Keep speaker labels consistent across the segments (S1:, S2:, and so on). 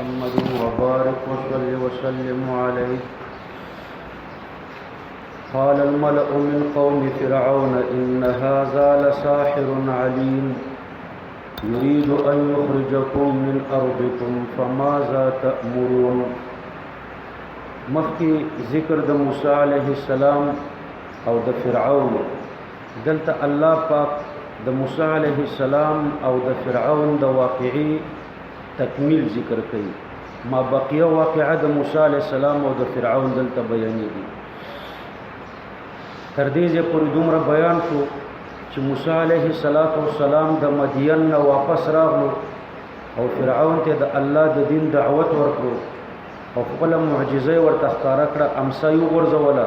S1: محمد وبارك وصل وسلم عليه. قال الملأ من قوم فرعون إن هذا لساحر عليم يريد أن يخرجكم من أرضكم فماذا تأمرون. مخکې ذکر د موسی علیه السلام او د فرعون، دلته الله پاک د موسی علیه السلام او د فرعون د واقعي تکمیل ذکر کوي. ما بقیه واقعه د موسی علیه السلام او د فرعون دلته بیانېږي. تر دې ځایه پورې دومره بیان شو چې موسی علیه السلام د مدین نه واپس راغلو او فرعون ته د الله د دین دعوت ورکړو او خپل معجزه ورته ښکاره کړه. امسا یې وغورځوله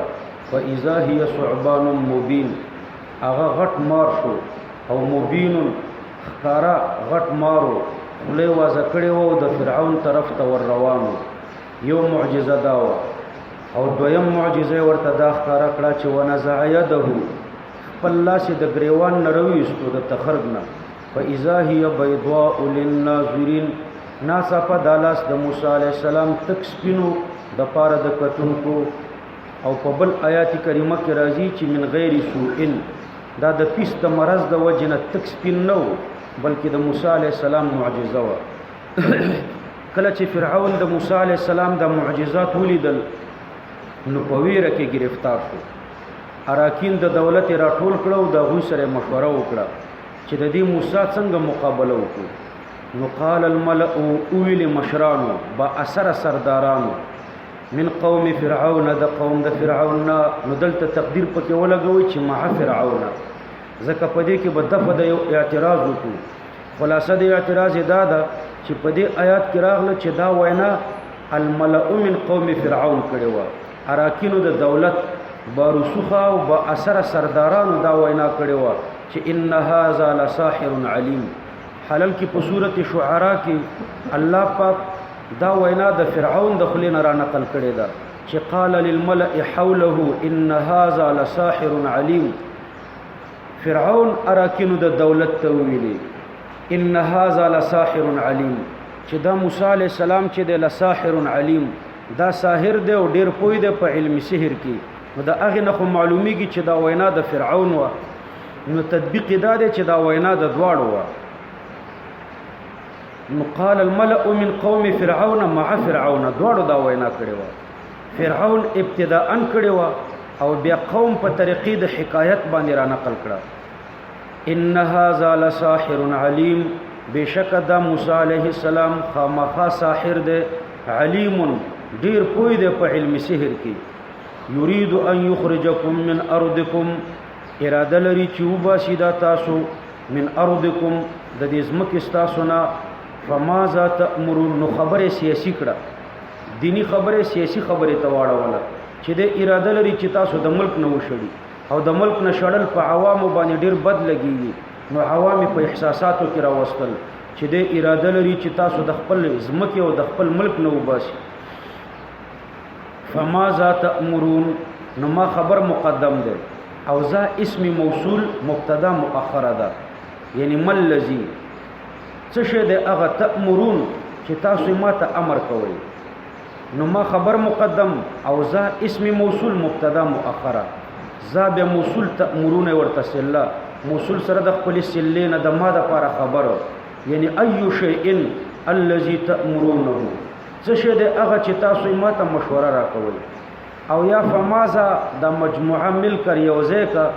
S1: فاذا هي ثعبان مبین، هغه غټ مار شو او مبین ښکاره غټ مارو، خوله یې وازه کړې وه او د فرعون طرف ته ور روانو. یو معجزه دا وه. او دویم معجزه ورته دا ښکاره کړه چې ونزع یده، خپل لاس یې د ګریوان نه راویستو د تخرګ نه، فاذا هي بیضاء للناظرین، ناڅاپه دا لاس د موسی علیه السلام تک سپینو د پاره د کتونکو. او په بل آیات کریمه کې راځي چې من غیر سوء، دا د پیس د مرض د وجې نه تک سپین نه و بلکې د موسی علیه السلام معجزه وه. کله چې فرعون د موسی علیه السلام د معجزات ولیدل نو په ویره کې گرفتار شو. اراکین د دولت راټول کړه او د هغوی سره مشوره وکړه چې د دې موسی څنګه مقابله وکړو. نو قال الملأ، اویل مشرانو با اثر سردارانو، من قوم فرعون، د قوم د فرعون نه. نو دلته تقدیر پکې ولګوي چې مع فرعون، ځکه په دې کې به دفع د یو اعتراض وکړو. خلاصه د اعتراض دا ده چې په دې آیات کې راغله چې دا وینا الملأ من قوم فرعون کړې وه. اراکینو د دولت بارسوخه او با اثر سردارانو دا وینا کړې وه چې ان هذا لساحر علیم. حلال کې په صورت شعراء کې الله پاک دا وینا د فرعون د خولې نه را نقل کړې ده چې قال للملأ حوله ان هذا لساحر علیم. فرعون اراکینو د دولت ته ویلي ان هذا لساحر علیم، چې دا موسی علیه السلام چې د لساحر علیم، دا ساحر دی او ډیر پوی دی په علم سحر کې. نو د هغې نه خو معلومیږي چې دا وینا د فرعون وه. نو تطبیق دا دی چې دا وینا د دواړو وه. نو قال الملأ من قوم فرعون مع فرعون، دواړو دا وینا کړې وه. فرعون ابتداء کړې وه او بیا قوم په طریقې د حکایت باندې را نقل کړه. ان هذا لساحر علیم، بېشکه دا موسی علیه السلام خامخا ساحر دی، علیم ډیر پوی دی په علم سحر کې. یرید ان یخرجکم من ارضکم، اراده لري چې وباسي دا تاسو من ارضکم د دې ځمکې ستاسو نه. فماذا تأمرون، نو خبرې سیاسي کړه، دینی خبرې سیاسي خبرې ته واړوله چې د اراده لري چې تاسو د ملک نه وشړي. او د ملک نه شړل په عوامو باندې ډیر بد لګېږي. نو عوامي په احساساتو کې راوستل چې د اراده لري چې تاسو د خپل ځمکې او د خپل ملک نه وباسي. فماذا تأمرون، نو ما خبر مقدم ده او ذا اسم موصول مبتدا مؤخره ده، یعنی مل الذی، څه شی دی هغه تأمرون چې تاسو ما ته امر کوئ. نو ما خبر مقدم او ذا اسم موصول مبتدا مؤخره. ذا به موصول تأمرون ورته صله، موصول سره د خپل صله نه د ما د لپاره خبره، یعنی ای شیء الذی تأمرونه، څه شی دی هغه چې تاسو ما ته مشوره راکوئ. او یا فماذا دا مجموعه مل کر یو ځای کا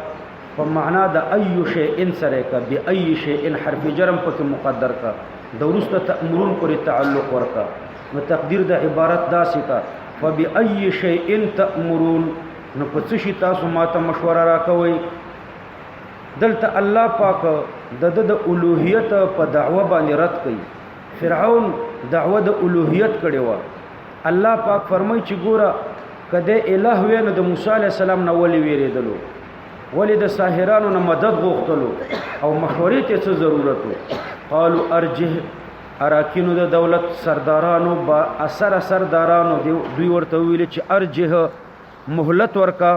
S1: په معنا د ای شیء سره کا، بأی شیء حرف جرم پکې مقدر کا، د وروسته تأمرون پورې تعلق ورکا. نو تقدیر د عبارت داسې کا فبأی شیء تأمرون، نو په څه شي تاسو ما ته مشوره راکوئ. دلته الله پاک د الوهیت په دعوه باندې رد کوي. فرعون دعوه د الوهیت کړې وه. الله پاک فرمایي چې ګوره کده الہ وی نو د موسی علیه السلام نه ولې ویرېدلو، ولې د ساحرانو نه مدد غوښتلو او مشورې ته څه ضرورت و. قالو ارجه، اراکینو د دولت سردارانو با اثر سردارانو دوی ورته ویل چې ارجه مهلت ورکا.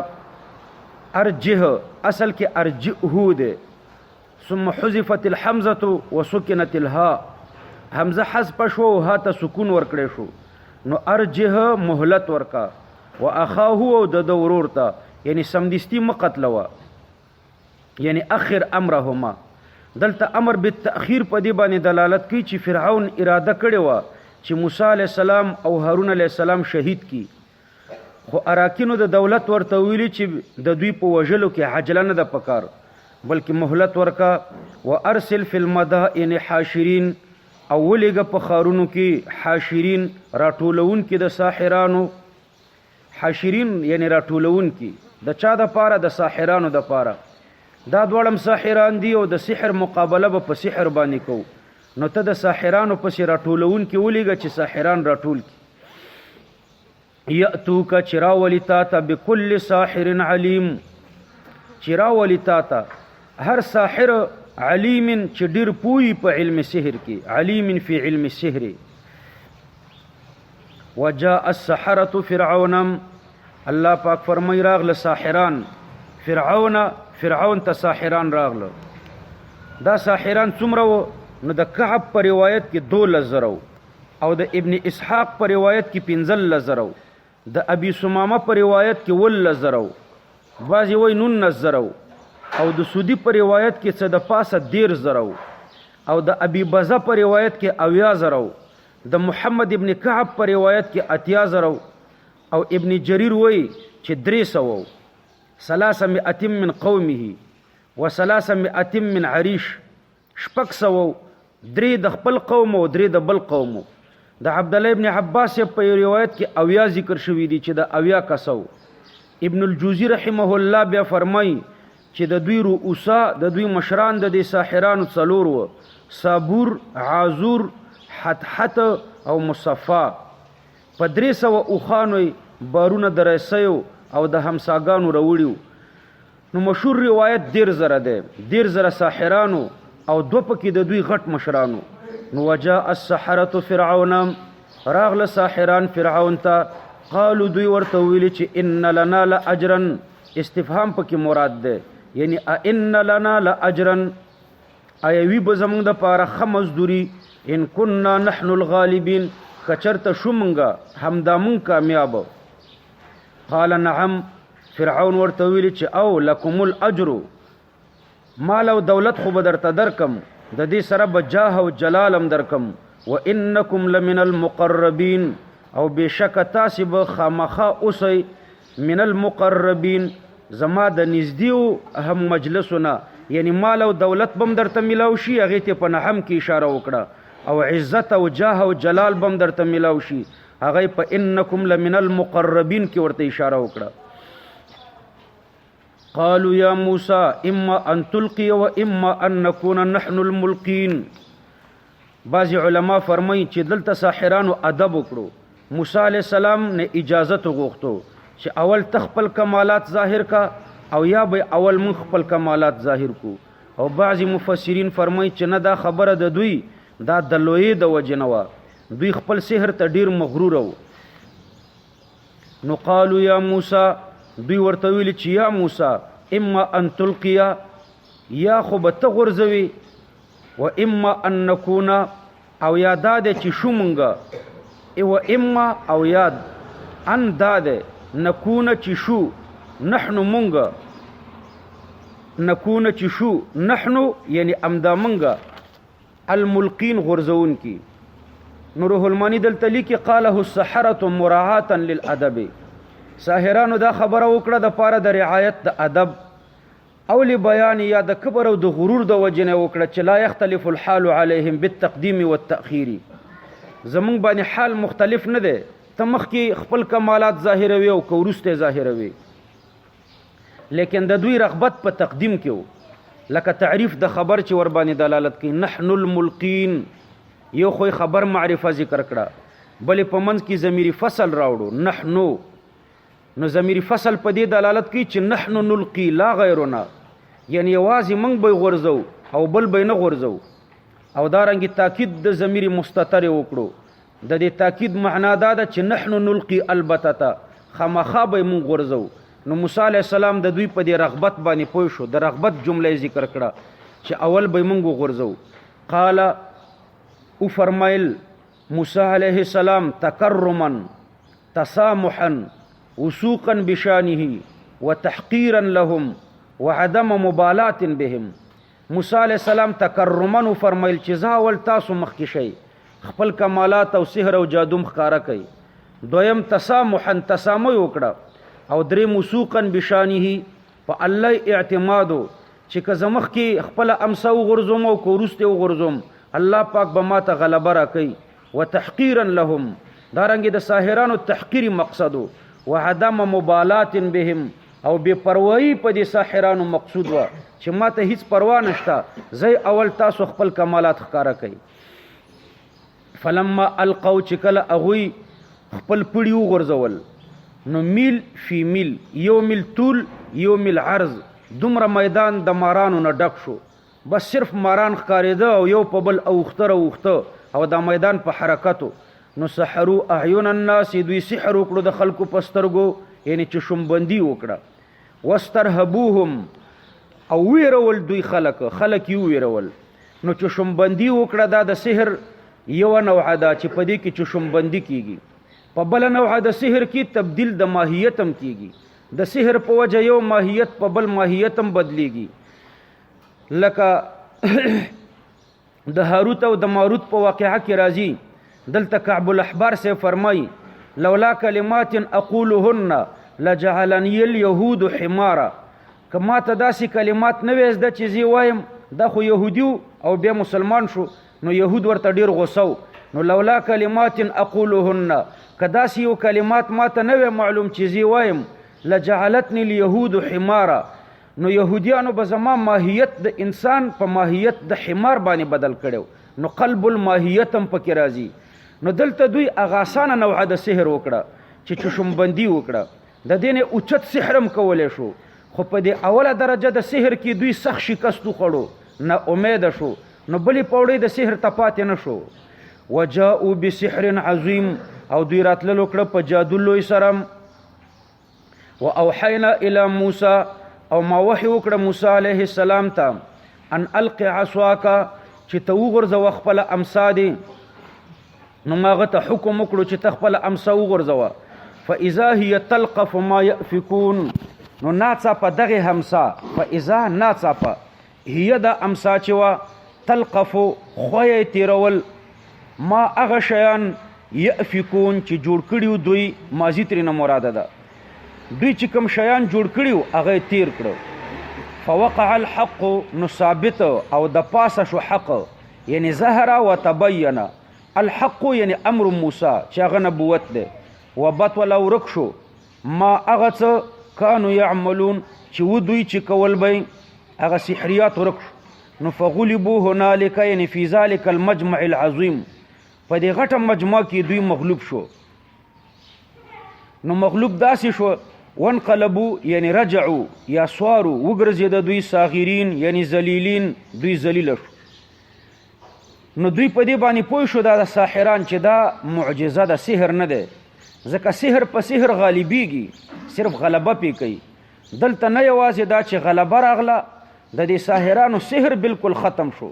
S1: ارجه اصل کې ارجئه ده، ثم حذفت الحمزه وسكنت الهاء. حمزه حذف شو او ها ته سکون ورکړې شو نو ارجه مهلت ورکا واخاه او د ورور ته یعنی سمدستی مقتلوا یعنی اخر امرهما دلته امر بالتاخير په دې باندې دلالت کوي چې فرعون اراده کړې و چې موسی علی السلام او هارون علی السلام شهید کی خو اراکینو د دولت ورته ویلي چې د دوی په وجلو کې عجله نه د پکار بلکې مهلت ورکا وارسل فی المدائن حاشرین اولیګه په خارونو کې حاشرین راټولون کې د ساحرانو حاشرین یعنی راټولون کې د چا د پاره د ساحرانو د پاره دا دوړم ساحران دی او د سحر مقابله په سحر باندې کو نو ته د ساحرانو پسې راټولون کې ولیګه چې ساحران راټول کی یاتوک چرا ولتا ته بكل ساحر علیم چرا ولتا ته هر ساحر علیم چې ډیر پوي په علم سحر کې علیم فی علم السحر وجاء السحرة فرعون الله پاک فرمای راغله ساحران فرعون ته ساحران راغله دا ساحران څومره نو د کعب په روایت کې 12,000 او د ابن اسحاق په روایت کې 15,000 د ابي سمامه په روایت کې 10,000 بعضی وای 19,000 او د سودی په روایت کې څه د پاسه 13,000 او د ابي بزه په روایت کې 80,000 د محمد ابن کعب په روایت کې 80,000 او ابن جرير وای چې 300 300 من قومه و300 من عريش شپږ درې د خپل قوم او درې د بل قوم د عبد الله ابن عباس په روایت کې اویا ذکر شوی دی چې د اویا کسو ابن الجوزی رحمه الله بیا فرمای چې د دوی رؤسا د دوی مشران د ساحرانو څلور و صابور عازور حتحت او مصفا په 300 اوخانوي بارونه درسیو او د همساګانو راوړیو نو مشهور روایت 10,000 ده 10,000 ساحرانو او دو پکې د دوی غټ مشرانو نو وجاء السحرة فرعون راغله ساحران فرعون ته قالوا دوی ورته ویلي چې ان لنا لاجرا استفهام پکې مراد ده یعنی ان لنا لاجرا ایوی به زمونږ د پاره خمزدوري ان كنا نحن الغالبين کچرته شومنګه همدامون کامیاب قال نعم فرعون ورته ویلي چې او لكم الاجر مال او دولت خو به درته درکم د دې سره به جاه او جلال هم درکم وانکم لمن المقربین او بشک تاسو به خامخا اوسئ من المقربین زما د نږدې هم مجلسونه یعنی مال او دولت بم درته ملاو شي هغه ته په نحم کې اشاره وکړه او عزت او جاه او جلال بم درته ملاو شي هغه په انکم لمن المقربین کې ورته اشاره وکړه قالوا يا موسى اما ان تلقي واما ان نكون نحن الملقين بعض علما فرمایي چې دلته ساحرانو ادب وکړو موسی عليه السلام نه اجازت وغوښتو چې اول تخپل کمالات ظاهر کا او یا به اول من خپل کمالات ظاهر کو او بعض مفسرین فرمایي چې نه دا خبره د دوی دا د لوی د وجنوا دوی خپل سحر ته ډیر مغرور وو نو قالوا يا موسى دوی ورته ویل چې یا موسی اما ان تلقیا یا خو به ته غورځوي و اما ان نکون او یا داده چې شو مونږه او اما او یاد ان داده نکون چې شو نحنو مونږه نکون چې شو نحنو یعنی امدا مونږه الملقین غورځون کی نوره المانی دلته لیکي قاله السحرة مراعاتا للادب ساحرانو دا خبره وکړه د پاره د رعایت د ادب او لبیان یا د کبر او د غرور د وجنه وکړه چې لا يختلف الحال عليهم بالتقديم والتاخير زمون باندې حال مختلف نه ده تمخ کې خپل کمالات ظاهروي او کورسته ظاهروي لیکن د دوی رغبت په تقدیم کې لکه تعریف د خبر چې ور باندې دلالت کوي نحن الملقين یو خو خبر معرفه ذکر کړه بلې په منځ کې ضمیر فصل راوړو نحنو نو ضمیر فصل په دې دلالت کوي چې نحن نلقي لا غیرنا یعنی یوازې موږ به غورځو او بل به نه غورځو او دا رنګ تاکید د ضمیر مستتر وکړو د دې تاکید معنا دا ده چې نحن نلقي البتتا خامخا به موږ غورځو نو موسی علی السلام د دوی په دې رغبت باندې پوه شو د رغبت جمله ذکر کړه چې اول به موږ غورځو قال او فرمایل موسی علیہ السلام تکرما تسامحا وسوقا بشانه وتحقيرا لهم وعدم مبالات بهم. موسی علیہ السلام تکرما فرمایل چې ځاول تاسو مخکې شئ خپل کمالات او سحر او جادو ښکارا کړئ. دویم تسامحا تسامح وکړه او درې وسوقا بشانه په الله اعتمادو چې که زمخ کې خپل امسا وغورځوم او کورسته وغورځوم الله پاک به ماته غلبه راکړي. وتحقيرا لهم دارنګه د ساحرانو تحقیر مقصدو وعدم مبالات بهم او بے پروايي په دې ساحرانو مقصود و چې ماته هیڅ پروا نشته زي اول تاسو خپل کمالات ښکارا کړئ. فلما القوا چې کله اغوی خپل پړی وغورځول نو میل فی میل یو میل طول یو میل عرض دومره میدان د مارانو نه ډک شو. بس صرف ماران ښکارېده او یو په بل اوخته او دا میدان په حرکتو. نو سحروا اعین الناس دوی سحر وکړو د خلکو په سترګو یعنی چې شومبندي وکړه. واسترهبوهم او ویرول دوی خلک یې ویرول. نو چې شومبندي وکړه دا د سحر یو نوعه ده چې په دې کې چې شومبندي کیږي. په بل نوعه د سحر کې تبدیل د ماهیت هم کیږي. د سحر په وجه یو ماهیت په بل ماهیت هم بدلیږي. لکه د هاروت او د ماروت په واقعه کې راځي دلته کعب الاحبار سے فرمای لولا کلمات اقولهن لجعلني اليهود حمارا. کما ته داسې کلمات نه وې زده چې زی وایم دا خو يهودي او بیا مسلمان شو نو يهود ورته ډیر غوسو. نو لولا کلمات اقولهن کداسې یو کلمات ما ته نه وې معلوم چې زی وایم لجعلتني اليهود حمارا نو يهوديانو به زما ماهیت د انسان په ماهیت د حمار باندې بدل کړو. نو قلب الماهیت هم پکې راځي. نو دلته دوی اغاسانه نوعه د سحر وکړه چې چشمبندي وکړه. د دې نه اوچت سحر هم کولای شو خو په دې اوله درجه د سحر کې دوی سخت شکست وخړو نه امید شو نو بلې پوړې د سحر ته پاتې نه شو. وجاءوا بسحر عظیم او دوی راتللو کړه په جادو لوی سره. واوحینا الی موسی او ما وحی وکړه موسی علیه السلام ته ان القی عصاک چې ته وغورځوه خپل امسا دی. نو ما هغه ته حکم وکړو چې ته خپل امسا وغورځوه. فاذا هي تلقف ما یأفکون نو ناڅاپه دغه همسا فاذا ناڅاپه هي د امسا چې وا تلقف خوی تیرول ما هغه شیان یأفکون چې جوړ کړیو دوی ماضی ترنه مراده ده. دوی چې کوم شیان جوړ کړیو هغه تیر کړو. فوقع الحق نو ثابت او د پاسه شو حق یعنی ظهر وتبین. الحق یعنی امر موسی چې هغه نبوت ده. وبطل ورکشو ما هغه څه کانوا يعملون چې و دوی چې کول به هغه سحریات ورکشو. نو فغلبوا هنالك یعنی فی ذلک المجمع العظیم په دې غټه مجمع کې دوی مغلوب شو. نو مغلوب داسې شو وانقلبوا یعنی رجعوا یا سوارو وګرځېده دوی صاغرین یعنی ذلیلین دوی ذلیل شو. نو دوی په دې باندې پوه شو دا د ساحران چې دا معجزه د سحر نه ده ځکه سحر په سحر غالبیږي صرف غلبه پې کوي. دلته نه یوازې دا چې غلبه راغله د دې ساحرانو سحر بالکل ختم شو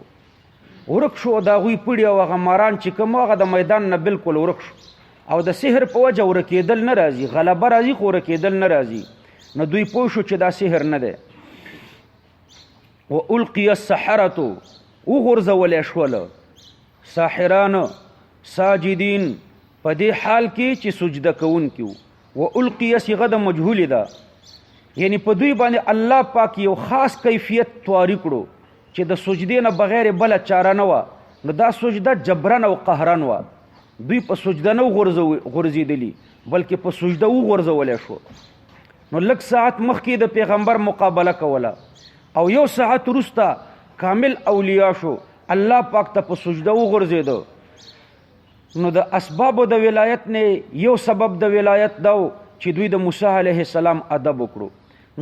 S1: ورک شو. د هغوی پړي او هغه ماران چې کوم هغه د میدان نه بالکل ورک شو او د سحر په وجه ورکېدل نه راځي غلبه راځي خو ورکېدل نه راځي. نو دوی پوه شو چې دا سحر نه دی. والقي السحرة وغورځولی شول ساحران ساجدین په دې حال کې چې سجده کوونکي وو. والقي صيغه د مجهول ده یعنی په دوی باندې الله پاک یو خاص کیفیت تواری کړو چې د سجدې نه بغیر بل چاره نه و. نو دا سجده جبرن او قهرن و. دوی په سجده نه غورځېدلی بلکې په سجده وغورځولی شو. نو لږ ساعت مخکې د پیغمبر مقابله کوله او یو ساعت وروسته کامل اولیاء شو الله پاک ته په سجده وغورځېده. نو د اسبابو د ولایت نه یو سبب د ولایت دا چې دوی د موسی علیه السلام ادب وکړو.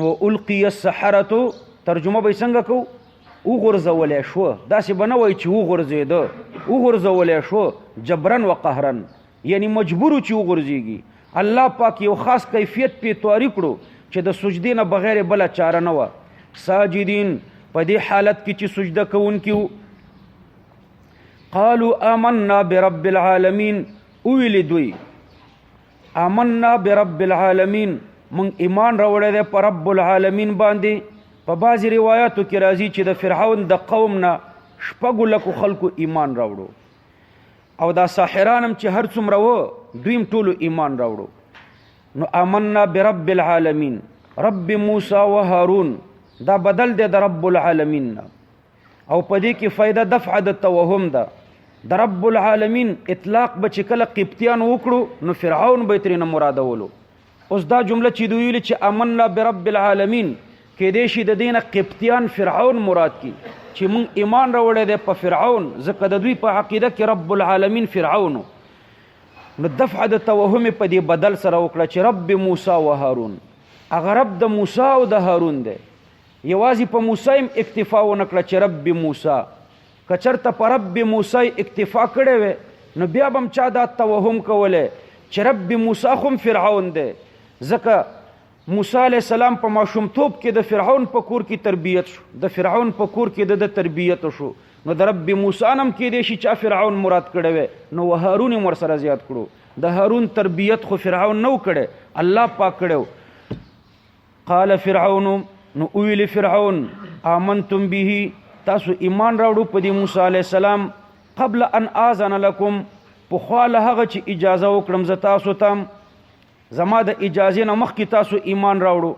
S1: نو القي السحرة ترجمه به څنګه کوو وغورځولی شو داسې به نه وایي چې وغورځېده وغورځولی شو جبرن و قهرن یعنی مجبورو چې وغورځېږي. الله پاک یو خاص کیفیت پې تواری کړو چې د سجدې نه بغیر بله چاره نه وه. ساجدین په دې حالت کې چې سجده کوونکي وو. قالوا آمنا برب العالمین، اویل دوی آمنا برب العالمین، من ایمان راوړی دی په رب العالمین باندې. په بعضې روایاتو کې راځي چې د فرعون د قوم نه 6 خلکو ایمان راوړو، او دا ساحران هم چې هر څومره وه دوی هم ټولو ایمان راوړو. نو آمنا برب العالمین، رب موسی و هارون دا بدل دی د رب العالمین نه. او په دې کې فایده دفع د توهم ده. د رب العالمین اطلاق به چې کله قبطیان وکړو نو فرعون به یې ترېنه مرادولو. اوس دا جمله چې دوی ویلي چې آمنا برب العالمین، کیدای شي د دې نه قبطیان فرعون مراد کی چې مونږ ایمان راوړی دی په فرعون، ځکه د دوی په عقیده کې رب العالمین فرعون. نو دفع د توهم په دې بدل سره وکړه چې رب موسی و هارون، هغه رب د موسی او د هارون دی. یوازې په موسی هم اکتفا ونه کړه چې رب موسی. که چېرته په رب موسی اکتفا کړی وی نو بیا به هم چا دا توهم کولی چې رب موسی خو هم فرعون دی، ځکه موسی علیه السلام په ماشومتوب کې د فرعون په کور کې تربیت شو، د فرعون په کور کې د تربیت شو. نو د رب موسی هم کېدای شي چا فرعون مراد کړی وی، نو هارون هم ورسره زیات کړو. د هارون تربیت خو فرعون نو کړی، الله پاک کړی. قال فرعون، نو اویل فرعون آمنتم به، تاسو ایمان راوړو په دې موسی علیه السلام قبل ان آذن لکم، پخوا له هغه چې اجازه وکړم زه تاسو ته، زما د اجازې نه مخکې تاسو ایمان راوړو.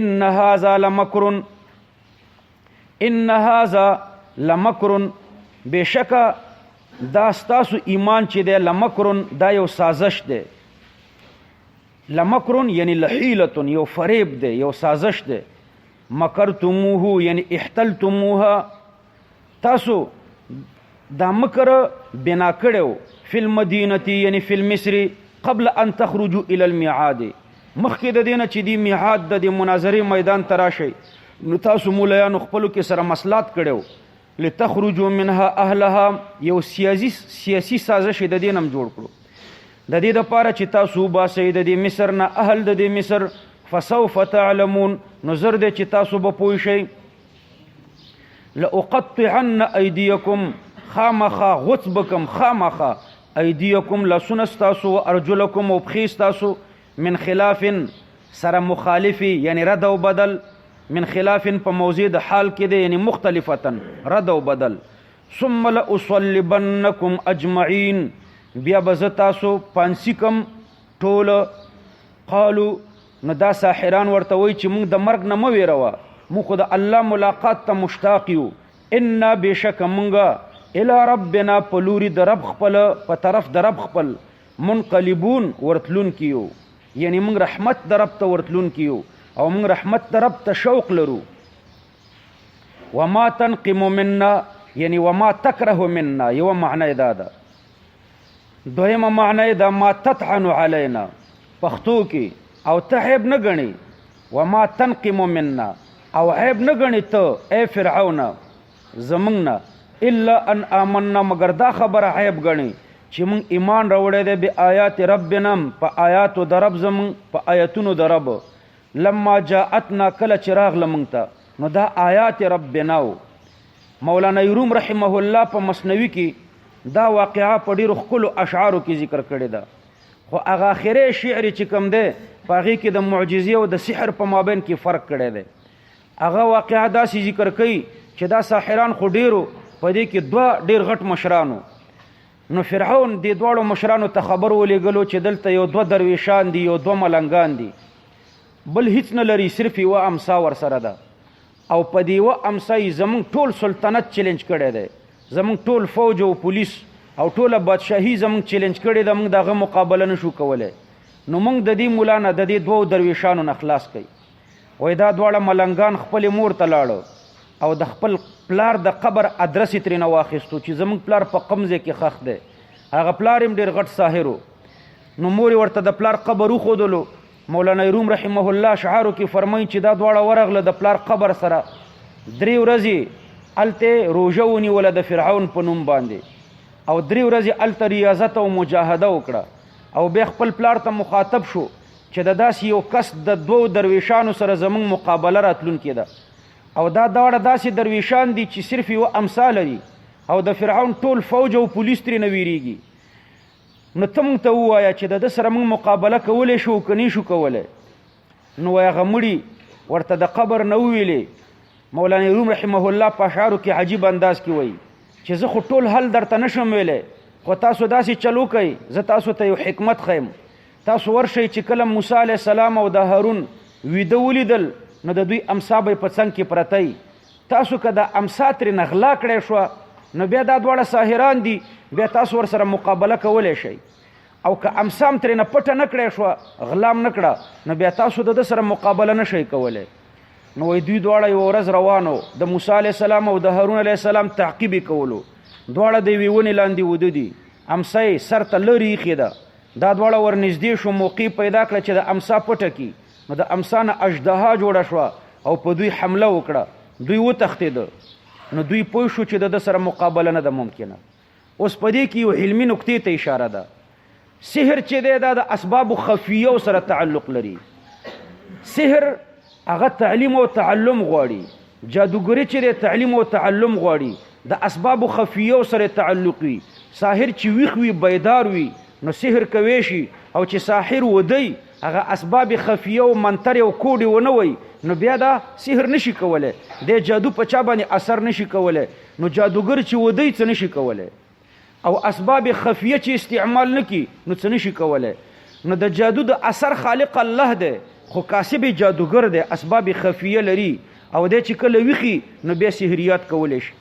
S1: ان هذا لمکر، ان هذا لمکر، بېشکه دا ستاسو ایمان چې دی لمکر، دا یو سازش دی. لمکر یعنی لحیلة، یو فریب دی، یو سازش دی. مکرتموه یعنی احتلتموها، تاسو دا مکر بنا کړو. فی المدینة یعنی فی المصر قبل ان تخرجوا الى الميعاد، مخکې د دې نه چې دی میعاد د مناظرې میدان ته راشئ نو تاسو مولیانو خپلو کې سره مسلات کړو. لتخرجوا منها اهلها، یو سیاسي سازش د دې نم جوړ کړو د دې دپاره چې تاسو وباسئ د دې مصر نه اهل د دې مصر. فسوف تعلمون، نو زر دی چې تاسو به پوه شئ. لأقطعن ایدیکم، خامخا غوڅ بکم، خامخا ایدیکم لاسونه ستاسو، و ارجلکم او پښې ستاسو، من خلاف سره مخالفی یعنی رد او بدل، من خلاف په موضع د حال کې دی یعنی مختلفتن رد او بدل. ثم لأصلبنکم اجمعین، بیا به زه تاسو پانسی کم ټوله. قالو، نو دا ساحران ورته وایي چې موږ د مرګ نه مه ویروه، موږ خو د الله ملاقات ته مشتاق یو. انا بېشکه موږ الى ربنا په لوري د رب خپل، په طرف د رب خپل، منقلبون ورتلون کیو، یعنی موږ رحمت د رب ته ورتلون کیو او موږ رحمت د رب ته شوق لرو. وما تنقم منا یعنی وما تکره منا، یو معنی دا ده. دویمه معنی دا ما تطعن علینا، پښتو کې او ته عیب نه ګڼي. وما تنقم منا، او عیب نه ګڼي ته ای فرعون زمونږ نه، الا ان آمنا، مگر دا خبره عیب ګڼي چې مونږ ایمان راوړی دی بآیات ربنا، په آیاتو د رب زمونږ، په آیتونو د رب. لما جاءتنا، کله چې راغله مونږ ته، نو دا آیات ربنا و. مولانا روم رحمه الله په مثنوي کې دا واقعه په ډېرو ښکلو اشعارو کې ذکر کړې ده، خو هغه آخري شعر چې کوم دی په هغې کې د معجزې او د سحر په مابین کې فرق کړی دی. هغه واقعه داسې ذکر کوي چې دا ساحران خو ډېرو، په دې کې 2 ډېر غټ مشرانو. نو فرعون دې دواړو مشرانو ته خبر ولېږلو چې دلته یو 2 درویشان دي، یو 2 ملنګان دي، بل هیڅ نه لري، صرف یوه امسا ورسره ده. او په دې یوه امسا یې زمونږ ټول سلطنت چیلنج کړی دی، زمونږ ټول فوج او پولیس او ټوله بادشاهي زمونږ چیلنج کړی ده، موږ د هغه مقابله نشو کولی. نو موږ د دې مولا نه، د دې 2 درویشانو نه خلاص کوي. وایي دا دواړه ملنګان خپلې مور ته لاړو او د خپل پلار د قبر ادرس یې ترېنه واخیستو چې زمونږ پلار په کوم ځای کې ښخ دی. هغه پلار هم ډېر غټ ساحر و. نو مور یې ورته د پلار قبر وښودلو. مولانا روم رحمه الله شعارو کې فرمایي چې دا دواړه ورغله د پلار قبر سره، 3 ورځې هلته روژه ونیوله د فرعون په نوم باندې، او 3 ورځې هلته ریاضت او مجاهده وکړه، او بیا خپل پلار ته مخاطب شو چې د داسې یو کس د 2 درویشانو سره زمونږ مقابله راتلونکې ده، او دا دواړه داسې درویشان دي چې صرف یو امثال لري، او د فرعون ټول فوج او پولیس ترې نه ویریږي نو ته موږ ته ووایه چې د ده سره موږ مقابله کولی شو که نه شو کولی نو وایه هغه مړي ورته د قبر نه وویلې مولانا روم رحمه الله په اشعارو کې عجیب انداز کې وایي چې زه خو ټول حل درته نشم ویلی خو تاسو داسې چلو کوئ زه تاسو ته یو حکمت ښیم تاسو ورشئ چې کله موسی علیه السلام او د هارون ویده ولیدل نو د دوی امسا به په څنګ کې پرتی تاسو که د امسا ترې نه غلا کړی شوه نو بیا دا دواړه ساحران دي بیا تاسو ورسره مقابله کولی شئ او که امسا هم ترې نه پټه نه کړی شوه غلا هم نه کړه نو بیا تاسو د ده سره مقابله نه شئ کولی نو وایي دوی دواړه یوه ورځ روانو د موسی علیه السلام او د هارون علیه السلام تعقیب یې کولو دواړه د یوې ونې لاندې وده دي امسا یې سر ته لرې ایښې ده دا دواړه ورنږدې شو موقع پیدا کړه چې د امسا پټه کړي نو د امسا نه اژدها جوړه شوه او په دوی حمله وکړه دوی وتښتېده نو دوی پوه شو چې د ده سره مقابله نه ده ممکنه اوس په دې کې یو علمي نکتې ته اشاره ده سحر چې دی دا د اسبابو خفیو سره تعلق لري سحر هغه تعلیم او تعلم غواړي جادوګري چې دی تعلیم او تعلم غواړي د اسبابو خفیو سره تعلق وي ساحر چې ویښ وي بیدار وي نو سحر کوي شي او چې ساحر ودی هغه اسباب خفیه او منتر او کوډي ونه وي نو بیا دا سحر نشي کوله د جادو په چا باندې اثر نشي کوله نو جادوګر چې ودی څه نشي کوله او اسباب خفیه چې استعمال نکي نو څه نشي کوله نو د جادو د اثر خالق الله دی خو کاسب جادوګر دی اسباب خفیه لري او د چې کله ویخي نو بیا سحریات کولی شي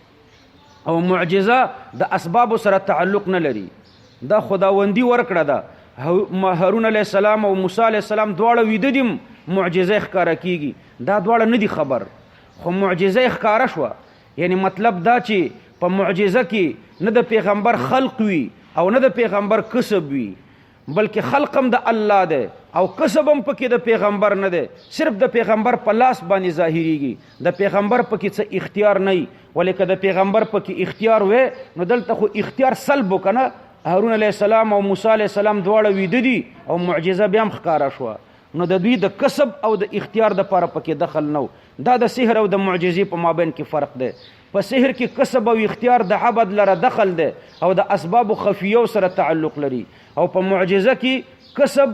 S1: او معجزه د اسباب سره تعلق نه لري دا خداوندی ورکړه ده هارون علیه السلام او موسی علیه السلام دواړه ویده دي معجزه ښکاره کیږي دا دواړه نه دي خبر خو معجزه ښکاره شوه یعنی مطلب دا چې په معجزه کې نه د پیغمبر خلق وي او نه د پیغمبر کسب وي بلکې خلق هم د الله دی او کسب هم پکې د پیغمبر نه دی صرف د پیغمبر په لاس باندې ظاهریږي د پیغمبر پکې څه اختیار نه وي ولې که د پیغمبر پکې اختیار وی نو دلته خو اختیار سلب وکنه هارون علیه السلام او موسی علیه السلام دواړه ویده دي او معجزه بیا هم ښکاره شوه نو د دوی د کسب او د اختیار دپاره پکې دخل نه دا د سحر او د معجزې په مابین کې فرق دی په سحر کې کسب او اختیار د عبد لره دخل دی او د اسباب خفیو سره تعلق لري او په معجزه کې کسب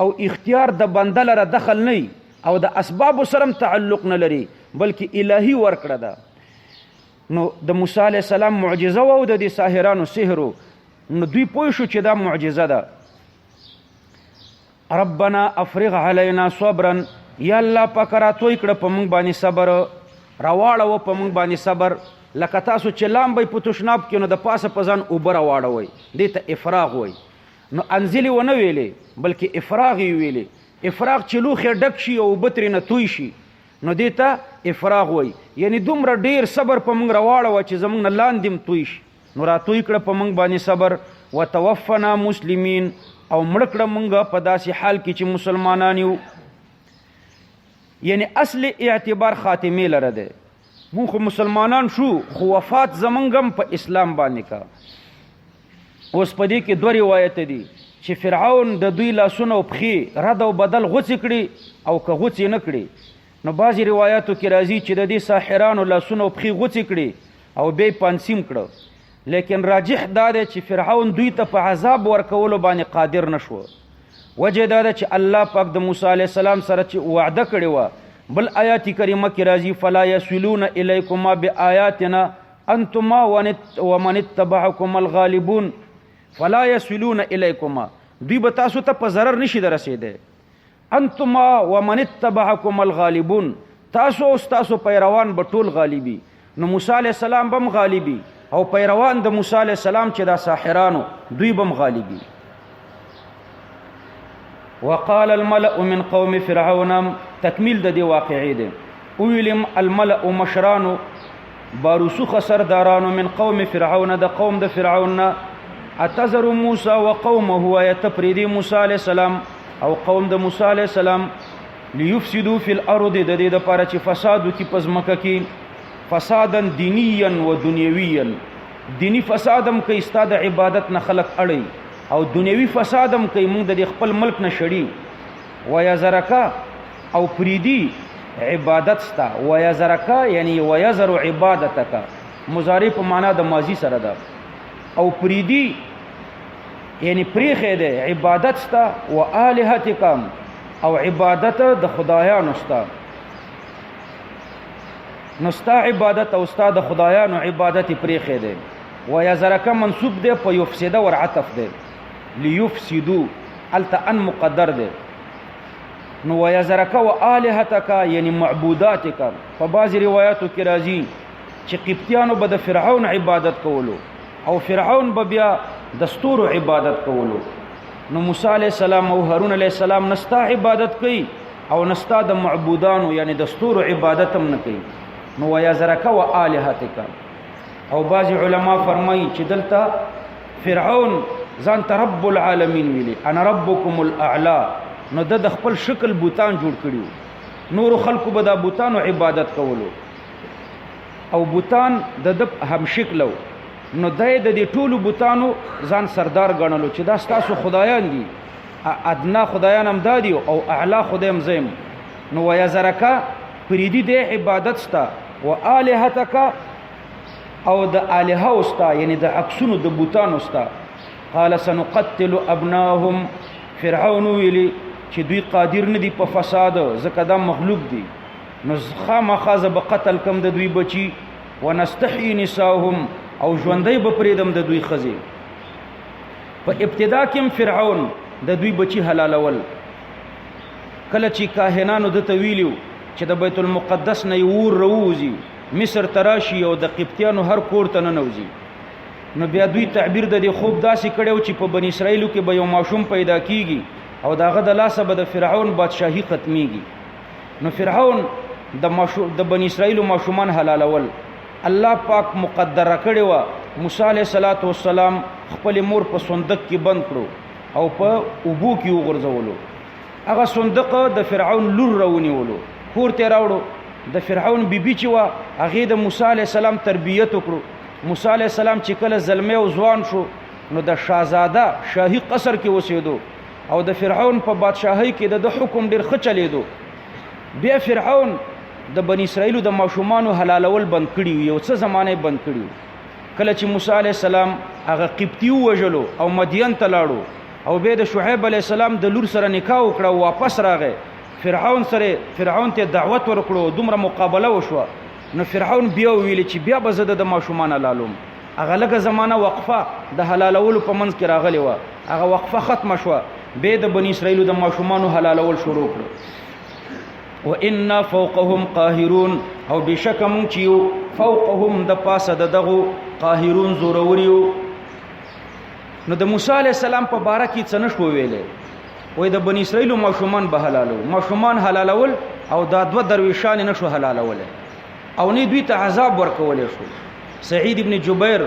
S1: او اختیار د بنده لره دخل نه او د اسباب سره تعلق نه لري بلکې الهي ورکړه ده نو د موسی علیه السلام معجزه او د دې ساحرانو سحر نو دوی پوه شو چې دا معجزه ده ربنا افرغ علینا صبرا یا الله پاک راتوی کړه په موږ باندې صبر راواړوه په موږ باندې صبر لکه تاسو چې لامبئ په تشناب کې نو د پاسه په ځان اوبه راواړوئ دې ته افراغ وایي نو انزلې ونه ویلې بلکې افراغ یې ویلې افراغ چې لوښې ډک شي او اوبه ترې نه توی شي نو دې ته افراغ وایي یعنی دومره ډیر صبر په موږ راواړوه چې زموږ نه لاندې هم توی شي نو راتوی کړه په موږ باندې صبر وتوفنا مسلمین او مړه کړه موږ په داسې حال کې چې مسلمانان یو یعنی اصل اعتبار خاتمه لره ده موږ خو مسلمانان شو خو وفات زمونږ هم په اسلام باندې کا اوس په دې کې دوه روایت دي چې فرعون د دوی لاسونه او پښې رد او بدل غوڅې کړي او که غوڅې نه کړي نو بعضې روایاتو کې راځي چې د دې ساحرانو لاسونه او پښې غوڅې کړي او بیا یې پانسیم کړه لیکن راجح دا دی چې فرعون دوی ته په عذاب ورکولو باندې قادر نه شو وجه دا ده چې الله پاک د موسی علیه السلام سره چې وعده کړې وه بل آیات کریمه کې راځي فلا یصلون الیکما بآیاتنا انتما ومن اتبعکم الغالبون فلا یصلون الیکما دوی به تاسو ته په ضرر نشي در رسېدی انتما ومن اتبعکم الغالبون تاسو او ستاسو پیروان به ټول غالبي نو موسی علیه السلام به هم غالبي او پیروان د موسی علیه السلام چې دا ساحرانو دوی به هم غالبي وقال الملأ من قوم فرعون تکمیل د دې واقعې دی ویلم الملأ مشرانو باروسوخه سردارانو من قوم فرعون د قوم د فرعون اتذر موسی وقومه ويتفردي موسی علیه السلام او قوم د موسی علیه السلام ليفسدوا في الارض د دې لپاره چې فساد وکړي په ځمکه کې فسادا دینیا و دنیویا دینی فسادم کوي ستا د عبادت نه خلق اړي او دنیوي فسادم کوي موږ د خپل ملک نه شړي ويزرکا او پریدي عبادت ستا ويزرکا یعنی ويزر عبادتک مضارع په معنا د ماضی سره ده او پریدي یعنی پریخه ده عبادت ستا و الہتکم او عبادت د خدایانو ستا نو ستا عبادت او ستا د خدایانو عبادت پریخه ده و یزرک منصوب ده په یفسد ور عطف ده لیفسدو التا ان مقدر ده نو و یزرک و الہتک یعنی معبوداتک په بعض روایتو کې راځي چې قبطیانو به د فرعون عبادت کولو او فرعون به بیا دستور عبادت کولو نو موسی علیہ السلام او هارون علیہ السلام نستا عبادت کوي او نستا د معبودانو یعنی دستور عبادت هم نه کوي نو و یزرک و الہتک او بعض علما فرمایي چې دلته فرعون ځان ته رب العالمین ویلي انا ربکم الاعلى نو د خپل شکل بوتان جوړ کړیو نور خلقو به د بوتانو عبادت کولو او بوتان د هم شکلو نو د دې ټولو بوتانو ځان سردار ګڼلو چې دا ستاسو خدایان دي ادنا خدایان هم دادي او اعلی خدایم زم نو ويزرکا پریدي د عبادت ستا و الہتک او د الہ استا یعنی د عکسونو د بوتانو استا قال سنقتل ابناهم فرعون ویلی چې دوی قادر نه دي په فساد زکه دا مخلوق دي نو خامخا ز به قتل کم د دوی بچي ونستحيي نساهم او ژوندۍ به پریدم د دوی خزي په ابتدا کې فرعون د دوی بچي حلالول کله چې کاهنانو د تویلو چې د بیت المقدس نه ور روزي مصر تراشي او د قبطیانو هر کور ته نه نوزي نو بیا دوی تعبیر د دې خوب داسې کړو چې په بنی اسرائیلو کې به یو ماشوم پیدا کیږي او داغه د لاسه به د فرعون بادشاہي ختميږي نو فرعون د بنی اسرائیلو ماشومان حلالول الله پاک مقدره کړی و موسی علیہ الصلوۃ والسلام خپل مور په صندوق کې بند کړو او په اوبو کې وغورځولو هغه صندوق د فرعون لور راونیولو کور ته راوړو د فرعون بیبي چې و هغه د موسی علیہ السلام تربیت وکړو موسی علیہ السلام چې کله زلمه او ځوان شو نو د شاهزاده شاهي قصر کې اوسېدو او د فرعون په بادشاہي کې د حکم ډیر ښه چلیدو بیا فرعون د بنی اسرائیلو د ماشومانو حلالول بند کړي یو څه زمانه بند کړي کله چې موسی علیہ السلام هغه قبطی وژلو او مدین ته لاړو او به د شعیب علیہ السلام د لور سره نکاح وکړو واپس راغی فرعون ته دعوت ورکړو دومره مقابله وشوه نو فرعون بیا ویل چې بیا به زده د ماشومان حلالوم هغه لږه زمانہ وقفه د حلالولو په منځ کې راغلی و هغه وقفه ختم شوه به د بنی اسرائیل د ماشومان حلالول شروع کړو وان فوقهم قاهرون او بشک مون چې فوقهم د پاسه دغه قاهرون زوروریو نو د موسی علی السلام په باره کې څه نشو ویلې وای د بنی اسرائیل ماشومان به حلالو ماشومان حلالول او دا دوه درویشان نشو حلالول او نه دوی ته عذاب ورکول شو سعید ابن جبیر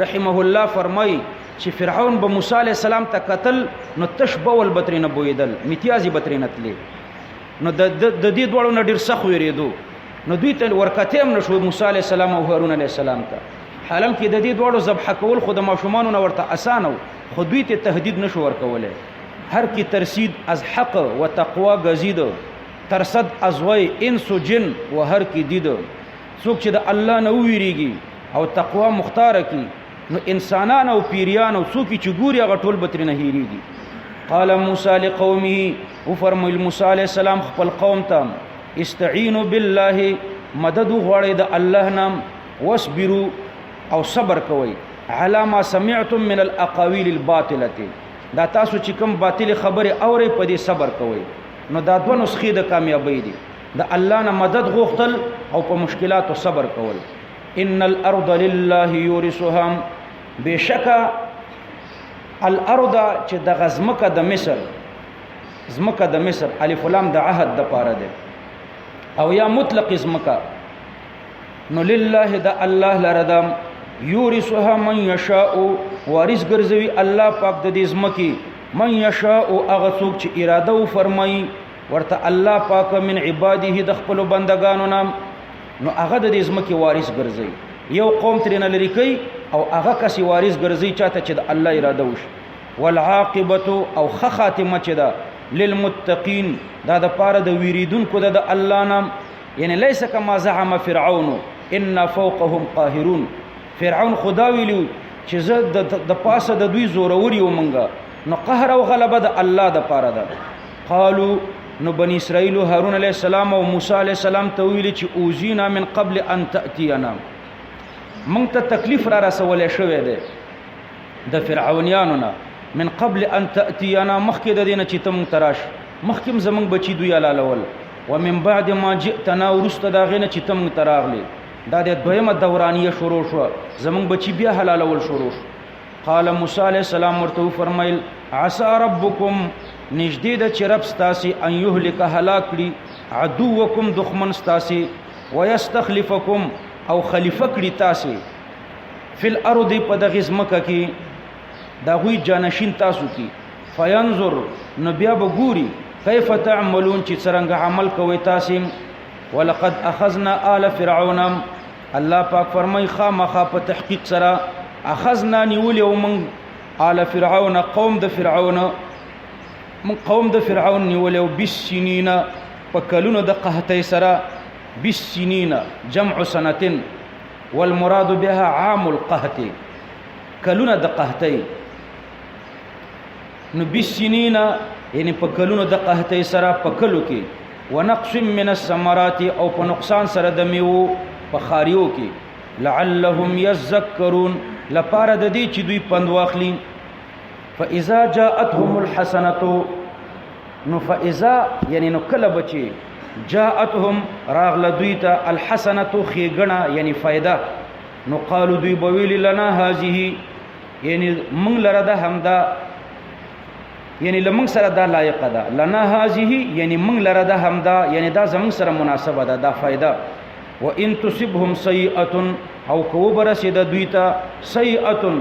S1: رحمه الله فرمای چې فرعون به موسی علی السلام ته قتل نو تشبول بترینه بویدل میتیازي بترینه تلی نو د دې دوړو نه ډیر سخت ویریدو نو دوی ته ورکته هم نشو موسی علی السلام او هارون علی السلام ته حالانکه د دې دوړو ذبح کول خود ماشومان نه ورته اسانه خو دوی ته تهدید نشو ورکوله هر کی ترسید از حق و تقوا گزید ترصد از وای انس و جن و هر کی دید څوک چې د الله نه ویریږي او تقوا مختار کی نو انسانان او پیریان او څوک چې ګوري هغه ټول بتر نه هیریږي قال موسی لقومه او فرمایل موسی علیہ السلام خپل قوم ته استعینوا بالله مدد غواړي د الله نام واصبروا او صبر کوي علی ما سمعتم من الاقاویل الباطله دا تاسو چې کوم باطل خبره اوري په دې صبر کوي نو دا دوه نسخې د کامیابی دي د الله نه مدد غوښتل او په مشکلاتو صبر کول ان الارض لله یورثها بشکا الارض چې د غزمکه د مصر زمکه د مصر الف لام د عهد د پاره ده او یا مطلق زمکه نو لله د الله لردم یورثها من یشاء وارث ګرځوي الله پاک د دې زمکی من یشاء هغه څوک چې اراده و فرمایي ورته الله پاک من عباده د خپل بندگانو نام نو هغه د دې زمکی وارث ګرځي یو قوم ترنه لري کوي او هغه کسي وارث ګرځي چاته چې د الله اراده وشي والعاقبه او خاتمه چې ده للمتقین دا د پاره د ویریدونکو د الله نام یعنی ليس کما زعم فرعون ان فوقهم قاهرون فرعون خدا ویلو چې زه د پاسه د دوی زورور یو منګه نو قهر او غلبه د الله د پاره ده. قالو نو بنی اسرائیل هارون علیہ السلام او موسی علیہ السلام ته ویل چې اوزینا من قبل ان تاتینا، مونږ ته تکلیف را رسولې شوې ده د فرعونیانو نه، من قبل ان تاتینا مخکې د دینه چې تم تراش مخکې زمونږ بچی دوی علالول، ومن بعد ما جئتنا ورسته دا غینه چې تم تراغلی، دا د دویمه دورانیه شروع شو، زمونږ بچی بیا حلالول شروع شو. قال موسی علیہ السلام ورته فرمایل عسى ربکم نجدید چې رب ستاسي ان یهلک هلاک کړي عدوکم دښمن ستاسي ويستخلفکم او خلیفہ کړي تاسي فی الارض په دغه ځمکه کې دا غوی جانشین تاسو کې فینظر نو بیا به ګوري کیف تعملون چې څنګه عمل کوي تاسو. ولقد اخذنا آل فرعون الله پاک فرمای خامخا په تحقیق سره اخذنا نیول یوم آل فرعون قوم د فرعون من قوم د فرعون نیول بالسنین په کلونو د قحطی سره، بالسنین جمع سنه والمراد بها عام القحط کلونو د قحطی، نو بالسنین یعنی په کلونو د قحطی سره په کلو کې، ونقص من الثمرات او په نقصان سره د میوه په خاریو کې، لعلهم یذکرون لپاره د دې چې دوی پند واخلي. فاذا جاءتهم الحسنه نو فاذا یعنی نو کله بچي جاءتهم راغله دوی ته الحسنه خيغنا یعنی فائدہ، نو قالوا دوی بویل لنا هذه یعنی من لره ده همدا یعنی لمن سره دا لایق ده، لنا هذه یعنی من لره ده همدا یعنی دا زمون سره مناسبه ده دا فائدہ. وان تصبهم سيئه او کو برسید دوی ته سيئه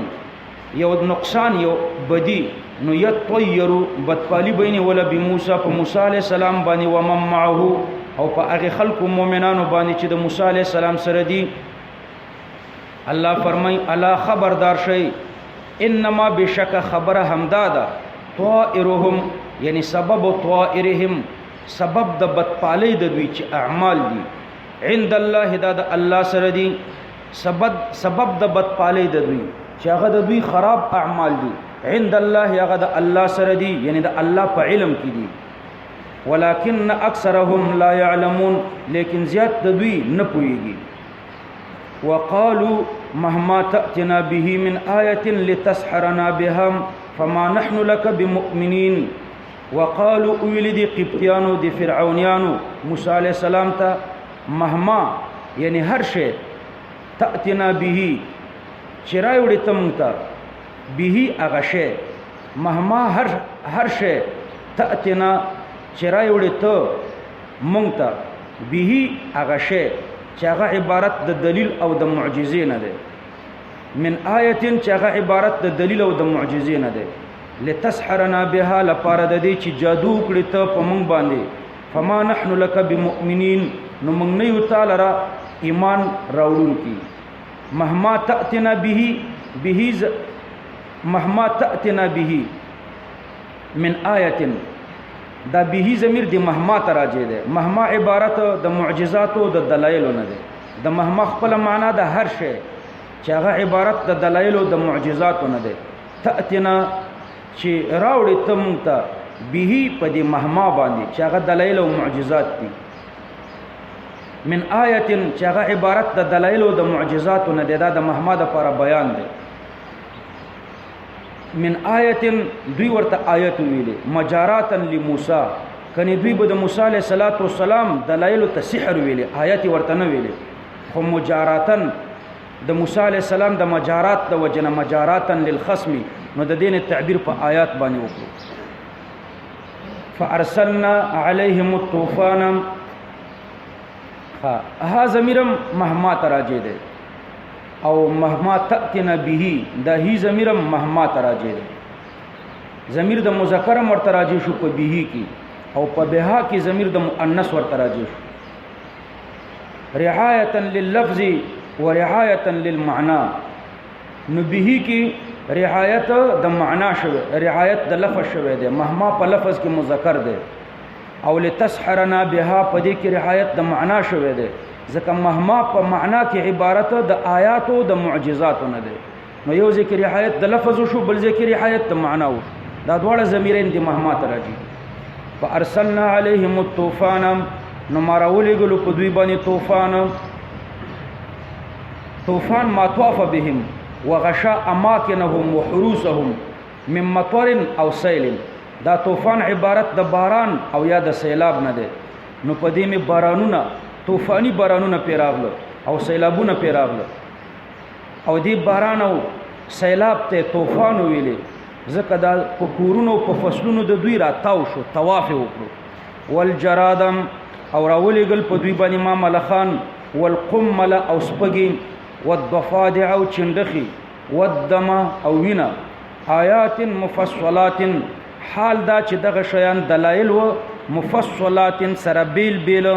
S1: یو نقصان یو بدی، نو یطیروا بدپالی بین ولا بموسی په موسی علیہ السلام باندې و من معه او په هغه خلق مؤمنانو باندې چې د موسی علیہ السلام سره دي. الله فرمای الا خبردار شي انما بشک خبر همدادا طائرهم یعنی سبب طائرهم سبب د بدپالی د دوی چې اعمال دي عند الله د الله سره دي، سبب د بدپالی د دوی چې هغه د دوی خراب اعمال دي عند الله هغه د الله سره دي یعنی د الله په علم کې دي. ولكن اکثرهم لا يعلمون لیکن زیات د دوی نه پوهیږي. وقالوا مهما تأتنا به من آية لتسحرنا بها فما نحن لك بمؤمنين. وقالوا ولدي قبطيانو دي فرعونيانو موسی علیہ السلام ته مهما یعنی هر شی تأتنا به چرای وړي تمتا به هغه شی مهما هر شی تأتنا چرای وړي ته مونږ ته به هغه شی چې هغه عبارت د دلیل او د معجزې نه ده، من آیه چې هغه عبارت د دلیل او د معجزې نه ده، لتسحرنا بها لپاره د دې چې جادو کړی ته په مونږ باندې، فما نحن لك بمؤمنین نو مونږ نه یو تعالی را ایمان راوړونکي. مهما تأتنا به مهما تأتنا به من آیه دا به ضمیر دی مهما تراجه ده، مهما عبارت د معجزات او د دلایل نه ده، د مهما خپل معنا د هر شی چې هغه عبارت د دلایل او د معجزات نه ده. تأتنا چې راوړي تم ته به په دې مهما باندې چې هغه دلایل او معجزات دي، من آیه چې هغه عبارت د دلایل او د معجزات نه ده، دا د مهما د لپاره بیان ده. من آیه دوی ورته آیت ویلې مجاراتا لموسی، کني دوی به د موسی علیہ السلام دلایل ته سحر ویلې آیت ورته نه ویلې، خو مجاراتا د موسی علیہ السلام د مجارات د وجنه مجاراتا للخصم نو د دین تعبیر په آیات باندې وکړو. فارسلنا عليهم الطوفان ها ضمیرم مهما تراجه ده او مهما تأتنا به دا هی ضمیرم مهما تراجه ده، ضمیر د مذکر مرتراجه شو په به کی او په بها کی ضمیر د مؤنث ورتراجه شو، رعایتا لللفظ ورعایتا للمعنى. نو به کی رعایت د معنا شوه، رعایت د لفظ شوه ده، مهما په لفظ کې مذکر ده، او لتسحرنا بها په دې کې رعایت د معنا شوه ده، ځکه مهما په معنا کې عبارت د آیاتو د معجزاتو نه دی. نو یو ذکر رعایت د لفظ شو، بل ذکر رعایت د معنا وشو. دا دواړه ضمیرین د مهما ته راځي. فارسلنا علیهم الطوفان، نو ما راولېږلو په دوی باندې طوفان. طوفان ما طاف بهم وغشا اماکنهم وحروسهم من مطر او سیل. دا طوفان عبارت د باران او یا د سیلاب نه دی. نو په دې می بارانونه، طوفانی بارانونه پیراغله او سیلابونه پیراغله، او دې باران او سیلاب ته طوفان ویلې ځکه دا په کورونو په فصلونو د دوی را تاو شو، طواف وکړو. والجرادم، او راولېږل په دوی باندې ما ملخان، والقمل او سپګي، والضفادع او چندخي، والدم او وینه، آیات مفصلات، حال دا چې دغه شیان دلایل و مفصلات سره بیل بیل،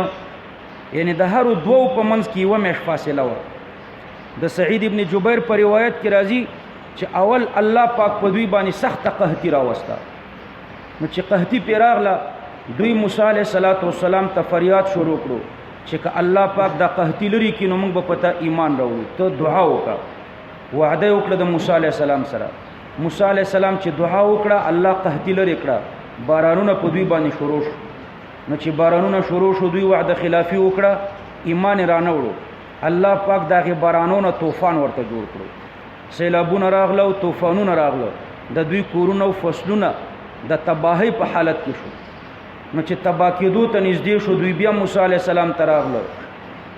S1: یعنی د هر دوو په منځ کې یوه میاشت فاصله وه. د سعید ابن جبیر په روایت کې راځي چې اول الله پاک په دوی باندې سخته قحطي راوسته. نو چې قحطي پرې راغله، دوی موسی علیه السلام ته فریاد شروع کړو چې که الله پاک دا قحطي لري کړي نو موږ به په تا ایمان راوړو. ته دعا وکړه. وعده یې وکړه د موسی علیه السلام سره. موسی علیه السلام چې دعا وکړه، الله قحطي لرې کړه، بارانونه په دوی باندې شروع شو. نو چې بارانونه شروع شو، دوی وعده خلافي وکړه، ایمان یې را نه وړو. الله پاک د هغې بارانونو طوفان ورته جوړ کړو. سیلابونه راغله او طوفانونه راغله، د دوی کورونه او فصلونه د تباهۍ په حالت کې شو. نو چې تباه کېدو ته نږدې شو، دوی بیا موسی علیه السلام ته راغله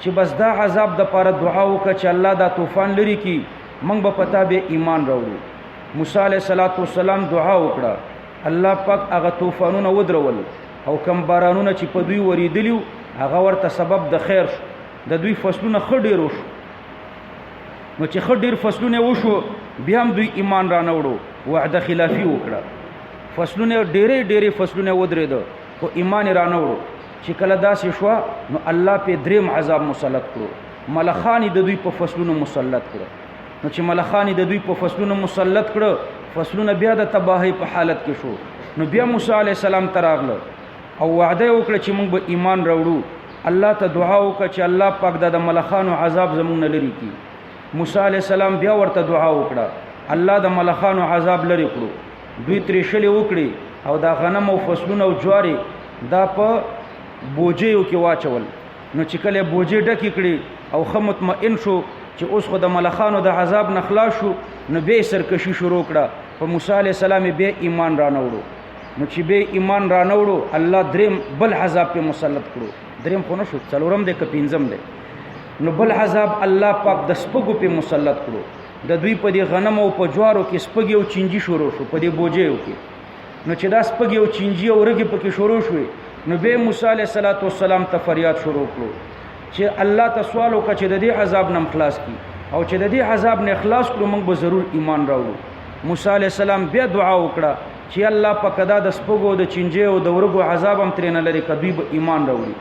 S1: چې بس دا عذاب دپاره دعا وکړه چې الله دا طوفان لرې کړي، موږ به په تا بیا ایمان راوړو. موسی علیه السلام دعا وکړه، الله پاک هغه طوفانونه ودرول، او کم بارانونه چې په دوی وریدلی هغه ورته سبب د خیر شو. د دوی فصلونه ښه ډېر وشو. نو چې ښه ډېر فصلونه وشو، بیا هم دوی ایمان را نه وړو، وعده خلافي وکړه. فصلونه ډېرې فصلونه ودرېده، خو ایمان را نه وړو. چې کله داسې شوه، نو الله پې دریم عذاب مسلط کړو. ملخان د دوی په فصلونو مسلط کړه. نو چې ملخان د دوی په فصلونو مسلط کړه، فصلونه بیا د تباهۍ په حالت کې شو. نو بیا موسی علیه السلام ته راغله او وعده یې وکړه چې موږ به ایمان راوړو. الله ته دعا وکړه چې الله پاک د ملخانو عذاب زموږ نه لرې کړي. موسی علیه السلام بیا ورته دعا وکړه، الله د ملخانو عذاب لرې کړو. دوی ترې شلې وکړي او دا غنم او فصلونه او جوارې دا په بوجیو کې واچول. نو چې کله بوجې ډکې کړي او ښه مطمئن شو چې اوس خو د ملخانو د عذاب نه خلاص شو، نو بیا یې سرکشي شروع کړه. په موسی علیه السلام بیا ایمان را نه وړو. نو چې بیا ایمان را نه وړو، الله دریم بل عذاب پې مسلط کړو. دریم خو نه شو، څلورم دی که پنځم دی. نو بل عذاب الله پاک د سپږو پې مسلط کړو. د دوی په دې غنم او په جوارو کې سپږې او چینجي شروع شو، په دې بوجیو کې. نو چې دا سپږې او چینجي او رګې پکې شروع شوې، نو بیا موسی علیه السلام ته فریاد شروع کړو چې الله ته سوال وکړه چې د دې عذاب نه خلاص کړي، او چې د دې عذاب نه خلاص کړو موږ به ضرور ایمان راوړو. موسی علیه السلام بیا دعا وکړه چې الله پاک دا د سپږو د چینجي او د ورګو عذاب هم ترې نه لرې کړه، دوی به ایمان راوړي.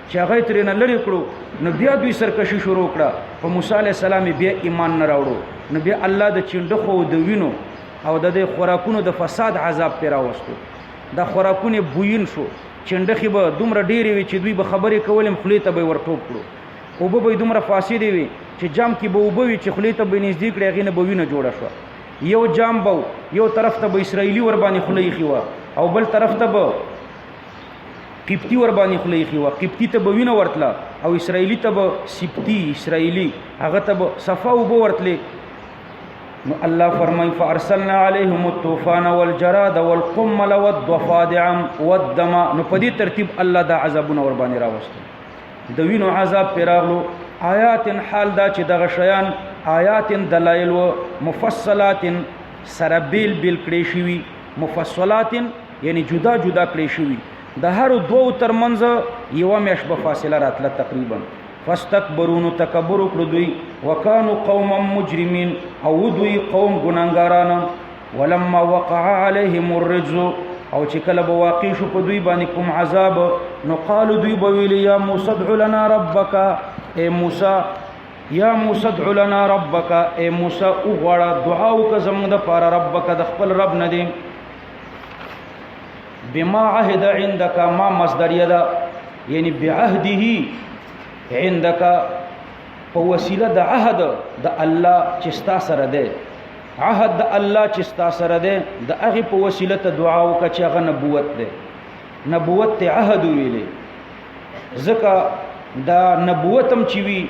S1: چې هغه یې ترې نه لرې کړو، نو بیا دوی سرکشي شروع کړه. په موسی علیه السلام بیا ایمان نه راوړو. نو بیا الله د چنډخو او د وینو او د دې خوراکونو د فساد عذاب پې راوستو. دا خوراکونه بوین شو. چنډخې به دومره ډېرې وي چې دوی به خبرې کولې هم خولې ته به یې ورټوپ کړو. اوبه به یې دومره فاسدې وي چې جام کې به اوبه وي چې خولې ته به یې نږدې کړې، هغې نه به وینه جوړه شوه. یو جام به یو طرف ته به اسرائیلي ور باندې خوله ایښې وه، او بل طرف ته به قبطي ور باندې خوله ایښې وه. قبطي ته به وینه ورتله او اسرائیلي ته به سبطي اسرائیلي هغه ته به صفا اوبه ورتلې. نو الله فرمای فارسلنا علیهم الطوفان والجراد والقمل والضفادع والدم. نو په دې ترتیب الله دا عذابونه ور باندې راوستل. د وینو عذاب پې راغلو. آیات حال دا چې دغه شیان آیات دلایل و مفصلات سره بیل بیل کړی شوي. مفصلات یعنی جدا جدا کړی شوي. د هر دوو ترمنځ یوه میاشت به فاصله راتله تقریبا. فاستکبرون تکبر وکړو دوی. وکانو قوما مجرمین، او دوی قوم ګناهګاران. ولما وقع علیهم الرجز، او چې کله به واقع شو په دوی باندې کوم عذاب، نو قالو دوی به ویلي یا موسی ادع لنا ربک، اے موسی یا موسی ادع لنا ربک، اے موسی وغواړه دعا وکړه زموږ دپاره ربک د خپل رب نه دی. بما عهد عندك، ما مصدریه ده یعنی بعهده، عندك په وسیله د عهد د الله چې ستا سره دی، عهد د الله چې ستا سره دی د هغې په وسیله ته دعا وکړه چې هغه نبوت دی. نبوت ته عهد ویلې، ځکه دا نبوت هم چې وي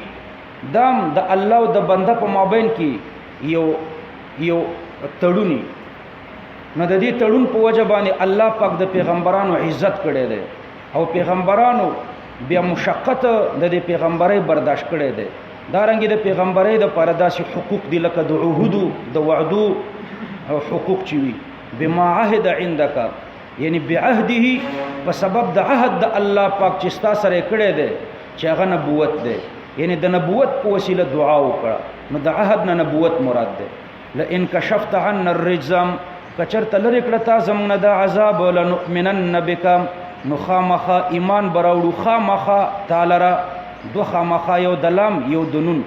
S1: دام د الله او د بنده په مابین کې یو تړونی. نو د دې تړون په وجه باندې الله پاک د پیغمبرانو عزت کړی دی او پیغمبرانو بیا مشقت د دې پیغمبرۍ برداشت کړی دی. دارنګې د پیغمبرۍ د پاره داسې حقوق دي لکه د عهودو د وعدو او حقوق چې وي. بما عهد عندك یعنی بعهده په سبب د عهد د الله پاک چې ستا سره کړی دی چې هغه نبوت دی، یعنی د نبوت په وسیله دعا وکړه. نو د عهد نه نبوت مراد دی. لئن کشفت عنا الرجز کچرته لرې کړه تا زموږ نه د عذاب لنؤمنن بک نو خامخا ایمان براوړو خامخا تعالی را دو خامخا یو د لام یو د نون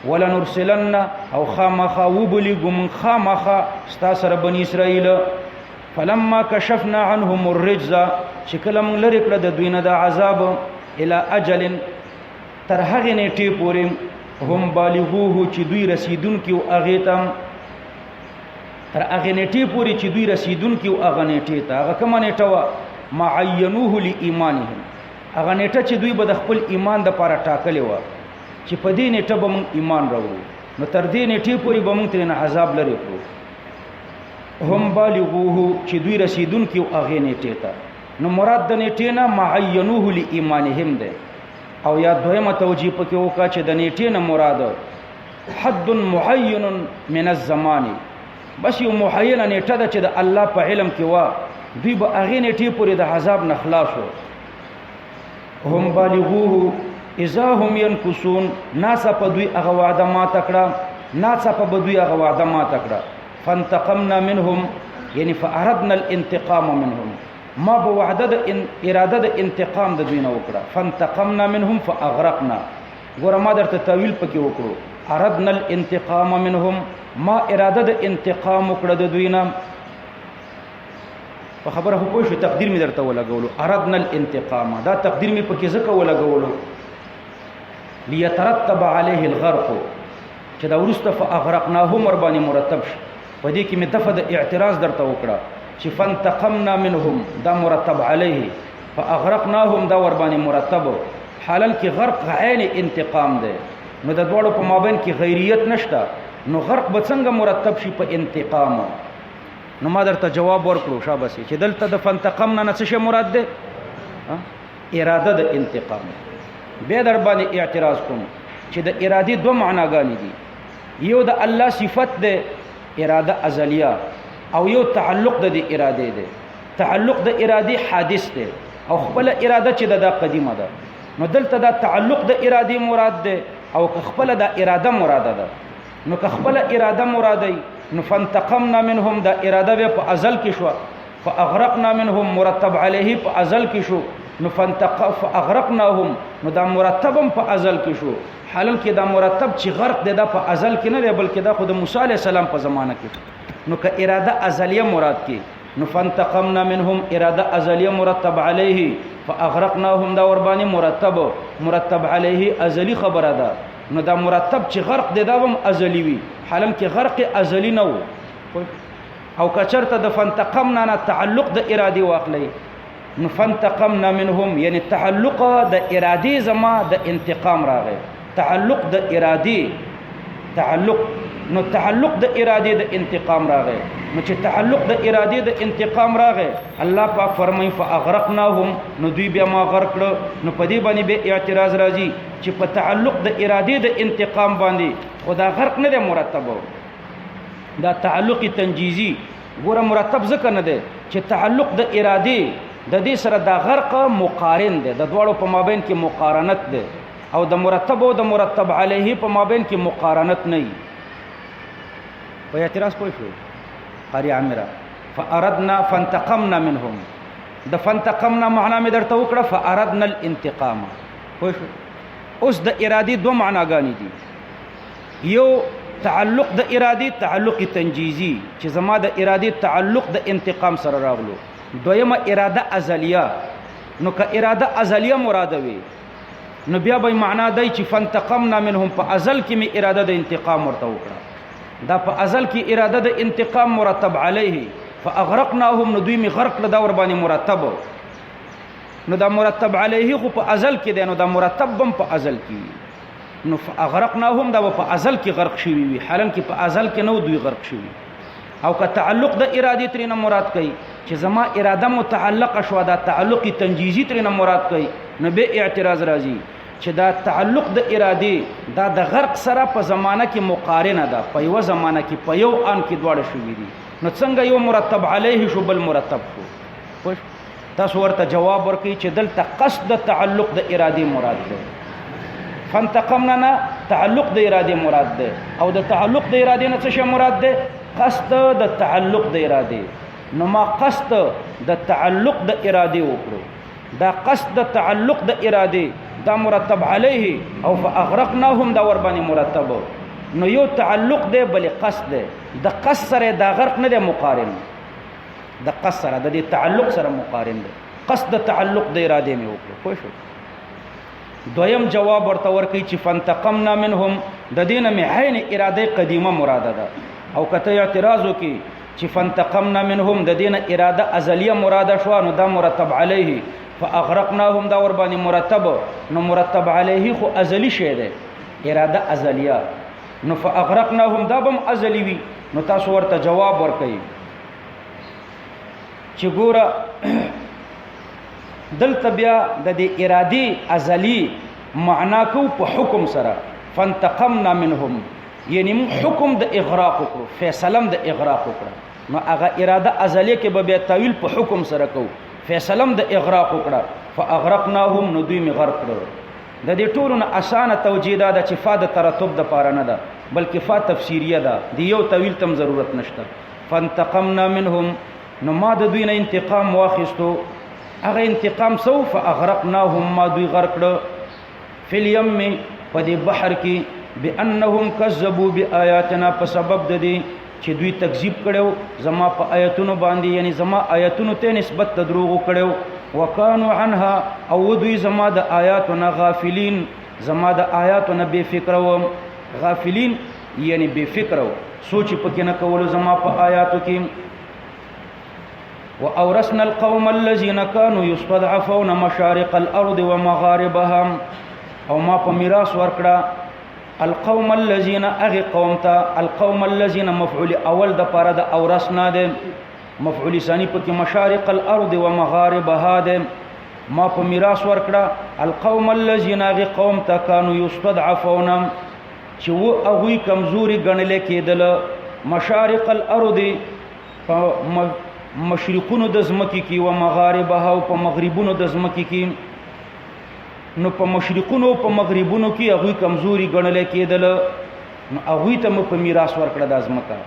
S1: ولنرسلن او خامخا وبلیګم خامخا ستا سره بنی اسرائیل. فلما کشفنا عنهم الرجز چې کله موږ لرې کړه د دوی نه د عذاب الی اجل تر هغې نیټې پورې هم بالغوه چې دوی رسیدونکي و هغې ته، تر هغې نیټې پورې چې دوی رسیدونکي و هغه نیټې ته. هغه کومه نیټه وه؟ معینوه لایمانهم، هغه نیټه چې دوی به د خپل ایمان دپاره ټاکلې وه چې په دې نیټه به موږ ایمان راوړو. نو تر دې نیټې پورې به موږ ترېنه عذاب لرې کړو. هم بالغوه چې دوی رسیدونکي و هغې نیټې ته. نو مراد د نیټې نه معینوه لایمانهم دی. او یا دویمه توجیه پکې وکړه چې د نیټې نه مراد حد معین من الزمان، بس یو معینه نیټه ده چې د الله په علم کې وه، دوی به هغې نیټې پورې د عذاب نه خلاص وو. هم بالغوه اذا هم ینکثون، ناڅاپه دوی هغه وعده ماته کړه، ناڅاپه به دوی هغه وعده ماته کړه. فانتقمنا منهم یعنی فاردنا الانتقام منهم، ما به وعده د اراده د انتقام د دوی نه وکړه. فانتقمنا منهم فاغرقنا، ګوره ما درته تاویل پکې وکړو. اردنا الانتقام منهم، ما اراده د انتقام وکړه د دوی نه. په خبره خو پوه شو، تقدیر مې درته ولګولو. اردنا الانتقام دا تقدیر مې پکې ځکه ولګولو لیترتب علیه الغرق چې دا وروسته فاغرقناهم ورباندې مرتب شي. په دې کې مې دفعه د اعتراض درته وکړه چې فانتقمنا منهم دا مرتب علیه، فاغرقناهم دا ورباندې مرتب، حالل کې غرق عین انتقام دی. نو د دواړو په مابین کې غیریت نشته، نو غرق به څنګه مرتب شي په انتقام؟ نو ما درته جواب ورکړو شاباسي چې دلته د فانتقمنا نه څه شی مراد دی؟ اراده د انتقام. بیا در باندې اعتراض کوم چې د ارادې دوه معناګانې دي، یو د الله صفت دی اراده ازلیه، او یو تعلق د اراده دی. تعلق د اراده حادث دی او خپل اراده چې د قدیمه ده. نو دلته دا تعلق د اراده مراد دی او خپل د اراده مراد ده. نو که خپل اراده مرادی نو فانتقمنا منهم دا اراده په ازل کې شو، فاغرقنا منهم مرتب علیه په ازل کې شو. نو فاغرقناهم نو دا مرتبم په ازل کې شو. حالل کې دا مرتب چې غرق دی دا په ازل کې نه دی، بلکې دا خود موسی علیه السلام په زمانه کې. نو که اراده ازلیه مراد کې نو فانتقمنا منهم اراده ازلیه مرتب علیه، فاغرقناهم دا وربانی مرتب علیه ازلی خبره ده. نو دا مرتب چې غرق دی دا هم ازلی وي، حالم کې غرق ازلی نه و. او کچرته د فانتقمنا نه تعلق د ارادي واخلي نو فانتقمنا منهم یعنی تعلق د ارادي زما د انتقام راغی. تعلق د ارادي نو تعلق د ارادي د انتقام راغی. نو چې تعلق د ارادي د انتقام راغی الله پاک فرمایي فاغرقناهم نو دوی بیا ما غرق کړ. نو په دې باندې به اعتراض راځي چې په تعلق د ارادي د انتقام باندې خدا غرق نه دی مرتب، دا تعلق تنجیزی ګوره مرتب ځکه نه دی چې تعلق د ارادي د دې سره د غرق مقارن دی، د دواړو په مابین کې مقارنت دی، او د مرتب او د مرتب علیه په مابین کې مقارنت نه وي. په اعتراض پوه شو قاری عامره فاردنا فانتقمنا منهم، د فانتقمنا معنا مې درته وکړه فاردنا الانتقام. پوه شو؟ اوس د ارادي دوه معناګانې دي، یو تعلق د ارادي تعلق تنجیزی چې زما د ارادي تعلق د انتقام سره راغلو، دویمه اراده ازلیه. نو که اراده ازلیه مراده وي نو بیا به معنا دی چې فانتقمنا منهم په ازل کې می اراده د انتقام ورته وکړه دا په ازل کې اراده د انتقام مرتب علیه فاغرقناهم نو دوی می غرق له دا ور باندې مرتب نو دا مرتب علیه خو په ازل کې دی نو دا مرتب هم په ازل کې نو فاغرقناهم دا په ازل کې غرق شوی وي حالانکه په ازل کې نو دوی غرق شوی او که تعلق د ارادي ترنه مراد کوي چې زما اراده متعلق شو دا تعلق تنجیزی ترنه مراد کوي نو به اعتراض راځي چې دا تعلق د ارادي دا د غرق سره په زمانہ کې مقارنه ده په یو زمانہ کې په یو ان کې دواړه شوې دي نو څنګه یو مرتب علیه شو بل مرتب شو تاسو ورته جواب ورکړئ چې دلته قصد د تعلق د ارادي مراد ده فانتقمنا نه تعلق د ارادي مراد ده او د تعلق د ارادي نه څه مراد ده قصد د تعلق د اراده نو ما قصد د تعلق د اراده وکړو دا قصد د تعلق د اراده دا مرتب علیه او فاغرقناهم دا ور باندې مرتب نو یو تعلق دی بل قصد دی د قصد سره دا غرق نه دی مقارن د قصد سره د دې تعلق سره مقارن دی قصد د تعلق د اراده می وکړو خو شو دویم جواب ورته ورکړي چې فانتقمنا منهم د دینه می عین اراده قدیمه مراده ده او کته اعتراض وکي چې فانتقمنا منهم د دینه اراده ازلیه مراده شو نو دا مرتب علیه فاغرقناهم دا ور باندې مرتب نو مرتب علیه خو ازلی شی ده اراده ازلیه نو فاغرقناهم دا بم ازلی وی نو تاسو ورته جواب ورکړئ چې ګوره دلته بیا د دې ارادي ازلی معنا کو په حکم سره فانتقمنا منهم یعنی حکم د اغراق وکړو فیصلم د اغراق وکړه نو هغه اراده ازلیه کې به بیا تعویل په حکم سره کو فیصلم د اغراق وکړه فاغرقناهم نو دوی می غرق کړو د دې ټولو نه اسانه توجیه ده چې فاده ترتب د پاره نه ده بلکې فا تفسیریه ده د یو تعویل تم ضرورت نشته فانتقمنا منهم نو ما د دوی نه انتقام واخیستو هغه انتقام سوف اغرقناهم ما دوی غرق کړو فی الیم په دې بحر کې بانهم كذبوا بآياتنا په سبب د دې چې دوی تکذیب کړو زما په آیاتونو باندې یعنی زما آیاتونو ته نسبت دروغ کړو وکانو عنها او دوی زما د آیاتنا غافلین زما د آیاتنا بے فکر و غافلین یعنی بے فکر و سوچ پکې نه کول زما په آیاتو کې واورثنا القوم الذين كانوا يستضعفون مشارق الارض ومغاربها او ما په میراث ورکړه القوم الذين اغي قومتا القوم الذين مفعول اول د پاره د اورثنا ده مفعول ثانی پکې مشارق الارض ومغاربها ده ما په میراث ورکړه القوم الذين اغي قومتا كانوا يستضعفون چې و هغه کمزوري ګڼل کېدل مشارق الارض مشرقونو د زمکې کې او مغاربها او په مغربونو د زمکې کې نو په مشرقونو په مغربونو کې هغه کمزوري ګڼل کېدل نو هغه ته په میراث ورکړه د ازمکه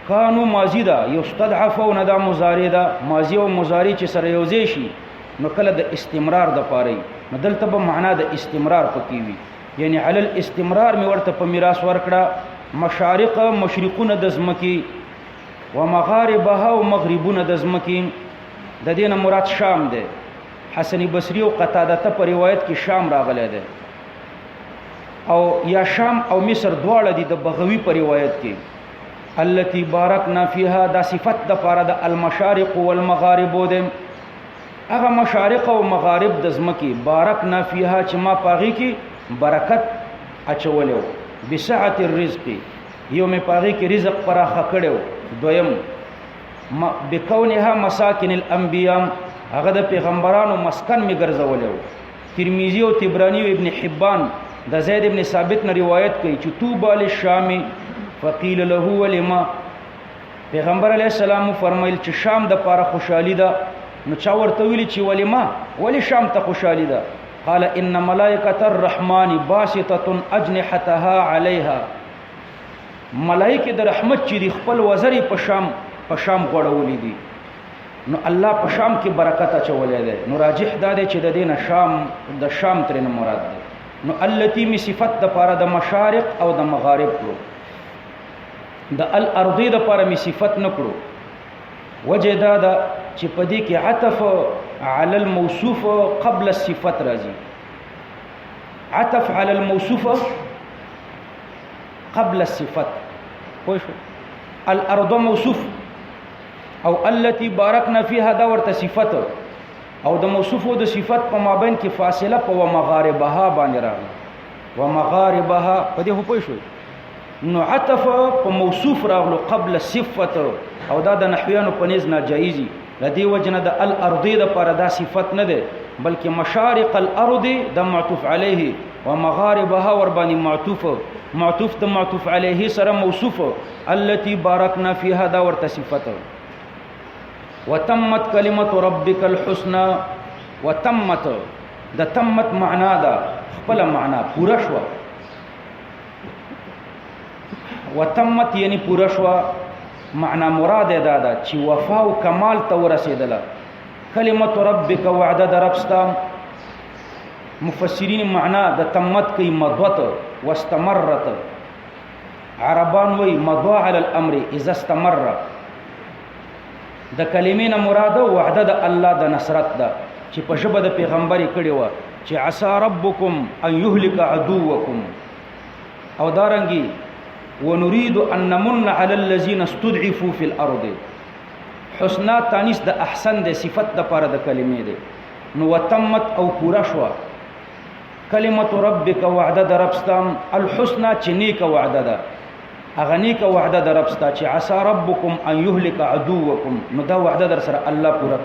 S1: کانو ماضی دا یستضعفون دا مضارع دا ماضی او مضارع چې سره یوځای شي نو کله د استمرار د پاره نو دلته به معنا د استمرار پکې وي یعنی علی الاستمرار می ورته په میراث ورکړه مشارق مشرقونه د زمکی و مغاربها او مغربونه د زمکی د دینه مراد شام ده حسن بصری او قتاده ته په روایت کې شام راغلی ده او یا شام او مصر دواړه دي د بغوی په روایت کې التي باركنا فيها دا صفت د پاره د المشارق والمغارب ده هغه مشارق او مغارب د زمکی باركنا فيها چې ما پاغي کې برکت اچولیو بسعت الرزق یوم پاغي کې رزق پراخه کړو دویم بکونها مساکن الانبیاء هغه د پیغمبرانو مسکن می ګرځولیو ترمذی او طبرانی او ابن حبان د زید ابن ثابت نه روایت کوي چې طوبى للشام فقيل له ولما پیغمبر علیه السلام فرمایل چې شام د پاره خوشحالي ده نو چا ورته ویل چې ولما ولی شام ته خوشحالي ده قال ان ملائکه الرحمن باسطه اجنحتها عليها ملائکه د رحمت چې خپل وزري په شام غړولې دي نو الله په شام کې برکت اچولې ده نو راجح دا دی چې د دینه د شام ترنه مراد ده نو التی می صفت د پاره د مشارق او د مغارب کړو د الارضی د پاره می صفت نکړو وجه دا ده چې پدې کې عطف علی الموصوف قبل الصفت راځي عطف على الموصوفه قبل الصفت. پوه شو؟ الارض موصوف او التي باركنا فيها دا ورته صفت او د موصوف او د صفت په مابین کې فاصله په ومغاربها باندې راغله. ومغاربها په دې هو پوه شو. نو عطف په موصوف راغلو قبل صفت او دا د نحویانو په نيز ناجایزي. لدی وجنه د الارض د پر دا صفت نه ده بلکې مشارق الارض د معطوف علیه ومغاربها ور باندې معطوف د معطوف علیه سره موصوف التي باركنا فيها دا ورته صفت. وتمت كلمه ربك الحسنى. وتمت د تمت معنا دا خپل معنا پورا شو. وتمت یعنی پورا شو معنا مراد دا چې وفا او کمال ته ورسېدله. کلمه ربک وعده د ربستا مفسرین معنا د تمت کی مضوت واستمرت. عربان وی مضى على الامر اذا استمر. د کلمې نه مراد وعده د الله د نصرت ده چې په ژبه د پیغمبري کړي و چې عسى ربکم ان يهلك عدوکم. او دارنګي ونريد ان نمن على الذين استضعفوا في الارض. حسنا تانیس د احسن د صفت د پاره د کلمې ده. نو وتمت او پورا شو کلمه ربک وعده د ربستا الحسنى چې نیک وعده ده. اغنیک وعده د ربستا چې عسى ربکم ان يهلك عدوکم. نو دا وعده در سره الله پورا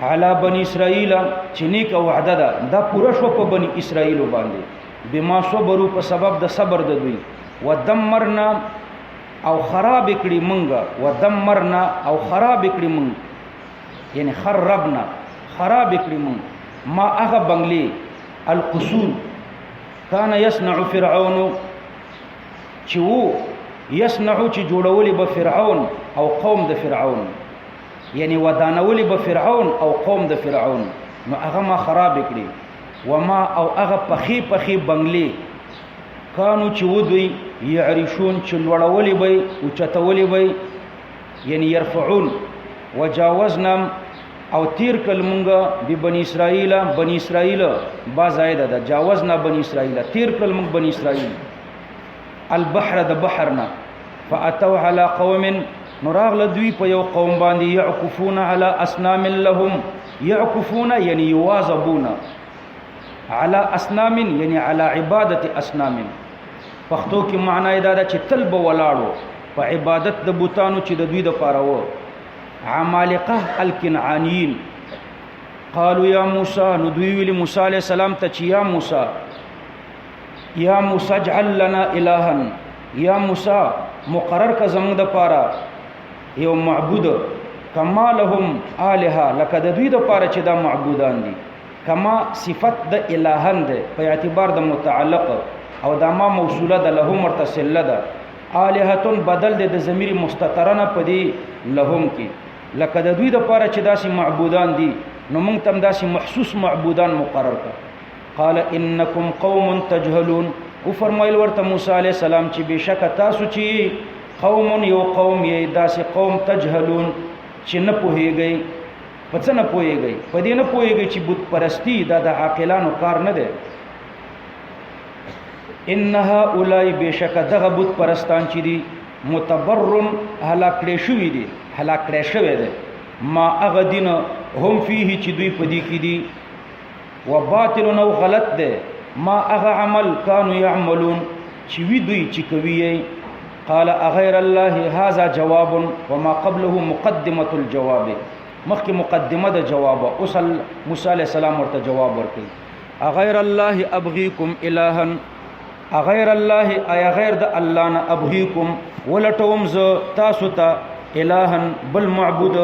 S1: علی بنی اسرائیل چې نیک وعده ده دا پورا شو په بنی اسرائیل باندې بما صبروا په سبب د صبر د دوی. ودمرنا او خراب کړي مونږه. ودمرنا او خراب کړي مونږ یعنی خربنا خراب کړي مونږ ما هغه بنگلي القصور کان يصنع فرعون چې وو يصنع چې جوړولي به فرعون او قوم د فرعون یعنی ودانولي به فرعون او قوم د فرعون. نو هغه ما خراب کړي. وما او هغه پخي بنگلي کانو چې ودوي يعرشون چې لوړولي به او چتولي به یعنی يرفعون. وجاوزنا او تیر کل مونږه د بنی اسرائیل با زائده ده. جاوزنا بنی اسرائیل تیر کل مونږ بنی اسرائیل البحر د بحرنا. فاتوا على قوم نراغ لدوی په یو قوم باندې يعكفون على اصنام لهم. يعكفون یعنی يواظبون على اصنام یعنی على عبادت اصنام. پښتو کې معنی دا ده چې تل به ولاړو په عبادت د بوتانو چې د دوی د پاره وو. عمالقه الکنعانیین قالوا یا موسی. نو دوی ویل موسی علیہ السلام ته چې یا موسی اجعل لنا الها. یا موسی مقرر کا زموږ د پاره یو معبود کما لهم الها لکه د دوی د پاره چې دا معبودان دي. کما صفت د الهن ده په اعتبار د متعلق او د ما موصوله د لهم مرتسله ده. الهتون بدل د ضمیر مستترنه پدی لهم کې لکه د دوی د پاره چې داسې معبودان دي نو موږ تم داسې محسوس معبودان مقرر کړ. قال انکم قوم تجهلون. او فرمایل ورته موسی علیہ السلام چې بشک تاسو چې قوم یو قوم یې داسې قوم تجهلون چې نه پوهیږي. په څه نه پوهیږي؟ په دې نه پوهیږي چې بت پرستی دا د عاقلانو کار نه دی. انها اولای بشک دغه بت پرستان چې دي متبرن هلاک کړي شوی دي ما هغه دین هم فيه چې دوی په دې کې دي وباطل نو غلط ده ما هغه عمل كانوا يعملون چې وی دوی چې کوي. قال اغير الله هذا جواب وما قبله مقدمه الجواب. مخکې مقدمه د جواب اوصل موسی علیہ السلام ورته جواب ورکړي. اغير الله ابغيكم الها. اغير الله اي غير د الله نه ابغيكم ولټوم ز تاسو ته الها بل معبود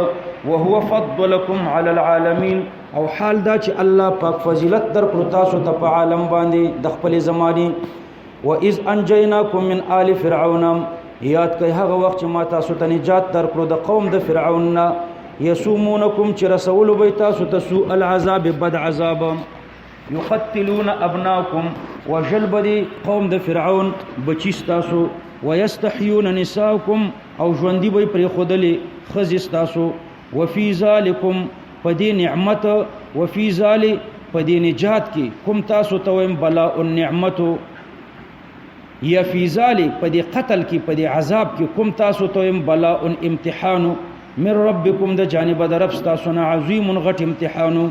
S1: وهو فضلكم على العالمين. او حال دا چې الله پاک فضیلت درکړو تاسو ته په عالم باندې د خپل زماني. واذ انجيناكم من آل فرعون. یاد کړئ هغه وخت چې ما تاسو ته نجات درکړو د قوم د فرعون نه. يسومونكم چې رسول به تاسو ته سوء العذاب بد عذاب. يقتلون ابناكم وجلبدي قوم د فرعون بچی تاسو. ويستحيون نساءكم او ژوندۍ به پر خودلې خزي تاسو. وفي ذلكم پدې نعمت وفي ذلك په دې نجات کې کوم تاسو ته ویم بلاء النعمت یا فی ذلک په دې قتل کې په دې عذاب کې کوم تاسو ته ویم بلاء امتحان من ربکم د جانب د رب تاسو نه عظیم غټ امتحان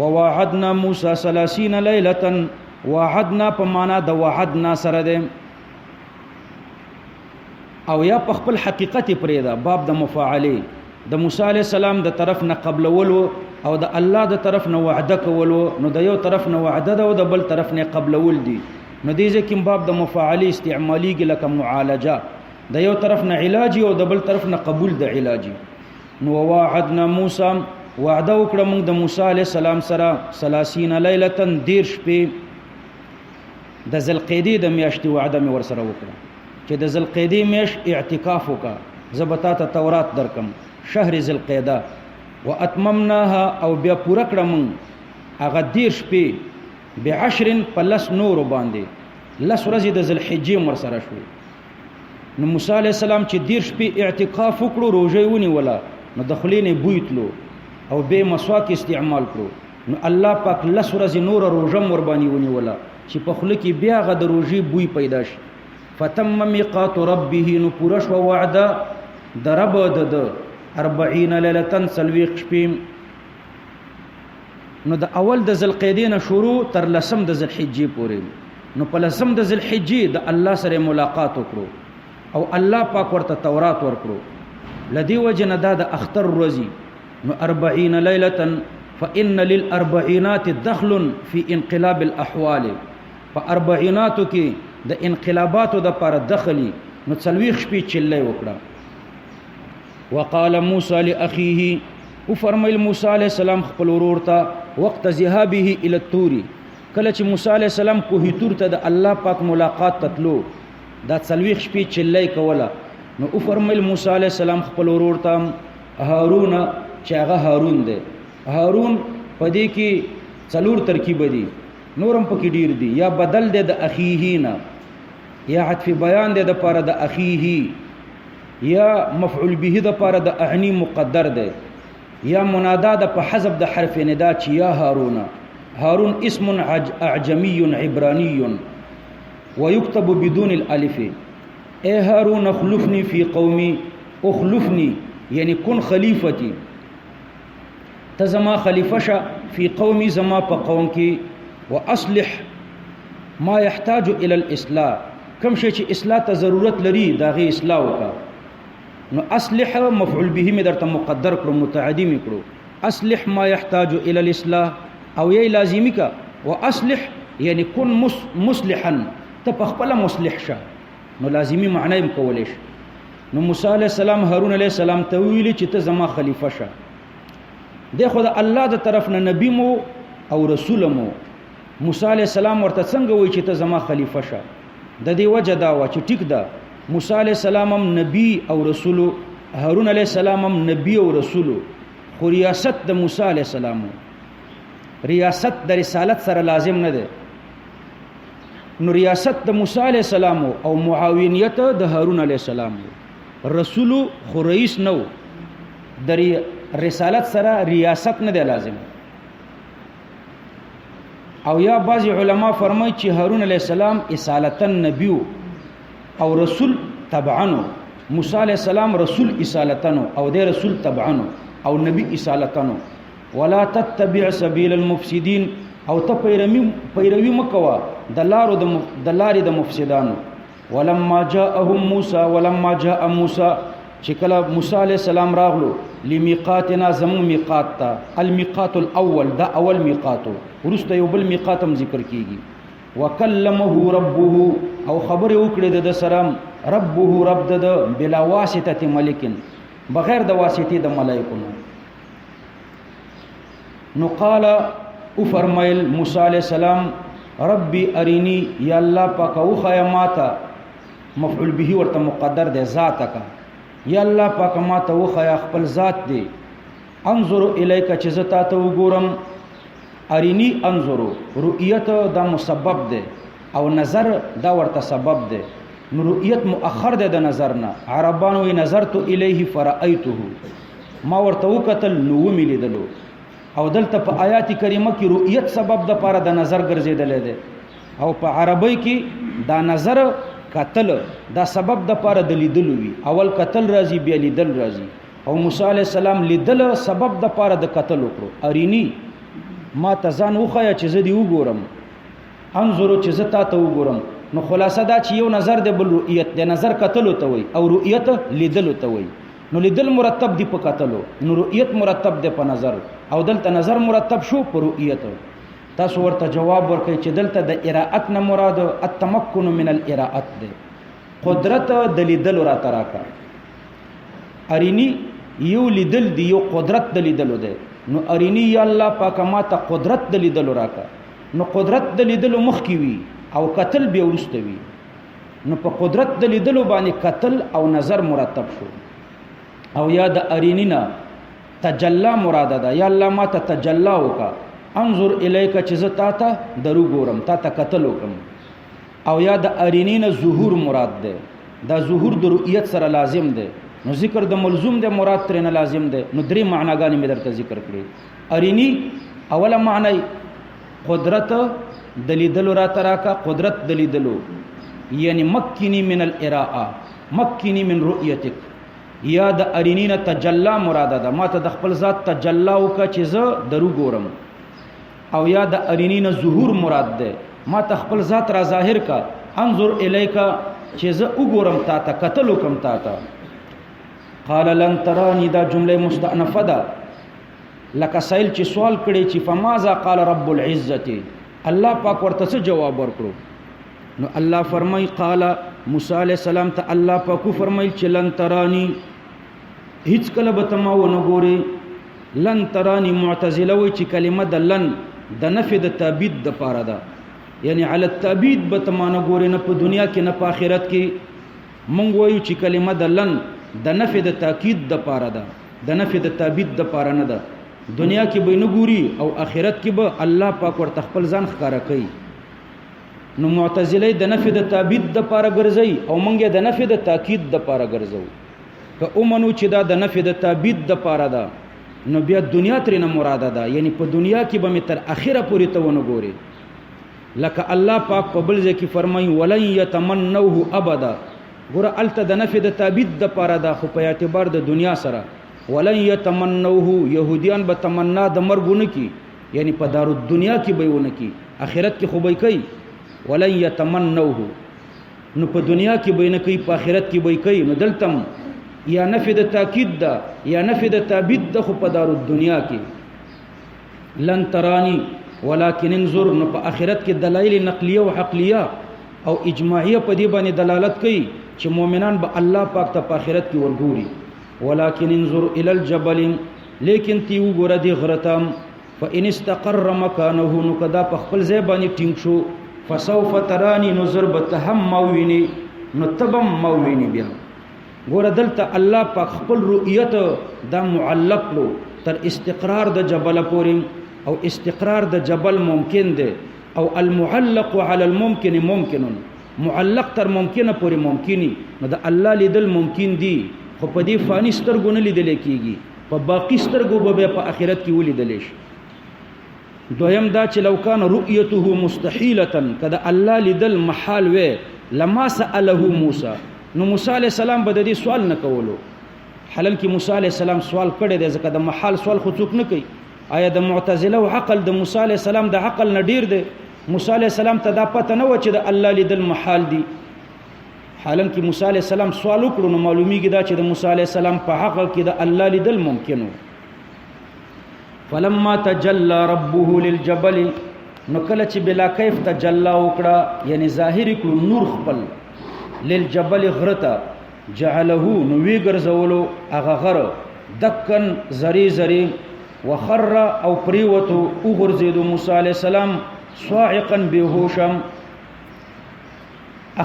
S1: وواعدنا موسی 30 ليله وعدنا په معنا د وعدنا سره ده او یا په خپل حقیقت پرې ده باب د مفاعله د موسی علی السلام د طرف نه قبل ولو او د الله د طرف نه وعده کولو نو د یو طرف نه وعده ده او د بل طرف نه قبل ول دي نو دې ځکه باب د مفاعله استعمالي کې لکه معالجه د یو طرف نه علاج او د بل طرف نه قبول د علاج نو وعدنا موسی وعده وکړه موږ د موسی علی السلام سره 30 ليله دیر شپې د ذوالقعدې د میاشتې وعده مې ور سره وکړه چې د ذوالقعدې میاشت اعتکاف وکړه زبتا ته تورات درکم شهر ذوالقعده واتممناها او بیا پوره کړم هغه دیر شپې ب10 پلس نور باندې لس ورځې د ذوالحجې مر سره شو نو موسی علی السلام چې دیر شپې اعتکاف وکړو روزه ونیوله نو د خلینې بویتلو او به مسواک استعمال کړو نو الله پاک لس ورځې نور روزه مر باندې ونیوله چې په خله کې بیا غ د روزي بوی پیدا شي فتم میقات ربه نو پوره شو وعده د رب د 40 ليله سلويق شپې نو د اول د ذوالقعدې نه شروع تر لسم د ذوالحجې پورې نو په لسم د ذوالحجې د الله سره ملاقات وکړو او الله پاک ورته تورات ورکړو لدی وجنه دا د اختر ورځي نو 40 ليله فإن للأربعينات دخل في انقلاب الأحوال فأربعيناتو کې د انقلاباتو د پر دخلي نو څلويخ شپې چلې وکړه وقال موسى لأخيه وفرمایل موسی عليه السلام خپل ورور ته وقت ذهابه الى الطور کله چې موسی عليه السلام کوه تور ته د الله پاک ملاقات تطلو دا څلويخ شپې چلې کوله نو وفرمایل موسی عليه السلام خپل ورور ته هارون چې هغه هارون دی هارون پدې کې څلور ترکیب دي نورم پکې ډیر دي یا بدل دی د اخیه نه یا عطف بیان دی د پاره د اخیه یا مفعول به د پاره د اعنی مقدر دی یا منادا د په حذف د حرف ندا چې یا هارون هارون اسم اعجمی عبرانی ويكتب بدون الالف اے هارون اخلفني في قومي اخلفني یعنی کن خلیفتي تزما خلیفہ شا فی قومی زما په قوم کې واصلح ما يحتاج الى الاصلاح کوم شي چې اصلاح ته ضرورت لري دا غي اصلاح وکړه نو اصلح مفعول به می درته مقدر کړو متعدی می کړو اصلح ما يحتاج الى الاصلاح او یی لازمی کا واصلح یعنی کن مصلحا ته په خپل مصلح شه نو لازمی معنی هم کولې نو موسی علی السلام هارون علی السلام ته ویل چې ته زما خلیفہ شه د خدای الله د طرف نه نبی مو او رسول مو موسی علی السلام ورته څنګه وای چې ته زما خلیفہ شه د دې وجه دا و چې ټیک ده موسی علی السلام هم نبی او رسول هارون علی السلام هم نبی او رسول خو ریاست د موسی علی السلام ریاست د رسالت سره لازم نه ده نو ریاست د موسی علی السلام او معاونیت د هارون علی السلام رسول خو رئیس نو د رسالت سره ریاست نه دی لازم او یا بعض علما فرمایي چې هارون علیه السلام اصالتن نبی او رسول تبعا موسی علیه السلام رسول اصالتن او د رسول تبعا او نبی اصالتن ولا تتبع سبيل المفسدين او ته پیروي مکوا د لارې د مفسدانو ولما جاءهم موسی چې کله موسی علیہ السلام راغلو لمیقاتنا زمو میقات تا الميقات الاول دا اول میقاتو ورسته یو بل میقاتم ذکر کیږي وکلمه ربه او خبر وکړه د سلام ربه رب د بلا واسطه ملکن بغیر د واسطه د ملائکو نو قال او فرمایل موسی علیہ السلام ربي ارینی یا الله پاک او خیماتا مفعول به ورته مقدر د ذاتک یا الله پاک ما ته وخیا خپل ذات دی انظر الیک چې زتا ته وګورم ارینی انظر رؤیت دا مسبب دی او نظر دا ورته سبب دی نو رؤیت مؤخر دی د نظر نه عربانو نظرت الیه فرایته ما ورته وکتل نو ومیلیدلو او دلته په آیات کریمه کې رؤیت سبب د پاره د نظر ګرځیدل دی او په عربی کې دا نظر قتل دا سبب د پاره د لیدل وی اول قتل راځي بیا لیدل راځي او موسی علی السلام لیدل سبب د پاره د قتل وکړو ارینی ما تزان وخیا چې زه دی وګورم انظر چې زه تا ته وګورم نو خلاصه دا چې یو نظر د بل رؤیت د نظر قتل ته وي او رؤیت لیدل ته وي نو لیدل مرتب دی په قتلو نو رؤیت مرتب دی په نظر او دلته نظر مرتب شو په رؤیت تاسو ورته جواب ورکړئ چې دلته د اراءت نه مراد التمكن من الاراءت دی قدرت د لیدل را تراکا ارینی یو لیدل دی یو قدرت د لیدل دی نو ارینی یا الله پاک ما ته قدرت د لیدل راکا نو قدرت د لیدل مخ کی وی او قتل به ورسته وی نو په قدرت د لیدل باندې قتل او نظر مرتب شو او یا د ارینینا تجلا مراد ده یا الله ما ته تجلا وکا انظر الیک چې ز تا ته درو ګورم تا ته قتل وکم او یا د ارینینا ظهور مراد ده دا ظهور د رؤیت سره لازم ده نو ذکر د ملزوم ده مراد ترنه لازم ده نو درې معناګانې مې درته ذکر کړې ارینی اوله معنی قدرت دلیدلو را تراکا قدرت دلیدلو یعنی مکنی من الاراء مکنی من رؤیتک یا د ارینین تجلا مراده ده ما ته د خپل ذات تجلا وکړه چې زه درو ګورم او یا د ارینین ظهور مراد ده ما ته خپل ذات را ظاهر کا انظر الیک چې زه وګورم تا ته قتل وکم تا ته قال لن ترانی دا جمله مستأنفه ده لکه سائل چې سوال کړي چې فماذا قال رب العزه الله پاک ورته څه جواب ورکړو نو الله فرمای قال موسی علیہ السلام ته الله پاک فرمایل چې لن ترانی هیڅ کله به تما و نه ګوري لن ترانی معتزله وی چې کلمه د لن د نفي د تابید د پاره ده یعنی علی التابید به تما نه ګوري نه په دنیا کې نه په آخرت کې مونږ وایو چې کلمه د لن د نفي د تاکید د پاره ده د نفي د تابید د پاره نه ده دنیا کې به نه ګوري او آخرت کې به الله پاک ورته خپل ځان ښکارا کوي نو معتزله د نفي د تابید د پاره ګرځي او مونږ د نفي د تاکید د پاره ګرځو که اومنو چې دا د نفي د تابید د پاره ده نو بیا دنیا ترنه مراده ده یعنی په دنیا کې به مې تر اخره پورې ته ونه ګوري لکه الله پاک په بل ځای کې فرمایي ولن يتمنوه ابدا ګوره الته د نفي د تابید د پاره ده خو په اعتبار د دنیا سره ولن يتمنوه يهوديان به تمنا د مرګ نه کی یعنی په دار الدنیا کې به ونه کی اخرت کې خو به کوي ولن يتمنوه نو په دنیا کې به نه کوي په آخرت کې به کوي نو دلتم یا نفي د تاکید ده یا نفي د تابید ده خو په دار الدنیا کې لن ترانی ولكن انظر نو په آخرت کې دلایل نقلیه او عقلیه او اجماعیه په دې باندې دلالت کوي چې مؤمنان به الله پاک ته په آخرت کې ورګوري ولكن انظر الى الجبل لیکن تی وګوره دی غرتم فان استقر مكانه نو کدا په خپل ځای باندې ټینګ شو فسوف ترانی نظر بتهم موینی نو تبم موینی بیا ګوره دلته الله پاک خپل رؤیت دا معلق لو تر استقرار د جبل پورې او استقرار د جبل ممکن دی او المعلق على الممکن ممکن معلق تر ممکنه پورې ممکنی نو د الله لیدل ممکن دی خو په دې فانی سترګو نه لیدل کېږي په باقی سترګو به په آخرت کې ولیدل شي دویم دا چې لو کان رؤیته مستحیله کدا الله لیدل محال و لما سأله موسی نو موسی علی السلام به د دې سوال نه کولو حالان کې موسی علی السلام سوال کړی دی ځکه د محال سوال خو څوک نه کوي آیا د معتزله او عقل د موسی علی السلام د عقل نه ډیر دی موسی علی السلام ته دا پته نه و چې د الله لیدل محال دی حالان کې موسی علی السلام سوال وکړو نو معلومیږي دا چې د موسی علی السلام په حق کې د الله لیدل ممکن و فلما تجلى ربه للجبل نو کله چې بلا کیف تجلا وکړه یعنی ظاهر کړو نور خپل للجبل غرتا جعله نو وی ګرځولو هغه غر دکن زری زری وخر او پریوتو او غرزیدو موسی علیہ السلام صاعقا بهوشم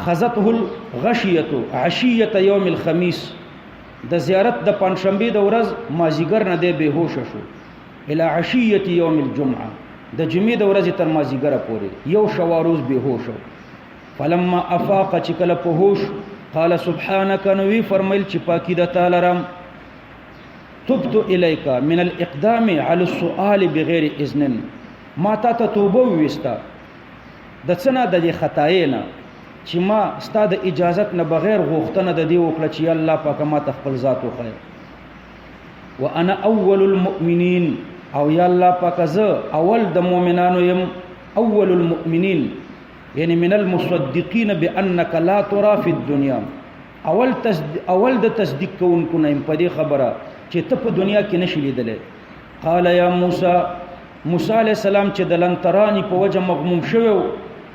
S1: اخذته الغشیه عشیه یوم الخميس د زیارت د پنځشنبه د ورځ مازیګر نه دی بهوش شو الى عشیه یوم الجمعه د جمعې د ورځې تر مازیګره پورې یو شواروز بهوش فلما افاق چکل په هوش قال سبحانك نوی فرمایل چې پاکی د تعالی رم تبت الیک من الاقدام علی السؤال بغیر اذن، ما تا ته توبه وستا د څنګه د خطای نه چې ما ستا د اجازت نه بغیر غوښتنه د دې وکړه چې الله پاک ما ته خپل ذات وخی. وانا اول المؤمنین، او یا الله پاک زه اول د مؤمنانو يم. اول المؤمنین یعنی من المصدقین بانک لا ترى فی الدنیا، اول د تصدیق کوونکو نه په دې خبره چې ته په دنیا کې نشې لیدلې. قال یا موسی علیہ السلام چې د لن ترانی په وجه مغموم شوی،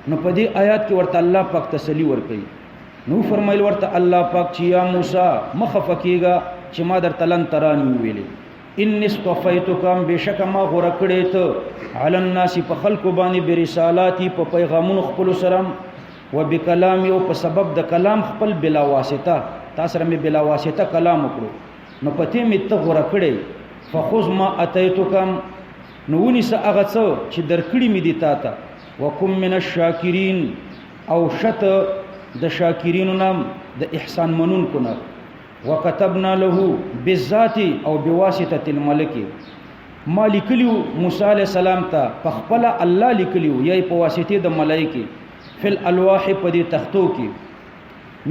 S1: نو په دې آیات کې ورته الله پاک تسلی ورکړي. نو فرمایل ورته الله پاک چې یا موسی مخفه کېږه چې ما درته لن ترانی ویلې، ان اصطفیتکم بشک ما غوړه کړې ته علی الناس په خلکو باندې برسالاتی په پیغامونو خپل سره و بکلام او په سبب د کلام خپل بلا واسطه، تاسو سره مې بلا واسطه کلام وکړو، نو پته مې ته غوړه کړې. فخذ ما اتیتکم، نو ونیسه هغه څه چې درکړی مې دي تا ته. وکم من الشاکرین، او شت د شاکرینو نام د احسان منونکو نه. وكتبنا له بالذات او بواسطه الملك، ما لیکلیو موسی علیہ السلام ته په خپل الله لیکلیو یا په واسطه د ملائکه. فی الالواح په دې تختو کې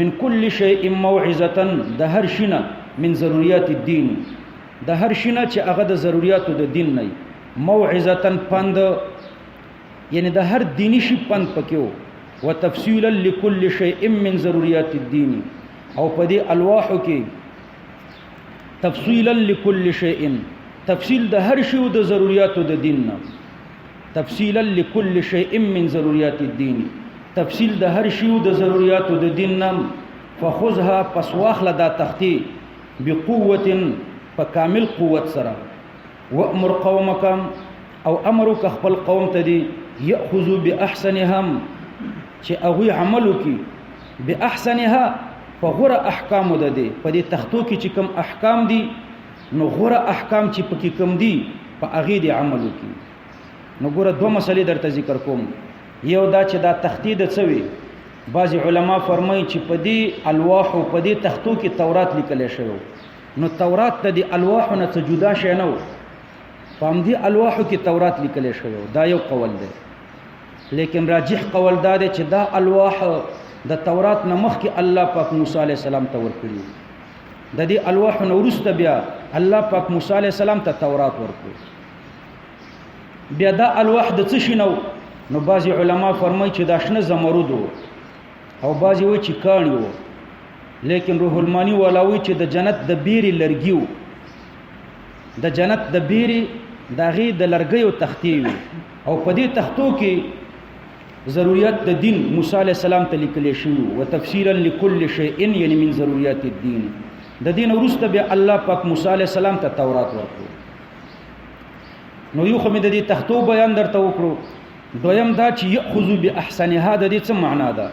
S1: من کل شیء موعظه، د هر شینه من ضرورت الدین، د هر شینه چې هغه د ضرورتو د دین نه. موعظه پند، یعنی د هر دینی شی پند پکيو. وتفصیلا لكل شیء من ضرورت الدین، او په دې الواحو کې تفصیلا لكل شیء، تفصیل د هر شی د ضرورتو د دین نه. تفصیلا لكل شیء من ضرورت الدین، تفصیل د هر شی د ضرورتو د دین نه. فخذها پس واخله دا تختی بقوه، په کامل قوت سره. وامر قومک، او امرک خپل قوم ته دی یاخذوا باحسنهم، چې هغه عمل وکي باحسنها په غوره احکام ده دي. په دې تختو کې چې کوم احکام دي، نو غوره احکام چې پکې کوم دي په هغه دي عمل وکي. نو ګوره دوه مسلې درته ذکر کوم. یو دا چې دا تختی د څوي، بعض علما فرمایي چې په دې الواح او په دې تختو کې تورات لیکل شوی، نو تورات د دې الواح نه څه جدا شي نه و، په دې الواح کې تورات لیکل شوی. دا یو قول دی، لیکن راجح قول دا دی چې دا الواح د تورات نه مخکې الله پاک موسی علیہ السلام ته ورکړي. د دې الواح نه وروسته بیا الله پاک موسی علیہ السلام ته تورات ورکړي. بیا دا الواح د څه شي نو بعضی علما فرمایي چې دا شنه زمرد او بعضی وایي چې کاڼي وو، لیکن روح المانی ولاوي چې د جنت د بیري لرګیو، د جنت د بیري داغي د لرګیو تختی وي، او په دې تختو کې ضرورت د دین موسی علیہ السلام ته لیکل شوی. وتفصیلا لكل شیء، یعنی من ضرورت الدین. د دین وروسته بیا الله پاک موسی علیہ السلام ته تورات ورکړ. نو یو خو مې د دې تختو بیان درته وکړو. دویم دا چې یاخذو باحسنها، د دې څه معنا ده؟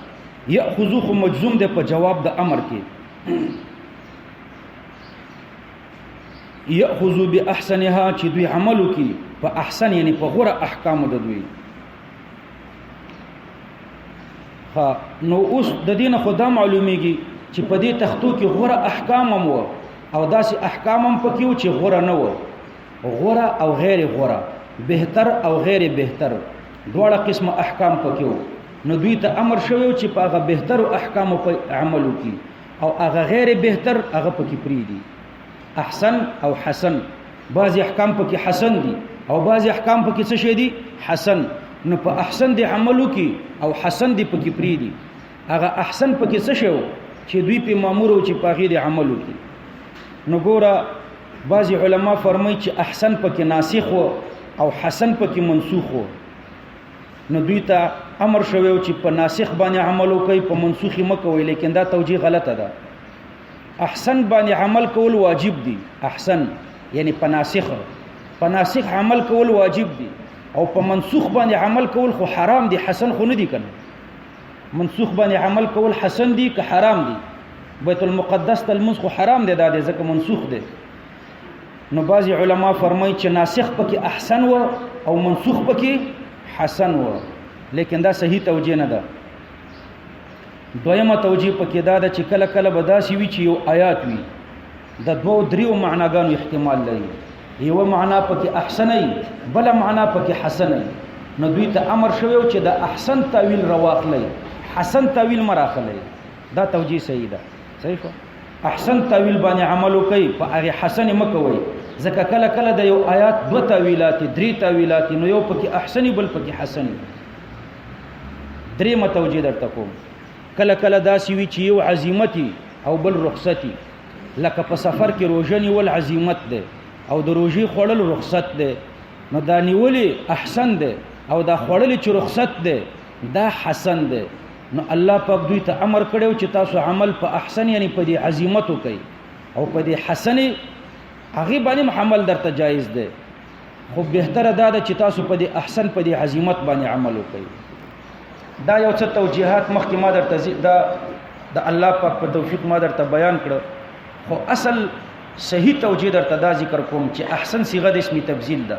S1: یاخذو خو مجزوم ده په جواب د امر کې. یاخذو باحسنها چې دوی عمل وکي په احسن، یعنی په غوره احکام د دوی. نو اوس د دین خدا معلومیږي چې په دې تختو کې غوره احکام هم وو، او داسې احکام هم پکې وو چې غوره نه وو، غوره او غیر غوره، بهتر او غیر بهتر، دواړه قسم احکام پکې وو. نو دوی ته امر شوی چې په هغه بهتر احکام په عمل وکړي، او هغه غیر بهتر هغه پکې پریدي. احسن او حسن، بعضی احکام پکې حسن دي او بعضی احکام پکې څه شي دي؟ حسن. نو په احسن دی عملو کې او حسن دی پکې پریدي. هغه احسن پکې څه شو چې دوی په مامور او چې پاغي دی عملو کې. نو ګوره بعضی علما فرمایي چې احسن پکې ناسخ او حسن پکې منسوخ وو. نو دوی ته امر شوی چې په ناسخ باندې عمل وکړي، په منسوخ مکوئ، لیکن دا توجیه غلطه ده. احسن باندې عمل کول واجب دي، احسن یعنی په ناسخ عمل کول واجب دي، او په منسوخ باندې عمل کول خو حرام دي، حسن خو نه دي کنه. منسوخ باندې عمل کول حسن دي که حرام دي؟ بیت المقدس ته المنسوخ خو حرام دي، دا ځکه منسوخ دي. نو بعضی علما فرمایي چې ناسخ پکې احسن و او منسوخ پکې حسن و، لیکن دا صحیح توجیه نه ده. دویمه توجیه پکې دا ده چې کله کله به داسې وي چې یو آیات وي د دوو دریو معناګانو احتمال لري. یو معنا پکې احسنی، بل معنا پکې حسنی. نو دوی ته امر شوی چې د احسن تعویل رواخلی، حسن تعویل مراخلی. دا توجیه صحیح ده. صحیح شو. احسن تعویل باندې عمل وکي، په هغه حسن مکوي. ځکه کله کله د یو آیات دو تعویلات، درې تعویلات، نو یو پکې احسنی بل پکې حسنی. درې متوجه درته کوم. کله کله داسې وي چې یو عزیمتي او بل رخصتي. لکه په سفر کې روژه نیول عزیمت ده او د روژې خوړل رخصت ده. نو دا نیولې احسن ده او دا خوړل چې رخصت ده دا حسن ده. نو الله پاک دوی ته امر کړو چې تاسو عمل په احسن یعنی په دې عزیمت وکړئ او په دې حسن هغه باندې عمل درته جایز ده. خو بهتره دا ده چې تاسو په دې احسن په دې عزیمت باندې عمل وکړئ. دا یو څه توجیهات مخکې ما درته دا د الله پاک په توفیق ما درته بیان کړ. خو اصل صحیح توجیه درته دا ذکر کوم چې احسن صيغه د اسم تبذیل ده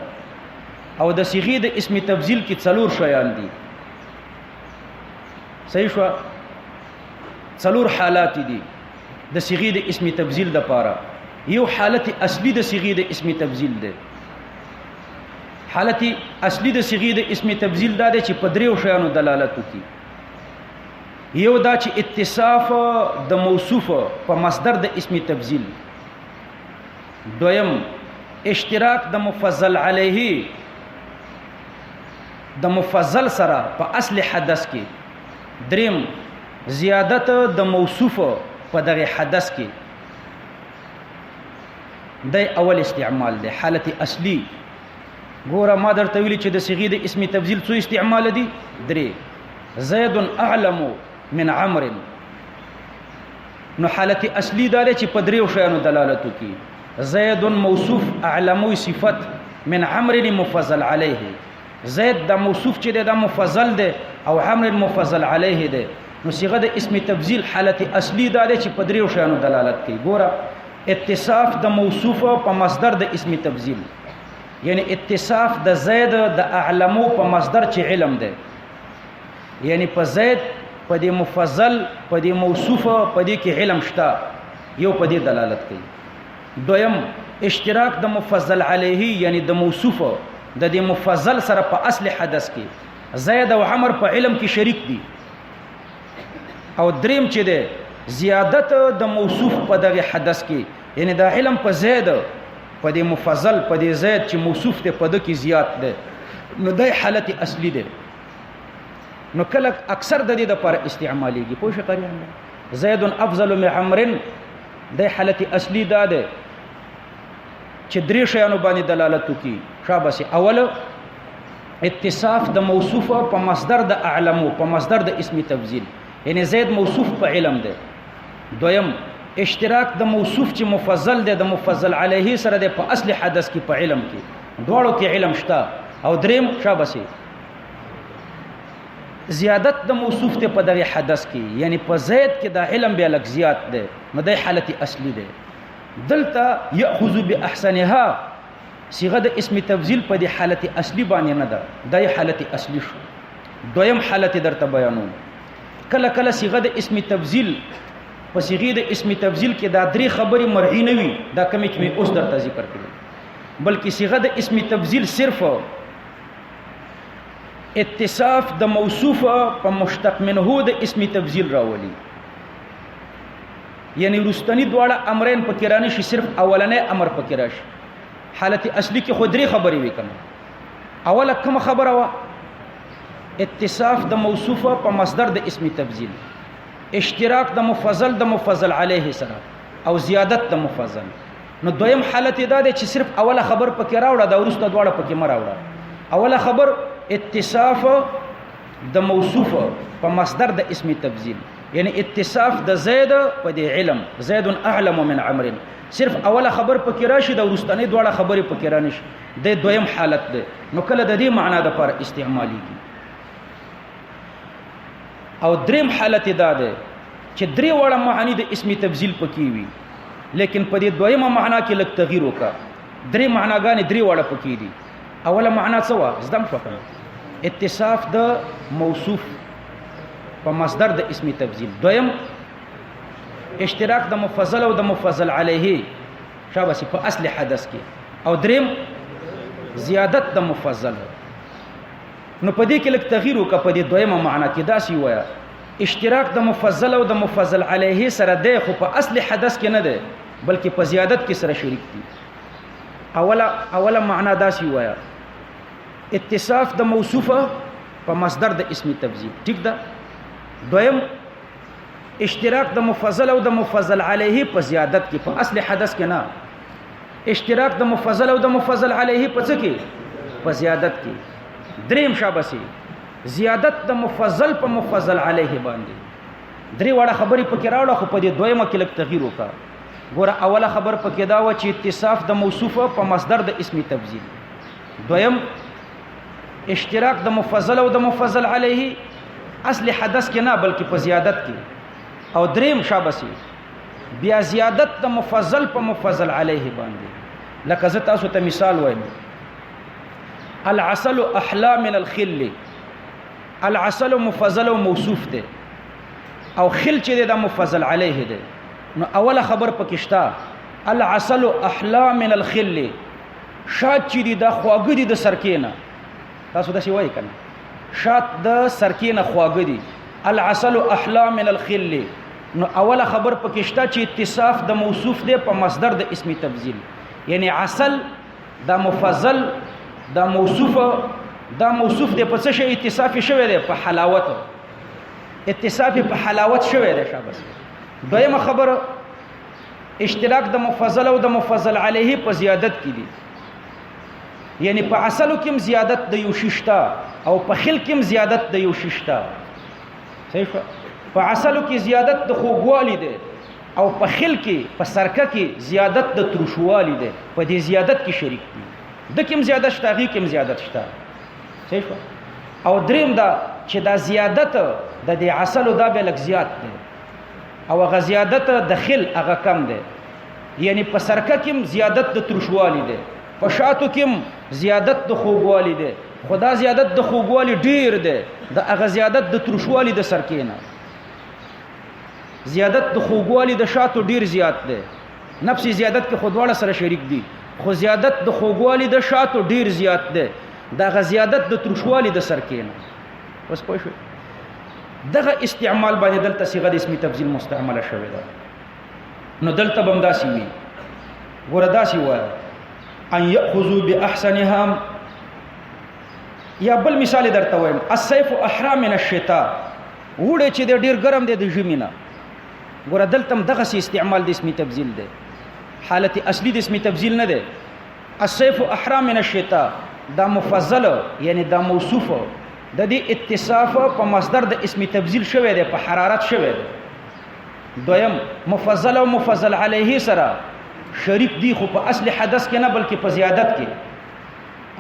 S1: او د صيغه د اسم تبذیل کې څلور شیان دي. صحیح شو. څلور حالات دي د صيغه د اسم تبذیل د پاره. یو حالت اصلي د صيغه د اسم تبذیل ده. حالت اصلي د صيغه د اسم تبذیل دا ده چې په دریو شیانو دلالت کوي. یو دا چې اتصاف د موصوف په مصدر د اسم تبذیل. دویم اشتراک د مفضل علیه د مفضل سره په اصل حدث کې. دریم زیادت د موصوف په دغه حدث کې. د اول استعمال دی حالت اصلي. ګوره ما درته ویلي چې د صيغه د اسم تبذیل څو استعمال دي؟ درې. زید اعلم من عمر. نو حالت اصلي دا چې په دریو شیانو دلالت کوي. زید موصوف اعلموی صفت من عمر مفضل علیه. زید دا موصوف چې دا مفضل ده او عمر مفضل علیه ده. نو صيغه د اسم تبذیل حالت اصلي دا چې په دریو شیانو دلالت کوي. ګوره اتصاف د موصوف په مصدر د اسم تبذیل یعنی اتصاف د زید د اعلمو په مصدر چې علم ده. یعنی په زید په دې مفضل په دې موصوف په دې کې علم شته. یو په دې دلالت کوي. دویم اشتراک د مفضل علیه یعنی د موصوف د دې مفضل سره په اصل حدث کې. زید او عمر په علم کې شریک دي. او دریم چې ده زیادت د موصوف په دغه حدث کې یعنی د علم په زید په دې مفضل په دې زید چې موصوف ته په دې کې زیات ده. نو د حالت اصلي ده. نو کله اکثر د دې لپاره استعماليږي. پوه شئ قریان زید افضل من عمر د حالت اصلي ده چې درې شیانو باندې دلالت کوي. شابه. اول اتصاف د موصوف په مصدر د اعلمو په مصدر د اسم تبذیل یعنی زید موصوف په علم ده. دویم اشتراک د موصوف چې مفضل ده د مفضل علیه سره ده په اصل حدث کې په علم کې. دواړو کې علم شته. او دریم شابه زیادت د موصوف ته په دغه حدث کې یعنی په زید کې د علم به لږ زیات ده. نو د حالت اصلي ده. دلته یاخذ باحسنها صيغه د اسم تبذیل په دې حالت اصلي باندې نه ده. د حالت اصلي شو. دویم حالت درته بیانوم. کله کله صيغه د اسم تبذیل په صيغه د اسم تبذیل کې دا درې خبرې مرعی نه وي. دا کومې چې اوس درته ذکر کړم. بلکې صيغه د اسم تبذیل صرف اتصاف د موصوف په مشتق منه د اسم تبذیل راولي. یعنی رستنی دواړه امرین په کرانه شي. صرف اولنې امر په کراشي. حالت اصلي کې خو درې خبرې وکړه. اوله کوم خبره وا؟ اتصاف د موصوف په مصدر د اسم تبذیل. اشتراک د مفضل علیه سره او زیادت د مفضل. نو دویم حالت دا دی چې صرف اوله خبر پکې راوړه دا ورسته دواړه پکې مراوړه. اوله خبر اتصاف د موصوف په مصدر د اسم تبذیل یعنی اتصاف د زید په د علم. زید اعلم من عمر. صرف اوله خبر پکې راشي دا ورستنې دواړه خبرې پکې رانشي. د دویم حالت ده. نو کله د دې معنا د پر استعماليږي. او دریم حالت دا ده چې درې وړه معنی د اسم تبذیل پکې وي لیکن په دې دویمه معنا کې لږ تغییر وکړه. درې معناګانې درې وړه پکې دي. اوله معنا څه و؟ زدم شو کنه. اتصاف د موصوف په مصدر د اسم تبذیل. دویم اشتراک د مفضل او د مفضل علیه شابه په اصل حدث کې. او دریم زیادت د مفضل. نو په دې کې لږ تغییر وکړه په دې دویمه معنا کې داسې وایه اشتراک د مفضل او د مفضل علیه سره دی خو په اصل حدث کې نه دی بلکې په زیادت کې سره شریک دي. اوله معنا داسې وایه اتصاف د موصوفه په مصدر د اسم تفضیل. ٹھیک ده. دویم اشتراک د مفضل او د مفضل علیه په زیادت کې په اصل حدث کې نه. اشتراک د مفضل او د مفضل علیه په څه کې؟ په زیادت کې. دریم شابسي زیادت د مفضل په مفضل علیه باندې. درې وړه خبرې پکې راوړه خو په دې دویمه کې لږ تغییر وکړه. ګوره اوله خبر پکې دا و چې اتصاف د موصوفه په مصدر د اسم تفضیل. دویم اشتراک د مفضل او د مفضل علیه اصل حدث کې نه بلکې په زیادت کې. او دریم شابسي بیا زیادت د مفضل په مفضل علیه باندې. لکه زه تاسو ته مثال وایم العسل احلى من الخل. العسل مفضل او موصوف دی او خل چې د مفضل علیه دی. نو اوله خبر پکښتا العسل احلى من الخل. شات چې دی د خواږه دی د سرکینه. تاسو دا شی وایي کنه شات د سرکینه خواږه دی. العسل احلى من الخل. نو اوله خبر پکښتا چې اتصاف د موصوف دی په مصدر د اسم تفضیل. یعنی عسل دا مفضل دا موصوف دی په څه شی اتصاف شوی دی؟ په حلاوت. اتصاف په حلاوت شوی دی. شاباس. دویمه خبره اشتراک د مفضل او د مفضل علیه په زیادت کې دی. یعنی په عسلو کې زیادت د یو ششتا او په خل کې زیادت د یو ششتا. صحیح شو. په عسلو کې زیادت د خوږوالي دی او په خل کې په سرکه کې زیادت د ترشوالي دی. په دې زیادت کې شریک دي. د کوم زیادت شته غي کوم زیادت شته. صحیح شو. او دریم دا چې دا زیادت د دې عسلو دا به لږ زیات دی او هغه زیادت د خل هغه کم دی. یعنی په سرکه کې زیادت د ترشوالي دی په شاتو کې زیادت د خوږوالي دی خدا زیادت د خوږوالي ډیر دی د هغه زیادت د ترشوالي د سرکې نه. زیادت د خوږوالي د شاتو ډیر زیات دی. نفسي زیادت کې خودواړه سره شریک دي خو زیادت د خوږوالي د شاتو ډیر زیات دی د هغه زیادت د ترشوالي د سرکې نه. اوس پوه شئ دغه استعمال باندې دلته صيغه د اسم تفضیل مستعمله شوې ده. نو دلته بم داسي وي ګوره داسي وایي ان ياخذوا باحسنها. یا بل مثال درته وایم السيف احرى من الشتاء. وړه چې ډیر ګرم دی د ژمي نه. ګوره دلته دغه استعمال د اسم تفضیل دی. حالت اصلي د اسم تفضیل نه دی. السيف احرى من الشتاء دا مفضل یعنی دا موصوف د دې اتصاف په مصدر د اسم تفضیل شوی دی په حرارت شوی دی. دویم مفضل او مفضل علیه سره شریک دی خو په اصل حدث کې نه بلکې په زیادت کې.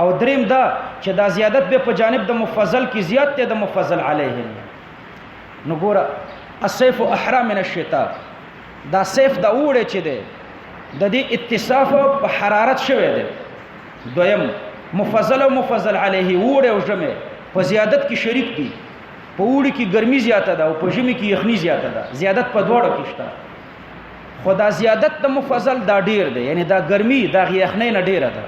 S1: او دریم دا چې دا زیادت به په جانب د مفضل کې زیات دی د مفضل علیه. نو ګوره السيف احرى من الشتاء دا سيف دا وړه چې دی د دې اتصاف په حرارت شوی دی. دویم مفضل او مفضل علیه وړه او جمع په زیادت کې شریک دي. په وړي کې ګرمي زیاته ده او په ژمي کې یخني زیاته ده. زیادت په دواړو کې شته. خدا زیادت د مفضل دا ډیر دی یعنی دا ګرمي دا یخنۍ نه ډیره ده.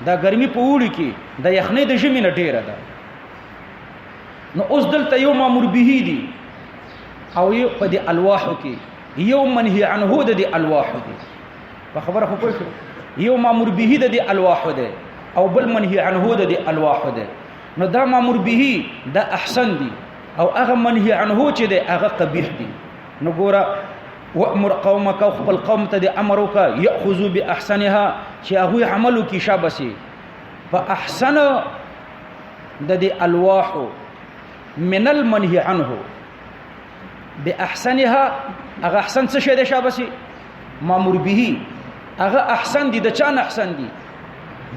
S1: دا ګرمي په وړي کې د یخنۍ د ژمي نه ډیره ده. نو اوس دلته یو مامور به دي او یو په دې الواحو کې یو منهي عنه د دې الواحو دي. په خبره خو پوه شو. یو مامور به د دې الواحو ده او بل منهي عنه د دې الواحو ده. نو دا مامور به دا احسن دي او هغه منهي عنه چې ده هغه قبیح دي. نو ګوره وامر قومك خپل قوم ته د امر وکا یاخذوا باحسنها چې هغه عملو کې شابسي په احسن د دې الواح من المنهي عنه. باحسنها هغه احسن څه شی دی شابسي مامور به هغه احسن دي د چا نه احسن دي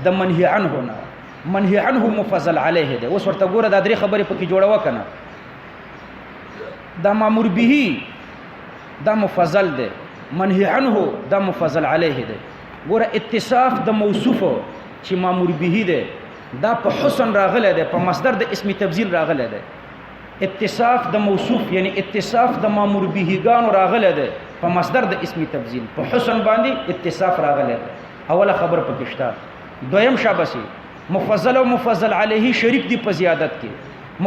S1: د منهي عنه نه. منهي عنه مفضل عليه ده. اوس ورته ګوره دا درې خبرې پکې جوړه وکنه. دا مامور به دا مفضل ده منهي عنه دا مفضل عليه ده. ګوره اتصاف د موصوف چې مامور به ده دا په حسن راغله ده په مصدر د اسم تفضیل راغله ده. اتصاف د موصوف یعنی اتصاف د مامور به ګانو راغله ده په مصدر د اسم تبذیل په حسن باندې اتصاف راغلی اوله خبر پکې شته. دویم شابسي مفضل او مفضل علیه شریک دی په زیادت کې.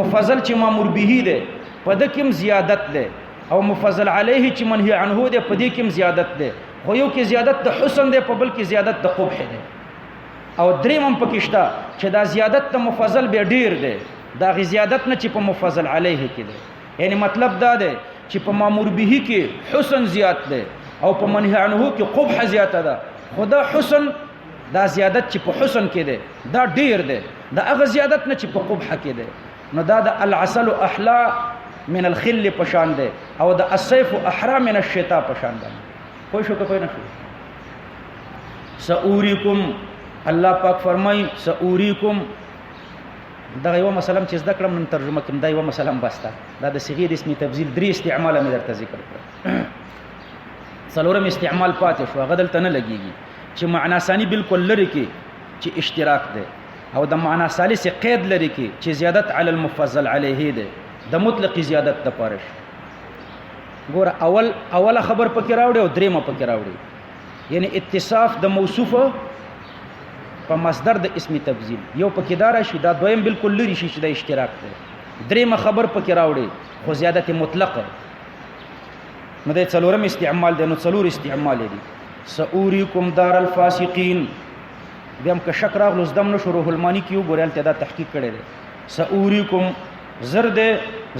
S1: مفضل چې مامور به دی په د کې زیادت دی او مفضل علیه چې منهی عنه دی په دې کې زیادت دی، خو یو کې زیادت د حسن دی په بل کې زیادت د قبح دی. او دریم هم پکې شته چې دا زیادت د مفضل به ډیر دی، دا غي زیادت نه چې په مفضل علیه کې دی. یعنی مطلب دا دی چې په مامور به کې حسن زیات دی او په منهی عنه کې قبح زیاته ده، خدا حسن دا زیادت چې په حسن کې دی دا ډیر دی، دا هغه زیادت نه چې په قبح کې دی. نو دا د العسل احلا من الخل پشان دی او د السيف احرا من الشتاء پشان دی. کوئی شو کوئی نه شو. سأوریکم الله پاک فرمای سأوریکم دا یو مثلا چې زده کړم نن ترجمه کوم دا یو مثلا بسته دا د صيغه د اسم تبذیل درې استعمال مې درته ذکر کړ. څلورم استعمال پاتې شو هغه دلته نه لګيږي چې معنا ثانی بالکل لري کې چې اشتراک ده او د معنا ثالث قید لري کې چې زیادت علی المفضل علیه ده د مطلق زیادت د پارش. ګوره اوله خبر پکې راوړي او دریمه پکې راوړي، یعنی اتصاف د موصوفه په مصدر د اسم تبذیل یو پکې دار شي دا دویم بالکل لري شي چې د اشتراک ده. دریمه خبر پکې راوړي خو زیادت مطلقه. نو د څلورم استعمال دی، نو څلور استعمال دي. سأوریکم دار الفاسقین بیا هم که شک راغلو زدم نه شو روح المانی کې وګورئ هلته دا تحقیق کړی دی. سأوریکم زر دی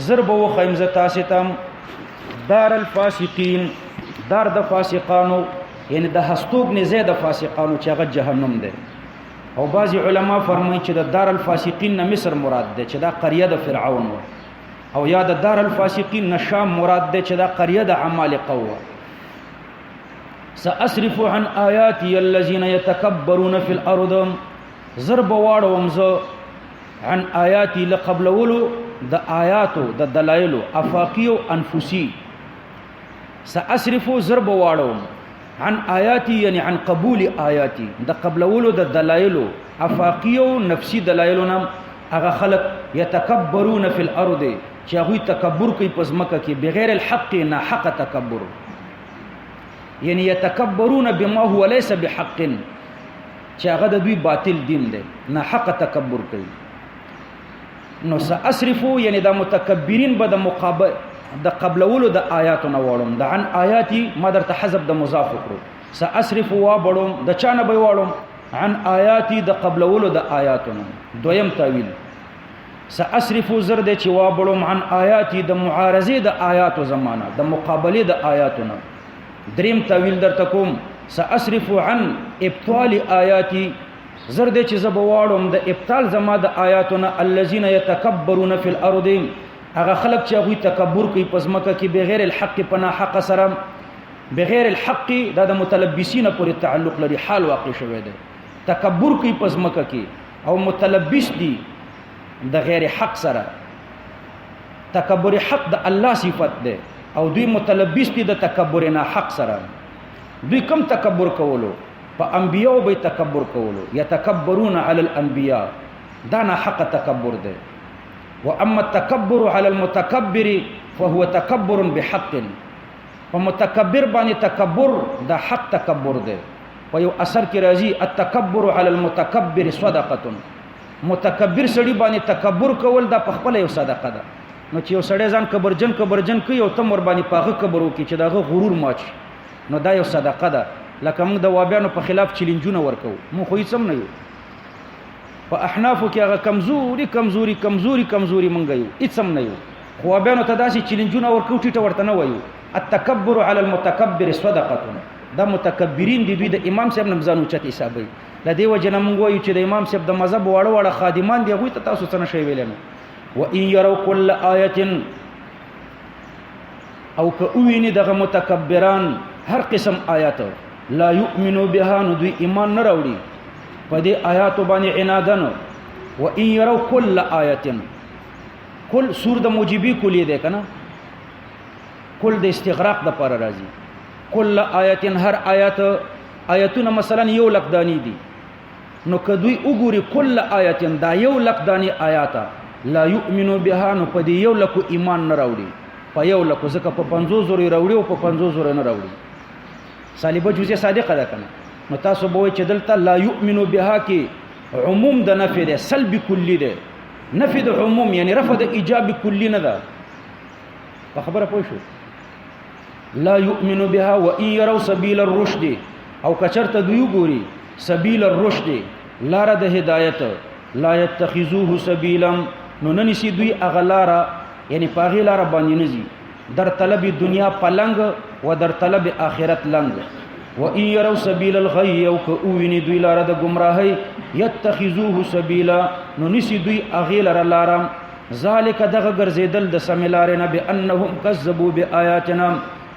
S1: زر به وښیم زه تاسې ته دار الفاسقین دار د فاسقانو یعنی د هستوګنې ځای د فاسقانو چې هغه جهنم دی. او بعضې علما فرمایي چې د دار الفاسقین نه مصر مراد دی چې دا قریه د فرعون وه، او یا د دار الفاسقین نه شام مراد دی چې دا قریه د عمالقه وه. سأصرف عن آیاتی الذین یتکبرون فی الارض ضرب واړوم زه عن آیاتی لقبلولو د آیاتو د دلایلو افاقی او انفسی. سأصرف ضرب واړوم عن آیاتی یعنی عن قبول آیاتی د قبلولو د دلایلو افاقی او نفسی دلایلو نام هغه خلق یتکبرون فی الارض چې هغوی تکبر کوي په ځمکه کې بغیر الحق نه حق تکبر، یعنی یتکبرون بما هو ليس بحق چې هغه د دوی باطل دین دی نه حق تکبر کوي. نو سأصرفو یعنی دا متکبرین به د مقابل د قبلولو د آیاتو نه واړم د عن آیاتی ما درته حذف د مضاف کړو. سأصرفو وا بړم د چا نه به واړم عن آیاتی د قبلولو د آیاتو نه. دویم تاویل سأصرفو زر دی چې وا بړم عن آیاتی د معارضې د آیاتو زمانه د مقابلې د آیاتو نه. دریم تاویل درته کوم سأصرف عن ابطال آیاتی زر دی چې زه به واړم د ابطال زما د آیاتونه الذین یتکبرون فی الارض هغه خلق چې هغوی تکبر کوي په ځمکه کې بغیر الحق په ناحقه سره. بغیر الحق دا د متلبسین پورې تعلق لري، حال واقع شوی دی. تکبر کوي په ځمکه کې او متلبس دي د غیر حق سره. تکبر حق د الله صفت دی او دوی متلبس دي د تکبر نه حق سره. دوی کم تکبر کولو په انبیاء به تکبر کولو، یتکبرون علی الانبیاء دا نه حق تکبر دی. واما التکبر علی المتکبر فهو تکبر بحق. په متکبر باندې تکبر د حق تکبر دی. په یو اثر کې راځي التکبر علی المتکبر صدقه. متکبر سړي باندې تکبر کول دا په خپل یو صدقه ده. نو چې یو سړی ځان کبرجن کوي او تم ور باندې پاغه کبر وکړي چې داغه غرور ماچ، نو دا یو صدقه ده. لکه موږ د وابیانو په خلاف چیلنجونه ورکو، موږ خو هیڅ هم نه یو. په احنافو کې هغه کمزوري موږ یو، هیڅ هم نه یو. خو وابیانو ته داسې چیلنجونه ورکو ټیټه ورته نه وایو. التکبر علی المتکبر صدقه. دا متکبرین دي، دوی د امام صاحب نه ځان اوچت حسابوي. له دې وجې نه موږ وایو چې د امام صاحب د مذهب واړه خادمان دي، هغوی ته تاسو څه نشئ ویلی نو. وَإِن يَرَوْا كُلَّ آیَةٍ او که اوینی دغه متکبران هر قسم آیات لا یؤمنو بها نو دوی ایمان نه راوړي په دې آیاتو باندې عنادن. وَإِن يَرَوْا كُلَّ آیَةٍ کل سور د موجبی کلی دی کنه، کل د استغراق د پاره راځي. کل آیت هر آیاتونه مثلا 1 لک دانی دي، نو که دوی وګوري کل آیت دا 1 لک دانی آیاته لا یؤمنو بها نو په دې 1 لک ایمان نه راوړي. په یو لکو ځکه په 50 زره راوړي او په 50 زره نه راوړي صالبه جزئیه صادقه ده کنه نو تاسو به چې دلته لا یؤمن بها کې عموم د نفي ده سلب کلی ده نفي د عموم یعنی رفع د ایجاب کلی نه ده په خبره پوه شو لا یؤمن بها وان يروا سبيل الرشد او کچرته دوی ګوري سبیل الرشد لار د هدایت لا يتخذوه سبیلا نو ننسی دوی اغلارا یعنی پاغی لار باندې نزي در طلب دنیا پلنګ و در طلب آخرت لنګ و ان يروا سبيل الغي او كوين دوی لار د گمراهي يتخذوه سبيلا نو نسی دوی اغیلر لارم ذالک دغه ګرځیدل د سمیلارنه بانهم كذبوا بآیاتنا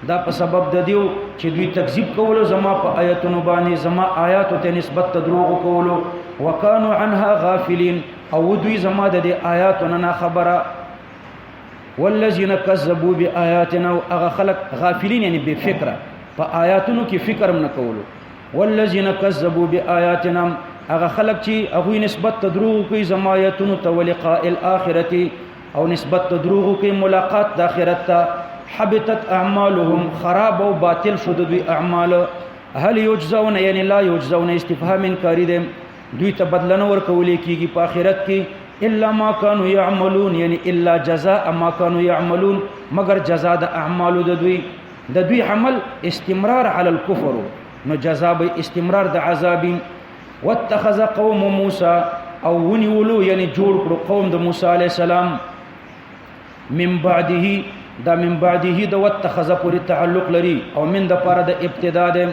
S1: دا په سبب د دیو چې دوی تکذیب کولو زما په آیاتونو باندې زما آیاتو ته نسبت دروغ کولو وکانو عنها غافلین او دوی زما د آیاتونو نه خبره والذین کذبوا بآیاتنا اغه خلق غافلین یعنی بے فکر په آیاتونو کې فکر نه کولو والذین کذبوا بآیاتنا اغه خلق چې هغه نسبت دروغ کوي زما آیاتونو ته ولقاء الاخرته او نسبت دروغ کوي ملاقات د آخرت ته حبطت اعمالهم خراب او باطل شود دوی اعمال هل یجزون یعنی لا یجزون استفهام انکاری ده دوی ته بدل نه ورکول کیږي په آخرت کې الا ما كانوا يعملون یعنی الا جزاء ما كانوا يعملون مگر جزاء د اعمال د دوی عمل استمرار على الكفر نو جزاء به استمرار د عذاب واتخذ قوم موسى او ونیولو یعنی جوړ کړو قوم د موسی علی السلام من بعده دا من بعده د واتخذ پورې تعلق لري او من د پاره د ابتدا د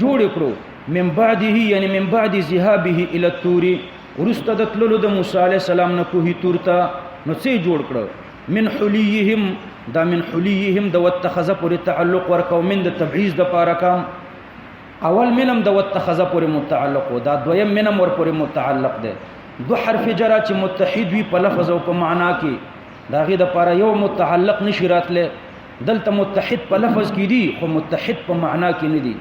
S1: جوړ کړو من بعده یعنی من بعد ذهابه الى الطور ورسته د تللو د موسی علی السلام نه کوهی تور ته نو څه جوړ کړو من حلیهم دا من حلیهم د واتخذ پورې تعلق ورکو من د تبعیض د پاره کام اول منم د واتخذ پورې متعلق دا دویم منم ور پورې متعلق ده دو حرف جرا چې متحد وي په لفظ او په معنا کې دا غي د پاره یو متعلق نشی راتله دلته متحد په لفظ کې دي خو متحد په معنا کې نه دي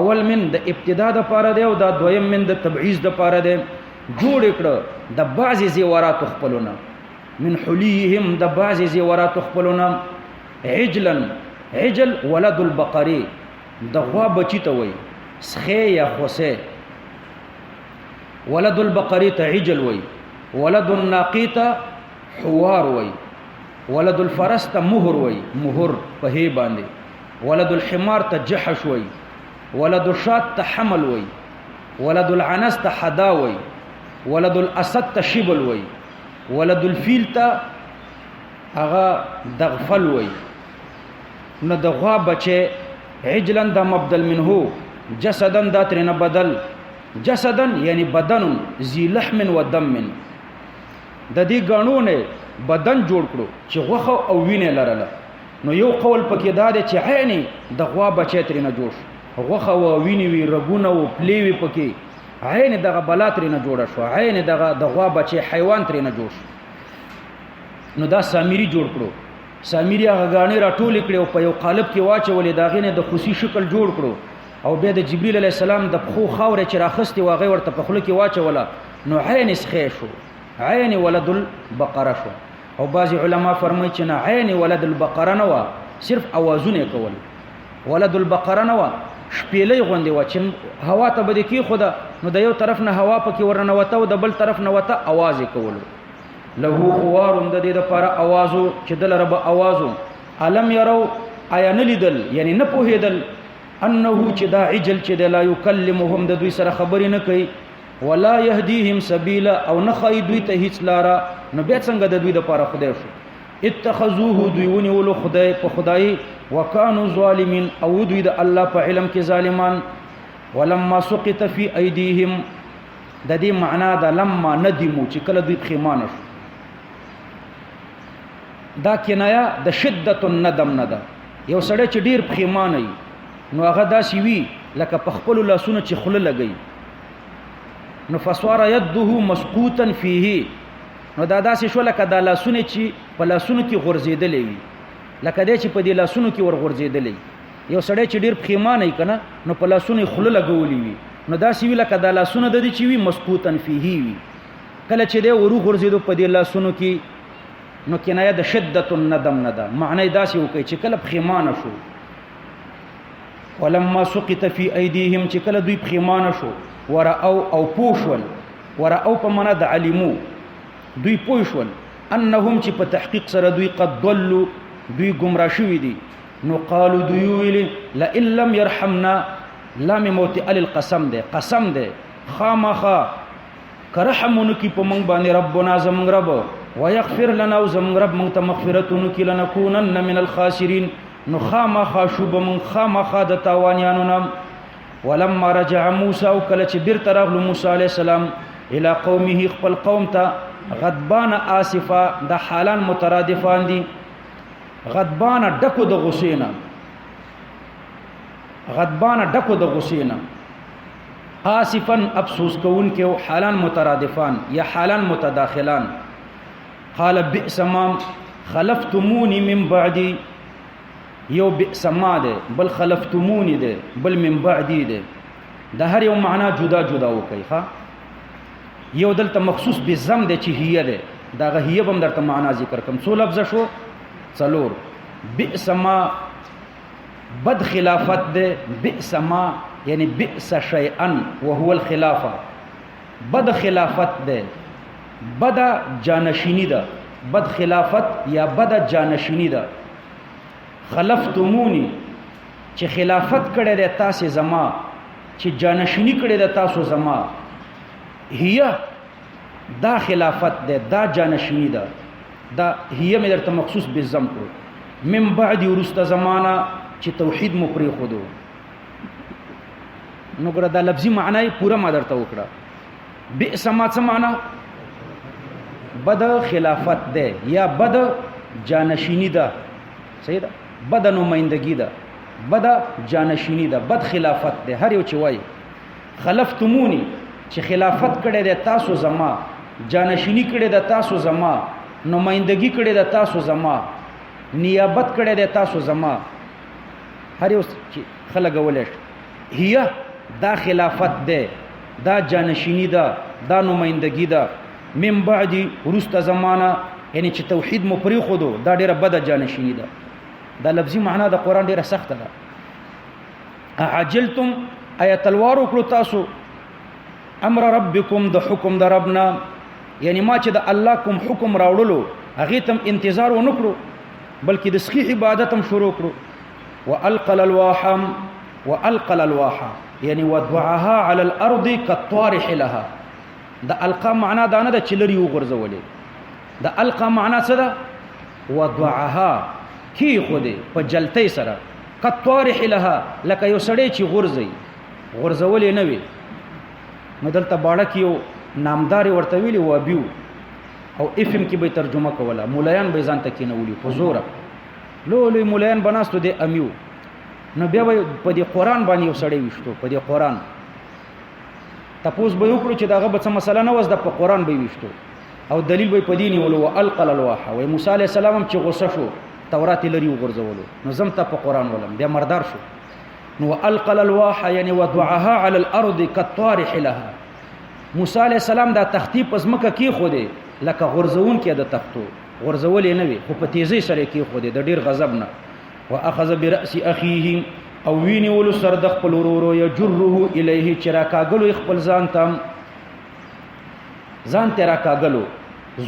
S1: اول من د ابتدا د پاره دی او دا دویم من د تبعیض د پاره دی جوړ کړه د بعضی زیورات خپلونه من حلیهم د بعضی زیورات خپلونه عجل ولد البقری د غوا بچی ته وای سخه یا خوسه ولد البقری ته عجل وای ولد الناقیته حوار وای ولد الفرس ته مهر وای مهر په هی باندې ولد الحمار ته جحش وای ولد الشات ته حمل وای ولد العنس ته حدا وای ولد الاسد ته شبل وای ولد الفیل ته هغه دغفل وای نو د غوا بچه عجلن دا مبدل منه جسدن دا ترنه بدل جسدن یعنی بدن ذی لحم و دم د دې غاڼونه بدن جوړ کړو چې غوخه او وینه لرله نو یو قول پکې دا دی چې عیني د غوا بچی ترنه جوړ غوخه او وینه وی رګونه او پلیوي پکې عین دغه بلا ترنه جوړه شو عین دغه د غوا بچی حیوان ترنه جوړ شو نو دا سامری جوړ کړو سامری هغه غاڼې راټول کړي او په یو قالب کې واچولې دا غینه د خوشي شکل جوړ کړو او بیا د جبرئیل علی السلام د خو خاورې چې راخستې واغې ورته په خله کې واچوله نو عین سخې شو عین ولد البقره شو او بعضی علما فرمایي چې نه عین ولد البقره نه و صرف اوازونه کول ولد البقره نه و شپېلې غوندې و چې هوا ته بده کې خدا نو د یو طرف نه هوا پکې ورنه وته او د بل طرف نه وته आवाज کول له خوار د دې لپاره आवाजو چې دل رب आवाजو علم يرو آیا نه لیدل یعنی نه پوهیدل انه چې دا عجل چې لا یکلمهم د دوی سره خبرې نه کوي ولا يهديهم سبيلا او نه خای دوی ته هیڅ لارا نو بیا څنګه د دوی لپاره خدای شو اتخذوه دوی ونیولو خدای په خدای وکانو ظالمین او دوی د الله په علم کې ظالمان ولما سقط في ايديهم د دې معنا د لما ندمو چې کله دوی پښیمانه شو دا کنایا د شدت الندم نه ده یو سړی چې ډیر پښیمانه وي نو هغه داسې وي لکه په خپل لاسونو چې خوله لګي نو فسوار يده مسقوطا فيه نو دا داسې شو لکه د لاسونو چې په لاسونو کې غورځېدلې وي لکه دې چې په دې لاسونو کې ور غورځېدلې یو سړی چې ډیر پښیمانه وي کنه نو په لاسونو خوله لګولې وي نو داسې وی لکه د لاسونو د دې چې وي مسقوطا فيه وي کله چې دې ورو غورځېدو په دې لاسونو کې نو کنایه د شدت الندم نه ده. معنی داسې وکړي چې کله پښیمانه شو، ولما سقط فی ایدیهم، چې کله دوی پښیمانه شو، ورأو او پوشول، ورأو په معنا د علمو، دوی پوشول، انهم چې په تحقیق سره دوی قد ضلوا، دوی گمراه شوي دي، نو قالو دوی ویلي لئن لم يرحمنا، لام موطئ القسم ده، قسم ده خامخا کرحمونو کی په مونږ باندې ربنا زمونږ رب، ويغفر لنا او زمونږ رب مونږ ته مغفرتونو کی، لنکونن من الخاسرین، نو خامخا شو به مونږ خامخا د تاوانیانو نه. ولما رجع موسی، او کله چې بیرته راغلو موسی علیه السلام الى قومه، خپل قوم ته، غضبان آسفا، د حالان مترادفان دي، غضبان ډکو د غصینا، غضبان ډکو د غصینا، آسفا افسوس کون کې، حالان مترادفان یا حالان متداخلان. قال بئس ما خلفتموني من بعدي، یو بئس ما ده، بل خلفتموني ده، بل من بعدي ده، د هر یو معنا جدا جدا وکي. ها یو دلته مخصوص بزم ده چې هي ده، دا هي بم درته معنا ذکر کوم. څو لفظ شو؟ څلور. بئس ما بد خلافت ده، بئس ما یعنی بئس شیئا وهو الخلافه، بد خلافت ده، بد جانشینی ده، بد خلافت یا بد جانشینی ده. خلفتمونی چې خلافت کړی ده تاسو زما، چې جانشینی کړی ده تاسو زما، هي دا خلافت ده، دا جانشینی ده، دا هي مې درته مخصوص بالضم کو. من بعد ورست زمانہ چې توحید مو پرې خودو. نو ګره دا لفظي معنی پورا ما درته وکړه. بئس ما څه معنی؟ بد خلافت ده یا بد جانشینی ده، صحیح ده، بد نمائندگی ده، بد جانشینی ده، بد خلافت ده. هر یو چې وای خلفتمونی چې خلافت کړی ده تاسو زما، جانشینی کړی ده تاسو زما، نمائندگی کړی ده تاسو زما، نیابت کړی ده تاسو زما، هر یو چې خلک ولې هي دا خلافت ده، دا جانشینی ده، دا نمائندگی ده. من بعد ورست زمانہ، یعنی چې توحید مو پرې خودو، دا ډیره بده جانشینی ده. دا لفظي معنا د قران ډیره سخته ده. اعجلتم، آیت الوار وکړو تاسو، امر ربکم، د حکم د ربنا، یعنی ما چې د الله کوم حکم راوړلو هغه تم انتظار و نکړو، بلکې د صحیح عبادت هم شروع کړو. والقل الواح، والقل الواح یعنی ودعها على الارض كالطارح لها. د القا معنا دا نه د چلری وغورځولې، د القا معنا څه ده؟ ودعها کی خوده په جلتۍ سره، كالطارح لها لکه یو سړی چې غورځي، غورځولې نه وي. نو دلته باړه کې یو نامدار ورته ویلی و ابیو، او افم کې به ترجمه کوله، مولایان به ځان ته کېنولي په زوره، لوی مولایان بناستو د امیو. نو بیا به په دې قرآن باندې یو سړی وشتو، په دې قرآن تپوس به وکړو چې داغه به څه مسله نه وز، د په قرآن به وشتو او دلیل به په دیني ولو. والقل الواح، و موسی علیه السلام چې غوسه شو، تورات لري وګرځولو، نو زم ته په قرآن ولم، بیا مردار شو. نو والقل الواح یعنی وضعها على الارض كالطارح لها. موسی علیه السلام دا تختی پس مکه کې خوده لکه غرزون کې د تختو، غرزولې نه وي خو په تیزی سره کې خوده د ډیر غضب نه. واخذ براس اخيه، او ویني ول سر د خپل ورورو، یجره الیه، چې راکاګلو خپل ځان تام، ځان ته راکاګلو،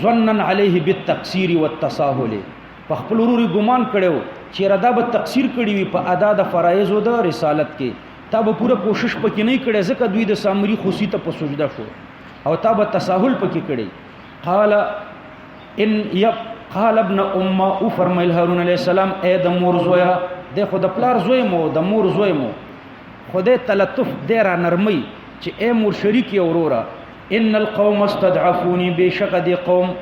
S1: ظنن علیه بالتقصیر والتساهل، په خپل ورور ګمان کړو چې ردا به تقصیر کړی وي په ادا د فرایض او د رسالت کې، تا به پوره کوشش پکې نه کړې، ځکه دوی د سامری خوسی ته په سجده شو، او تا به تساهل پکې کړی. قال ابن ام، او فرمایل هارون علیہ السلام، اے د مور زویا، د خود پلار زوی مو، د مور زوی مو، خدای تلطف ډیر نرمي چې اے مور شریک اورورا، ان القوم استضعفوني، بشک د قوم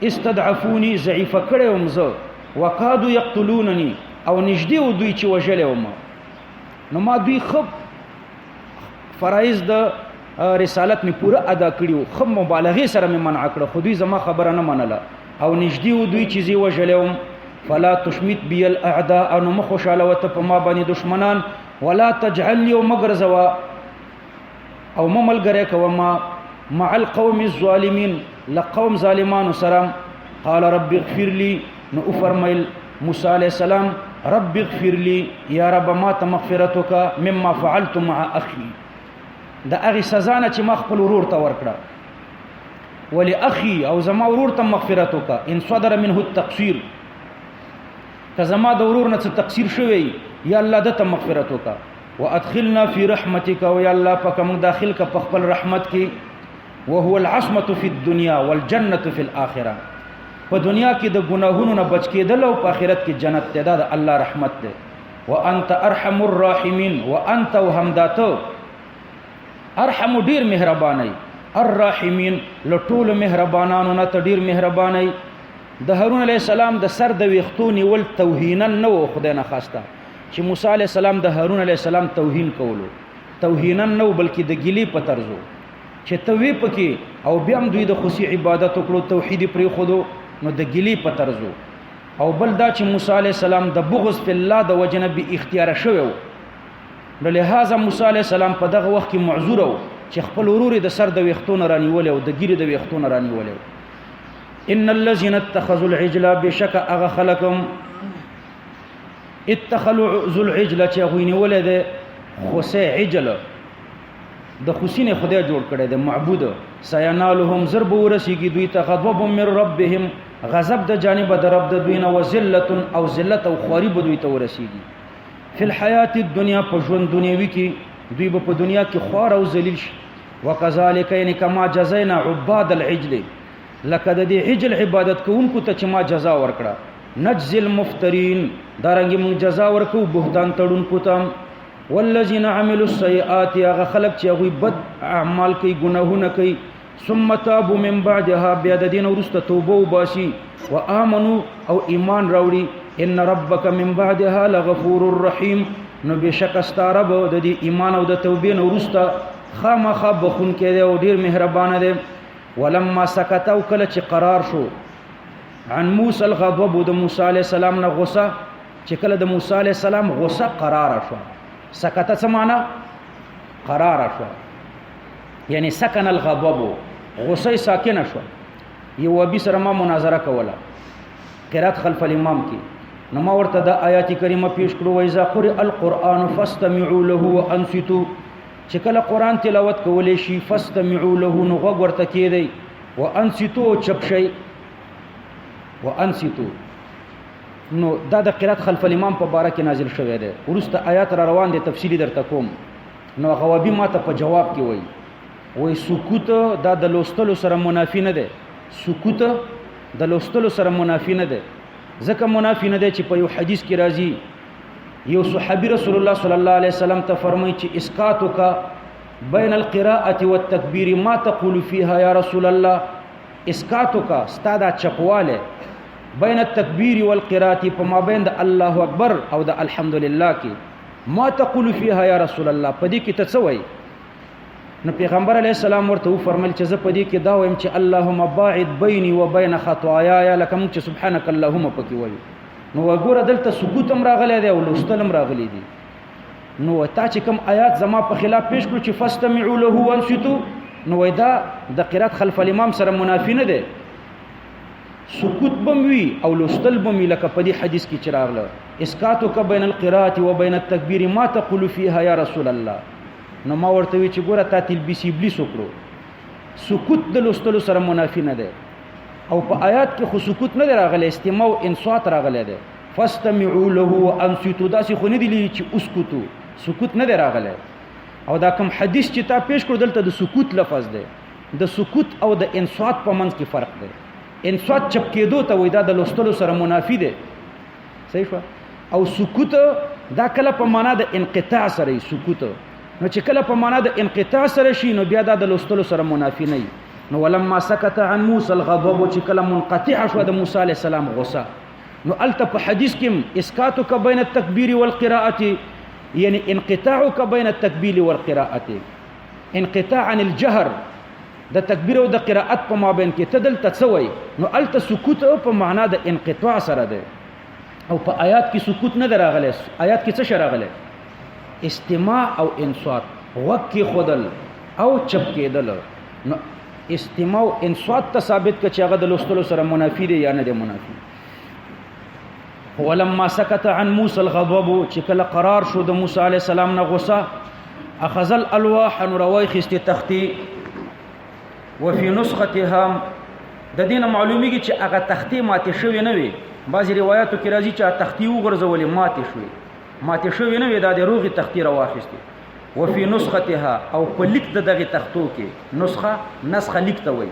S1: استضعفوني ضعیف کړم زه، وقادو یقتلونني، او نږدې و دوی چې وژلې نو ما دوی خب فرایض د رسالت می پورا ادا کړیو، خب مبالغه سره می منع کړ، خو دوی زما خبره نه منله، او نږدې و دوی چې زی وژلم. فلا تشمت بي الاعداء، انو مخوشاله وته په ما باندې دشمنان، ولا تجعلني ومغرزوا، او مملګری کوما مع القوم الظالمين، لقوم ظالمان سره. قال رب اغفر لي، نو فرمایل موسی علیہ السلام رب اغفر لي، یا رب ما ته مغفرت وکړه مما فعلت مع اخي، د هغې سزا نه چې ما خپل ورور ته ورکړه، ولی اخي او زما ورور ته مغفرت وکړه، ان صدر منه التقصیر، که زما د ورور نه څه تقصیر شوی یا الله د ته مغفرت وکړه، وادخلنا فی رحمتک، او یا الله پاک موږ داخل کا په خپل رحمت کې، وهو العصمة فی الدنیا والجنة فی الاخره، په دنیا کې د ګناهونو نه بچ کېدل او په آخرت کې جنت دی، دا د الله رحمت دی. وانت ارحم الراحمین، وانت وهمداته ارحم ډیر مهرباني، الراحمین له ټولو مهربانانو نه ته ډیر مهرباني. د هارون علیه السلام د سر د ویښتو نیول توهینا نه و خدای نه خواسته، چې موسی علیه السلام د هارون علیه السلام توهین کولو، توهینا نه و بلکې د ګیلې په طرزو، چې ته وی پکې او بیا هم دوی د خصوصي عبادت وکړو، توحید پرېښودو، نو د ګیلې په طرزو. او بل دا چې موسی علیه السلام د بغض فی الله د وجې نه بې اختیاره شوی و، نو لهذا موسی علیه السلام په دغه وخت کې معذور و چې خپل ورور د سر د ویښتو نه رانیولی او د ګیرې د ویښتو نه رانیولی و. ان الذين اتخذوا العجل، بشک هغه خلکم اتخذوا العجل چې هغوی نیولی دی خوسی عجل، د خوسی نه خدای جوړ کړی دی معبود، سینالهم زر به ورسیږي دوی ته غضب من ربهم، غضب د جانب د رب د دوی نه، وذلت او ذلت او خواري به دوی ته ورسیږي، فی الحیات الدنیا په ژوند دنیوي کې دوی به په دنیا کې خوار او ذلیل شي. وکذالک یعنی کما جزینا عباد العجل، لکه د دې عجل عبادت کوونکو ته چې ما جزا ورکړه، نجزي المفترین، دارنګې موږ جزا ورکو بهتان تړونکو ته. والذین عملوا السیئات، هغه خلک چې هغوی بد اعمال کوي، ګناهونه کوي، ثم تابوا من بعدها، بیا د دې نه وروسته توبه وباسي، وآمنوا او ایمان راوړي، ان ربک من بعدها لغفور رحیم، نو بېشکه ستا رب د دې ایمان او د توبې نه وروسته خامخا بخونکی دی او ډېر مهربانه دی. ولما سکت، او کله چې قرار شو، عن موسی الغضب، د موسی علیه السلام نه غصه، چې کله د موسی علیه السلام غصه قراره شو، سکت څه معنا؟ قراره شو، یعنی سکن الغضب، غصه ساکنه شو. یو وبي سره ما مناظره کوله قرات خلف الامام کې، نو ما ورته د آیات کریمه پیش کړو، وایذا قرئ القرآن فاستمعوا له وانصتوا، چې کله قرآن تلاوت کولی شي فاستمعوا له، نو غوږ ورته کېدی، وانصتوا چپ شئ، وانصتوا، نو دا د قرات خلف الامام په باره کې نازل شوی دی، وروسته آیات را روان دي تفصیلی درته کوم. نو غوابي ما ته په جواب کې وایي سکوت دا د لوستلو سره منافی نه دی، سکوت د لوستلو سره منافی نه دی، ځکه منافی نه دی چې په یو حدیث کې راځي، یو صحابي رسول الله صلی الله علیه وسلم ته فرمایي چې اسقاطک بین القراءة والتکبیر ما تقول فيها یا رسول الله، اسقاطک ستا دا چپواله بین التکبیر والقراءة په مابین د الله اکبر او د الحمدلله کې، ما تقول فيها یا رسول الله، په دې کې ته څه وایي؟ نو پیغمبر علیه السلام ورته وفرمایل چې زه په دې کې دا وایم چې اللهم باعد بیني و بین خطایایا، لکه موږ چې سبحانک اللهم پکې وایو. نو وګوره دلته سکوت هم راغلی دی او لوستل هم راغلی دی. نو تا چې کوم آیات زما په خلاف پیش کړو چې فاستمعوا له وانصتوا، نو وای دا د قرات خلف الامام سره منافی نه دی، سکوت بم وی او لوستل بم وی، لکه په دې حدیث کې چې راغله اسقاطک بین القراءة و بین التکبیر ما تقول فيها یا رسول الله. نو ما ورته وی چې ګوره تا تلبیس ابلیس وکړو، سکوت د لوستلو سره منافی نه دی، او په آیات کې خو سکوت نه دی راغلی، استماع او انصات راغلی دی، فاستمعوا له وانصتوا، داسې خو نه دی چې اسکتو، سکوت نه دی راغلی. او دا کوم حدیث چې تا پیش کړو دلته د سکوت لفظ دی، د سکوت او د انصات په منځ کې فرق دی. انصات چپ کېدو ته وایي، دا د لوستلو سره منافی دی، صحیح شوه. او سکوت دا کله په معنا د انقطاع سره وي، سکوت نو چې کله په معنا د انقطاع سره شي نو بیا دا د لوستلو سره منافی نه وي. نو ولما سکت عن موسی الغضب، چې کله منقطع شو د موسی علیه السلام غصه، نو الته په حدیث کې اسقاطک بین التکبیر والقراءة، یعنی انقطاعک بین التکبیر والقراءة، انقطاع عن الجهر د تکبیر او د قراءت په مابین کې ته دلته څه وایي؟ نو الته سکوت په معنا د انقطاع سره دی، او په آیات کې سکوت نه دی راغلی. آیات کې څه شی راغلی؟ استماع او انصات، غوږ کې خودل او چپ کېدل. نو استماع انصات ته ثابت ک چې هغه د لوستلو سره منافی دی یا نه دی منافی. ولما سکت عن موسی الغضب چې کله قرار شو د موسی علی السلام نه غصه اخذ الالواح نروي خست تختی وفي نسختها د دینه معلومیږي چې هغه تختی ماته شوی نه وي. بعضی روایتو کې راځي چې تختی وګرځولې ماته شوی نه وي دا د روغي تختی راواخسته. وفي نسختها او په لیک د دغه تختو کې نسخه لیک ته وي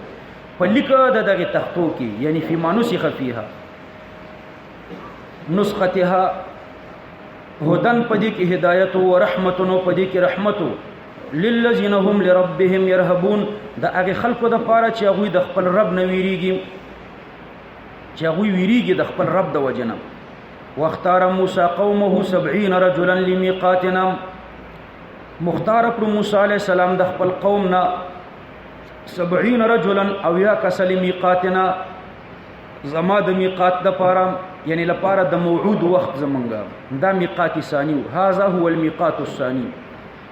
S1: په لیک د دغه تختو کې یعنی فی ما نسخ فیها نسختها هدن پدې کې هدایت او رحمت او پدې کې رحمت للذین هم لربهم يرهبون د هغه خلکو د پاره چې هغه د خپل رب نه ویریږي د خپل رب د وجنه. واختار موسی قومه 70 رجلا لمیقاتنا مختار پر موسی علیہ السلام د خپل قوم نه 70 رجلا او یا کس لمیقاتنا زما د میقات د پاره یعنی لپاره د موعود وخت زمونږه دا میقات ثانی هذا هو الميقات الثاني.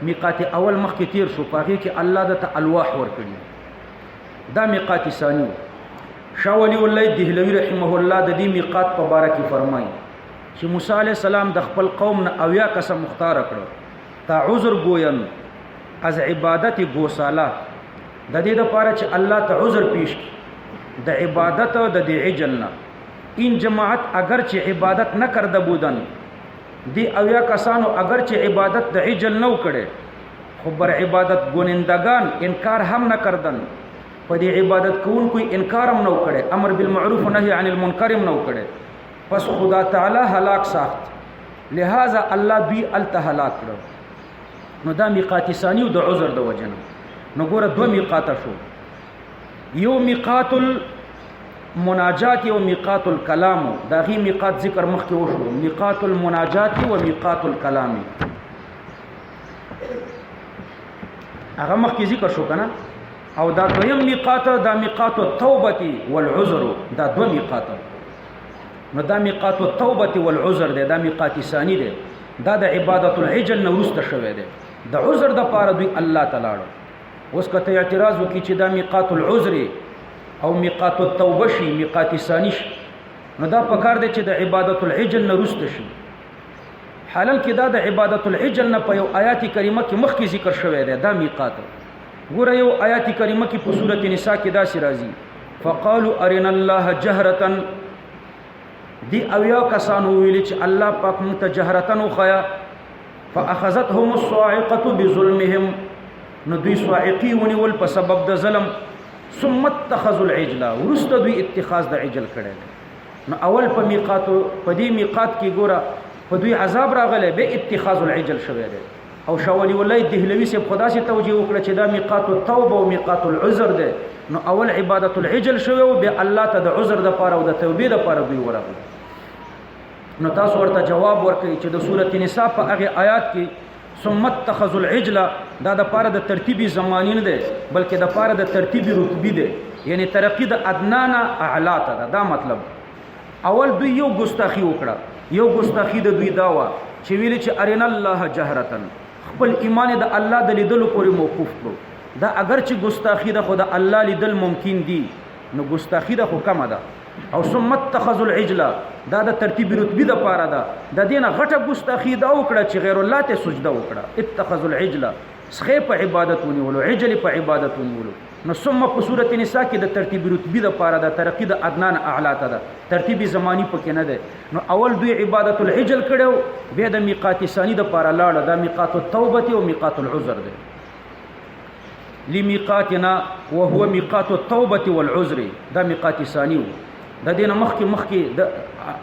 S1: میقات اول مخکې تیر شو پاږي کې الله د الواح ور کړی دا میقات ثانی. شاه ولی الله دهلوی رحمه الله د دې میقات په باره کې فرمایي چې موسی علیہ السلام د خپل قوم نه او یا کس مختار کړ تا عذر گوین از عبادت گوساله د دې لپاره چې الله ته عذر پیش د عبادت او د عجل نه این جماعت اگر چې عبادت نہ کرده بودن دی او یا کسانو اگر چې عبادت د عجل نو کړي خو بر عبادت ګونندگان انکار هم نہ کردن په دې عبادت کوون کوئی انکار هم نو کړي امر بالمعروف و نهی عن المنکر هم نو کړي پس خدا تعالی هلاک ساخت لہذا الله دوی الته هلاک کړو. نو دا میقات ثانی او د عذر د وجنه نو ګوره دو میقات شو یو میقات المناجات او میقات الکلام دا غي میقات ذکر مخکې وشو میقات المناجات او میقات الکلام هغه مخکې ذکر شو کنه او دا دویم میقات دا میقات التوبه والعذر دا دو میقات نو دا میقات التوبه والعذر دا میقات ثانی دی دا د عبادت العجل نو رسته شوی دی د عذر د پاره دوی الله تعالی اوس کته اعتراض وکي چې دا میقات العذر او میقات التوبه شي میقات ثانی شي نو دا پکار دی چې د عبادت العجل نه رسته شي. حالل کې دا د عبادت العجل نه په یو آیات کریمه کې مخکې ذکر شوی دی دا میقات. ګوره یو آیات کریمه کې په سورۃ نساء کې دا سي راځي فقالوا ارنا الله جهرة دی او یا کسانو ویل چې الله پاک مونږ ته جهرتن وخیا فاخذتهم الصاعقه بظلمهم نو دوی صاعقي ونیول په سبب د ظلم ثم اتخذوا العجل ورست دوی اتخاذ د عجل کړي. نو اول په میقات په دې میقات کې ګوره په دوی عذاب راغله به اتخاذ العجل شوی دی او شاولی ولای دهلوی سے خدا سے توجیه وکړه چې دا میقات التوبه او میقات العذر دی. نو اول عبادت العجل شوی او به الله ته د عذر د پاره او د توبې د پاره دوی ورغله. نو تاسو ورته جواب ورکړئ چې د سورۃ نساء په هغه آیات کې ثم اتخذوا العجل دا د پاره د ترتیبی زمانی نه دی بلکې د پاره د ترتیبی رتبی دی یعنی ترقی د ادنانا اعلا ته دا مطلب. اول دوی یو ګستاخی وکړه یو ګستاخی د دوی داوا چې ویل چې ارنا الله جهرتن خپل ایمان د الله د لیدلو پورې موقوف کړو. دا اگر چې ګستاخی د خدا الله لیدل ممکن دی نو ګستاخی د خو کم ده او ثم اتخذوا العجل دا د ترتیب رتبی د پاره ده د دینه غټه ګستاخی دا وکړه چې غیر الله ته سجده وکړه اتخذوا العجل سخه په عبادت ونیولو عجل په عبادت ونیولو. نو ثم په سورۃ نساء کې د ترتیب رتبی د پاره ده ترقی د ادنان اعلا ته ده ترتیبی زمانی پکې نه ده. نو اول دوی عبادت العجل کړو به د میقات ثانی د پاره لاړه دا میقات التوبه او میقات العذر ده. لمیقاتنا وهو میقات التوبه والعذر دا میقات ثانی د دینه مخکې د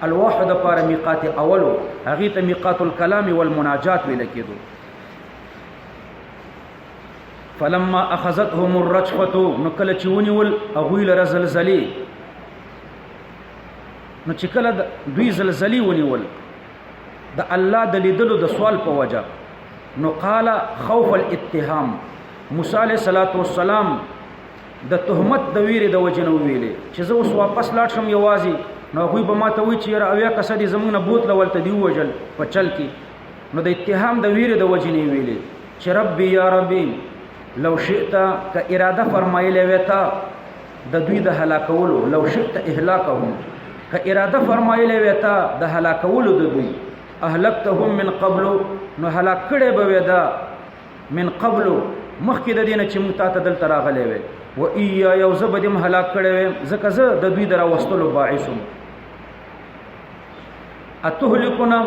S1: الواح د پاره میقات اولو هغه ته میقات الکلام والمناجات ویل کېدو. فلما اخذتهم الرجفه نو کله چې ونیول هغوی لره زلزلې نو چې کله دوی زلزلې ونیول د الله د لیدلو د سوال په وجه نو قال خوف الاتهام موسی علیہ الصلوۃ والسلام د تهمت د ویری د وجنه ویلې چې زه اوس واپس لاړ شم یوازې نو هغوی به ما ته وایي چې یاره اویا کسه دې زموږ نه بوتله ولته دې ووژل په چل کې نو د اتهام د ویرې د وجې نه یې ویلې چې ربي یا ربي لو شئت که اراده فرمایلی وی تا د دوی د هلاکولو، لو شئت اهلاکهم، که اراده فرمایلی وی تا د هلاکولو د دوی، اهلکتهم من قبل، نو هلاک کړی به وی دا من قبل مخکې د دې نه چې موږ تا ته دلته راغلی وی، و ایایا او زه به دې هم هلاک کړی ویم ځکه زه د دوی د راوستلو باعث یم. اتهلکنا،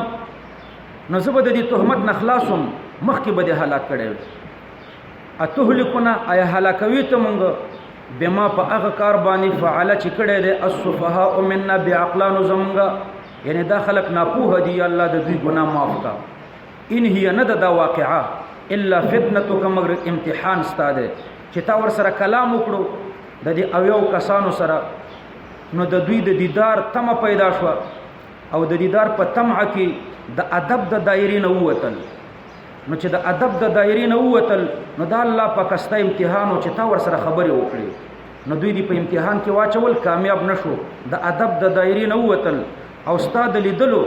S1: نو زه به د دې تهمت نه خلاص یم مخکې به دې هلاک کړی وی. اتهلکنا، آیا هلاکوي ته مونږ بما په هغه کار باندې فعله چې کړی دی السفهاء منا بعقلانو زمونږه، یعنی دا خلق ناپوه دي، الله د دوی ګناه معاف کا. ان هي نه دا واقعه الا فتنتک، مگر امتحان ستا دی چې تا ور سره کلام وکړو د دې اویو کسانو سره، نو د دوی د دیدار تمه پیدا شوه او د دیدار په تمعه کې د ادب د دایرې نه ووتل. نو چې د ادب د دایرې نه ووتل نو دا الله پاک ستا امتحان او چې تا ور سره خبرې وکړي، نو دوی دی په امتحان کې واچول، کامیاب نشو، د ادب د دایرې نه ووتل او ستا د لیدلو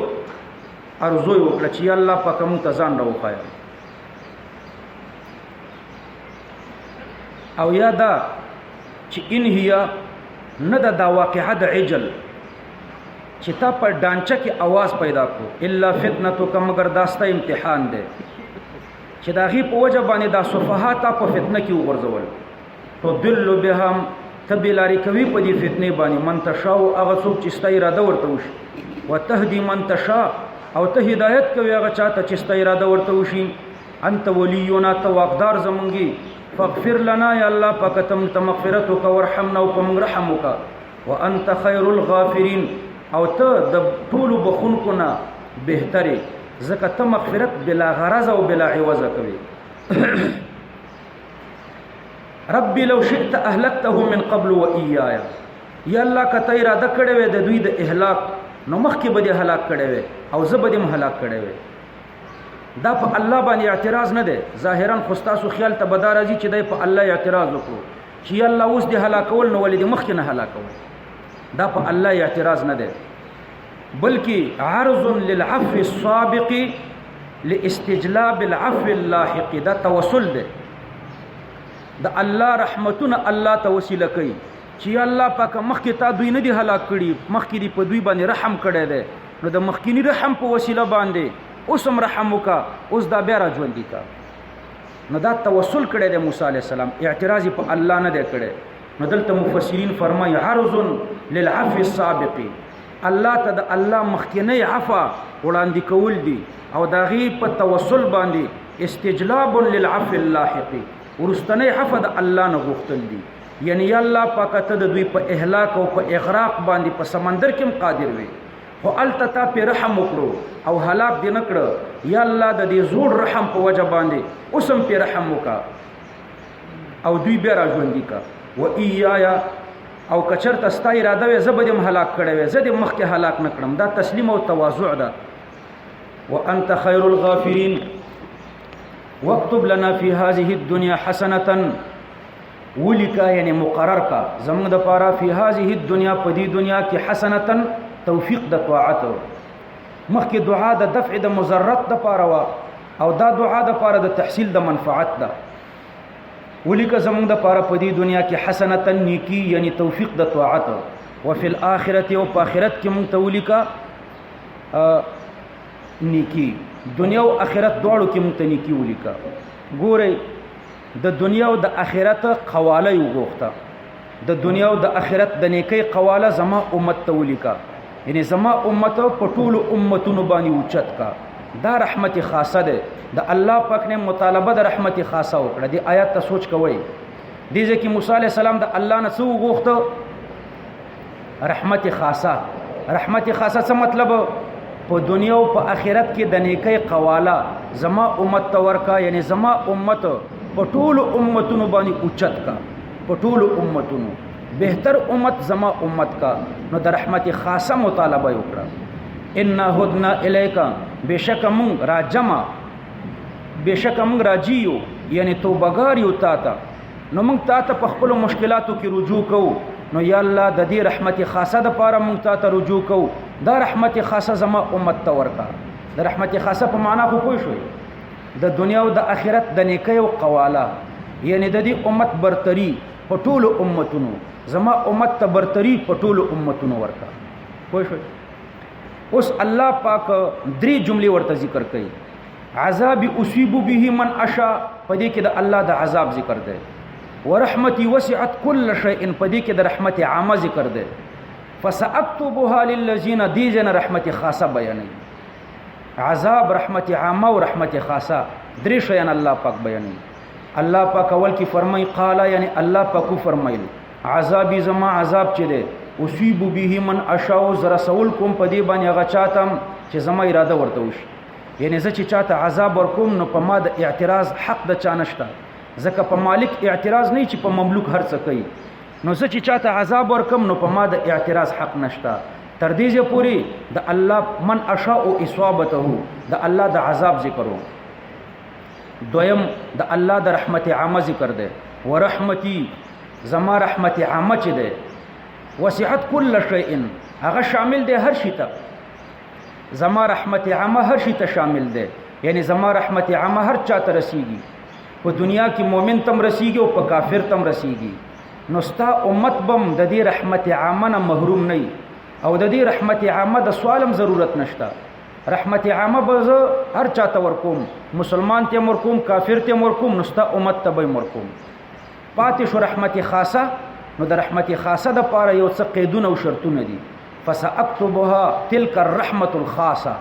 S1: ارزو یې وکړه چې الله پاک مونږ ته ځان راوښایه. او یا دا چې ان هي نه دا واقعه د عجل چې تا پر ډانچه کې आवाज پیدا کو، الا فتنتک، مگر داسته امتحان دی چې دا غي په وجه باندې دا صفحات په فتنه کې وګرځول. تو دل بهم تبلاری کوي په دې فتنه باندې من تشاء، هغه څوک چې ستا اراده ورته وشي، وتهدي من تشاء، او ته هدایت کوي هغه چاته چې ستا اراده ورته وشي. انت ولینا، ته واقدار زمونږی، فاغفر لنا یا الله پاک تم مغفرت وکړه، ورحمنا او په موږ رحم وکړه، وانت خیر الغافرین، او ته د ټولو بخونکو نه بهترې، ځکه ته مغفرت بلا غرض او بلا عوض کوي. ربي لو شئت اهلكته من قبل واياي، یا الله کته اراده کړې وې د دوی د اهلاک، نو مخکې به دې هلاک کړې وې او زه به دې هم هلاک کړې وې. دا په الله باندې اعتراض نه دی، ظاهرا خو ستاسو خیال ته به دا راځي چې دی په الله اعتراض وکړو چې یا الله اوس دې هلاکول نو ولې دې مخکې نه هلاکول. دا په الله اعتراض نه دی، بلکې عرض للعفو السابق لاستجلاب العفو اللاحق، دا توسل دی. د الله رحمتونه الله ته وسیله کوي چې یا الله پاک مخکې تا دوی نه دي هلاک کړي، مخکې دې په دوی باندې رحم کړی دی، نو د مخکینی رحم په وسیله باندې اوس هم رحم وکا، اوس دا بیا را ژوندي کا. نو دا توسل کړی دی موسی علیه السلام، اعتراض په الله نه دی کړی. نو دلته مفسرین فرمایي عرض للعفو السابق، الله ته د الله مخکینی عفا وړاندې کول دي او دا غي په توسل باندې استجلاب للعفو اللاحق، ورستنی عفا د الله نه غوښتل دي. یعنی یا الله پاک ته د دوی په اهلاک او په اغراق باندې په سمندر کې قادر وي، خو التتا په رحم وکړو او هلاک دې نکړه. یا الله د دې زوړ رحم په وجه باندې اوسم په رحم وکا او دوی بیا را ژوندي کا. و ایایا، او کچرته ستا اراده وي زه به دې هلاک کړی وي، زه دې مخکې هلاک نه کړم. دا تسلیم او تواضع ده. وانت خیر الغافرین واكتب لنا في هذه الدنيا حسنه، ولکا یعنی مقرر کا زمونږ د پاره فی هذه الدنیا، په دې دنیا کې حسنه توفیق د طاعت. مخکې دعا د دفع د مضرت د پاره وا او دا دعا د پاره د تحصیل د منفعت ده. ولکه زمونږ د پاره په دې دنیا کې حسنه نیکی یعنی توفیق د طاعت، وفي الاخرته او په آخرت کې مونږ ته ولکه نیکی، دنیا او آخرت دواړو کې مونږ ته نیکی ولکه. ګورئ د دنیا او د آخرت قواله یو غوښته، د دنیا او د آخرت د نیکی قواله زما امت ته ولکه، یعنی زما امت په ټولو امتونو باندې اوچت کا. دا رحمت خاصه ده، د الله پاک نے مطالبه د رحمت خاصه وکړه. دی آیات ته سوچ کوئ، دې ځکه موسی علیہ السلام د الله نه څه وغوښته؟ رحمت خاصه. رحمت خاصه څه مطلب؟ په دنیا او په آخرت کې د نیکی قواله زما امت ته ورکا، یعنی زما امت په ټولو امتونو باندې اوچت کا، په ټولو امتونو بهتر امت زما امت کا. نو د رحمت خاصه مطالبه وکړه. ان هدنا الیک، بشک مونږ را جمع، بشک مونږ راجیو یعنی توبګار یو تا ته، نو مونږ تا ته په خپل مشکلاتو کې رجوع کوو. نو یا الله د دې رحمت خاصه د پاره مونږ تا ته رجوع کوو. دا رحمت خاصه زما امت ته ورکا. د رحمت خاصه په معنا خو پوه شوي، د دنیا او د آخرت د نیکی او قواله یعنی د دې امت برتری په ټولو امتونو، زما امت ته برتری په ټولو امتونو ورکا. پوه شئ؟ اوس الله پاک درې جملې ورته ذکر کړي. عذاب اصيب به من اشاء، پدې کې د الله د عذاب ذکر دی. ورحمتي وسعت كل شيء، پدې کې د رحمت عامه ذکر دی. فساكتبها للذين، دې جن رحمت خاصه بیانې. عذاب، رحمت عامه او رحمت خاصه، درې شیان الله پاک بیانې. الله پاک اول کې فرمای قال، یعنی الله پاک فرمایل عذاب زما عذاب چي دي اصيب به من اشاء، زرا سول کوم پدې باندې هغه چاتم چې زما اراده ورته وشي. یعنی زه چې چاته عذاب ورکوم نو په ما د اعتراض حق د چانشتا، ځکه په مالک اعتراض نه چې په مملوک هر څه کوي. نو زه چې چاته عذاب ورکم نو په ما د اعتراض حق نشتا. تر دې پوري د الله من اشاء او اصابته، د الله د عذاب ذکرو. دویم د الله د رحمت عامه ذکر ده. ورحمتي، زما رحمت عامه چي ده وسعت كل شيء، هغه شامل ده هر شي ته. زما رحمت عامه هر شي ته شامل ده، یعنی زما رحمت عامه هر چا ته رسیږي. په دنیا کې مؤمن تم رسیږي او په کافر تم رسیږي. نو ستا امت بم د دې رحمت عامه نه محروم نه، او د دې رحمت عامه د سوالم ضرورت نشته. رحمت عامه به هر چاته ورکوم، مسلمان ته ورکوم، کافر ته ورکوم، نو ستا امت ته به ورکوم. پاتې شو رحمت خاصه. نو د رحمت خاصه د پاره یو څه قیدونه او شرطونه دي. فساكتبها تلك الرحمه الخاصه،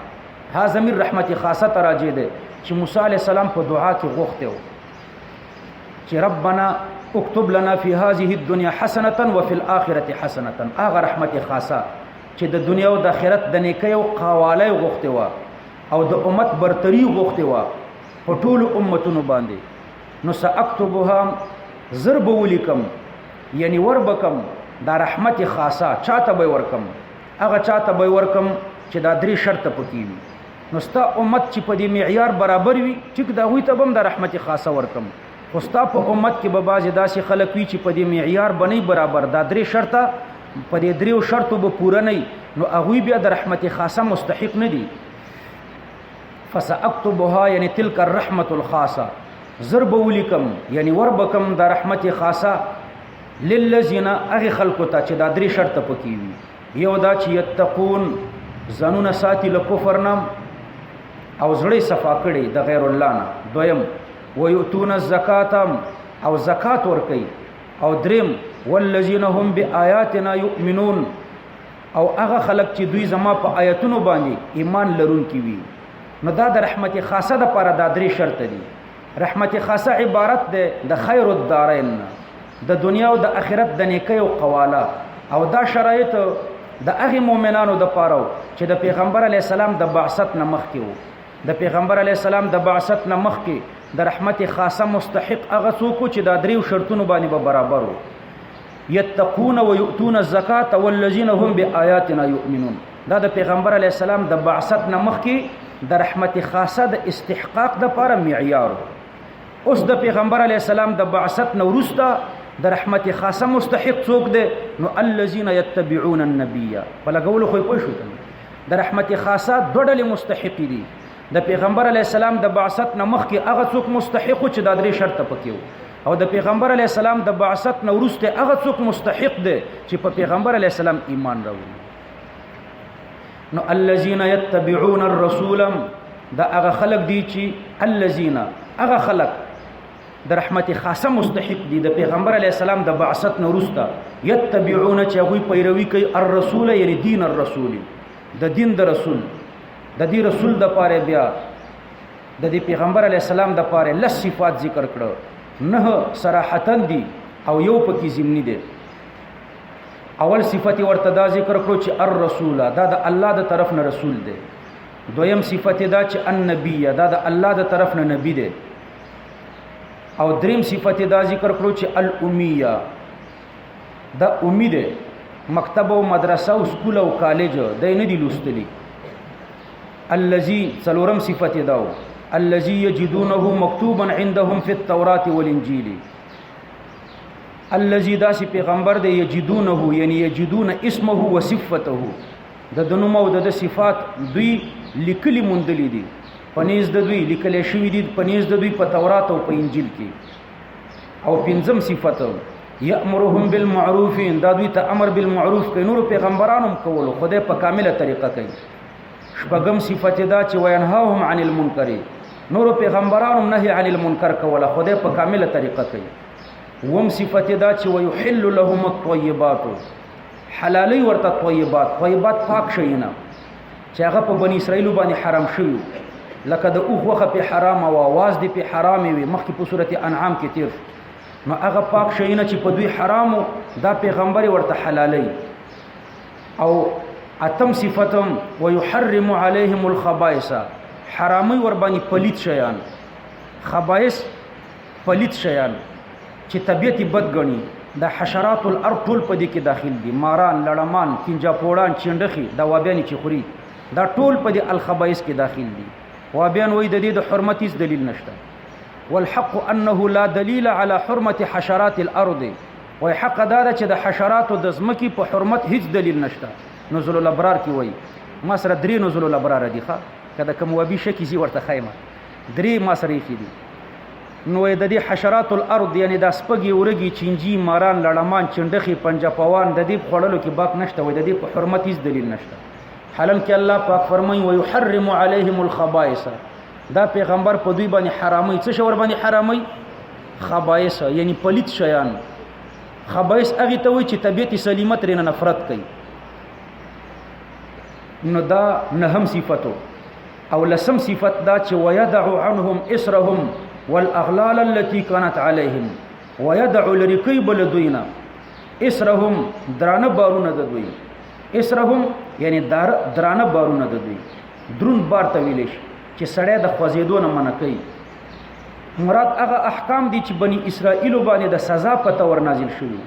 S1: ها ضمیر رحمت خاصه تراجه ده چې موسی علی السلام په دعا کې غوښته و چې ربنا اكتب لنا في هذه الدنيا حسنه وفي الاخره حسنه. هغه رحمت خاصه چې د دنیا او د آخرت د نیکۍ او قواله غوښته و او د امت برتری غوښته و په ټولو امتونو باندې. نو ساكتبها ضرب ولیکم، یعنی وربکم دا رحمت خاصه چاته به ورکم، هغه چاته به ورکم چې دا درې شرط پکې وي. نو ستا امت چې په دې معیار برابر وي چې دا وي ته بم دا رحمت خاصه ورکم. خو ستا په امت کې به بعضې داسې خلک وي چې په دې معیار بنئ برابر، دا درې شرطه په دې دریو شرطو به پوره نه، نو هغوی بیا د رحمت خاصه مستحق نه دي. فساكتبها یعنی تلک الرحمة الخاصه، ضرب ولیکم یعنی وربکم دا رحمت خاصه للذین، هغه خلکو ته چې دا درې شرطه پکې وي. یو دا چې یتقون، ځانونه ساتي له کفر نه او زړه صفا کړي د غیر الله نه. دویم ویؤتون الزکات، او زکات ورکوي. او دریم والذین هم بآیاتنا یؤمنون، او هغه خلک چې دوی زما په آیتونو باندې ایمان لرونکي وي. نو دا د رحمت خاصه د پاره دا درې شرط دي. رحمت خاصه عبارت ده د خیر الدارین، د دنیا او د آخرت د نیکۍ او قواله. او دا شرایط د هغه مؤمنانو د پاره چې د پیغمبر علی السلام د بعثت نه مخکې وو. د پیغمبر علی السلام د بعثت نه مخکې د رحمت خاصه مستحق هغه څوک چې دا درې شرطونو باندې به برابر وو. یتقون ويؤتون الزکات والذین هم بآیاتنا یؤمنون. دا د پیغمبر علی السلام د بعثت نه مخکې د رحمت خاصه د استحقاق د پاره معیار. اوس د پیغمبر علی السلام د بعثت نه وروسته د رحمت خاصه مستحق څوک دی؟ نو الذين يتبعون النبي. فلګول خو پوه شو د رحمت خاصه دوه ډلې مستحق دي. د پیغمبر علی السلام د بعثت نه مخکې هغه څوک مستحق چې د درې شرط پکې، او د پیغمبر علی السلام د بعثت نه وروسته هغه څوک مستحق دی چې په پیغمبر علی السلام ایمان راوړي. نو الذين يتبعون الرسول، دا هغه خلق دي چې الذين، هغه خلق د رحمت خاصه مستحق دي د پیغمبر علی السلام د بعثت نه وروسته. یتبعون چې هغوی پیروي کوي الرسول، یعنی دین الرسول، د دین د رسول. د دې رسول د پاره بیا د دې پیغمبر علی السلام د پاره لس صفات ذکر کړه، نه صراحتا دي او یو پکې ضمنی دي. اول صفت ورته دا ذکر کړو چې الرسول، دا د الله د طرف نه رسول دی. دویم صفت دا چې النبی، دا د الله د طرف نه نبی دی. او دریم صفت دا ذکر کړو چې الامیه، دا امید مکتب او مدرسه او سکول او کالج د نه دی لوستلی. الذي څلورم صفت دا الذي يجدونه مكتوبا عندهم في التوراة والانجيل. الذي داس پیغمبر دی یجدونه، یعنی یجدون اسمه وصفته، د دنوم او د صفات دوی لیکلي مندلې دي، پنيز د دوی لیکل شوی دي پنيز د دوی په تورات او په انجیل کې. او پنځم صفت یامرهم بالمعروف، دا دوی ته امر بالمعروف کوي، نور پیغمبرانو هم کولو، خدای په کامله طریقه کوي. شپږم صفت دا چې وینهاهم عن المنکر، نور پیغمبرانو نهي عن المنکر کوله، خدای په کامله طریقه کوي. وم صفت دا چې ويحل لهم الطيبات، حلالي ورته طیبات، طیبات پاک شينه چې هغه په بنی اسرائیل باندې حرام شوی، لکه د اوخ وخه په حرام او आवाज دی په حرام وي، مخکې په سورته انعام کې تیر، نو هغه پاک شينه چې په دوی حرامو دا پیغمبر ورته حلالي. او اتم صفتم ويحرم عليهم الخبائث، حرامي ور باندې پلیت شیان، خبائث پلیت شیان چې طبيعت بد غني، د حشرات الارض ټول په دې کې داخل دي، ماران، لړمان، کینجا پوړان، چندخي، دا وابیان چې خوري، دا ټول په دې الخبائث کې داخل دي. وابیان وای د دې د حرمت هیڅ دلیل نشته. والحق انه لا دلیل على حرمت حشرات الارض، وای حق دا چې د حشرات د زمکی په حرمت هیڅ دلیل نشته. نزول الابرار کې وای ما سره درې نزول الابرار دي، ښه کله کوم وبي شکی زی ورته خیمه درې ما سره کې دي. نو د دې حشرات الارض یعنی د سپګي ورګي، چنجي، ماران، لړمان، چندخي، پنجپوان، د دې خړلو کې باک نشته، وای د دې په حرمت هیڅ دلیل نشته. حالان کې الله پاک فرمایي ويحرم عليهم الخبائث، دا پیغمبر په دوی باندې حرامي، څه شور باندې حرامي؟ خبائث یعنی پلیت شیان. خبائث هغه ته وایي چې طبيعت سلیمه ترې نفرت کوي. نو دا نهم صفاتو. او لسم صفت دا چې ويدع عنهم اسرهم والاغلال التي كانت عليهم، ويدع لرقي بلدوینا اسرهم درانه بارونه د دوی، اسرهم یعنی درانه بارونه د دوی، درون بار ته ویل شي چې سړی د خوځېدو نه منع کوي. مراد هغه احکام دي چې بني اسرائیل باندې د سزا په تور نازل شوي.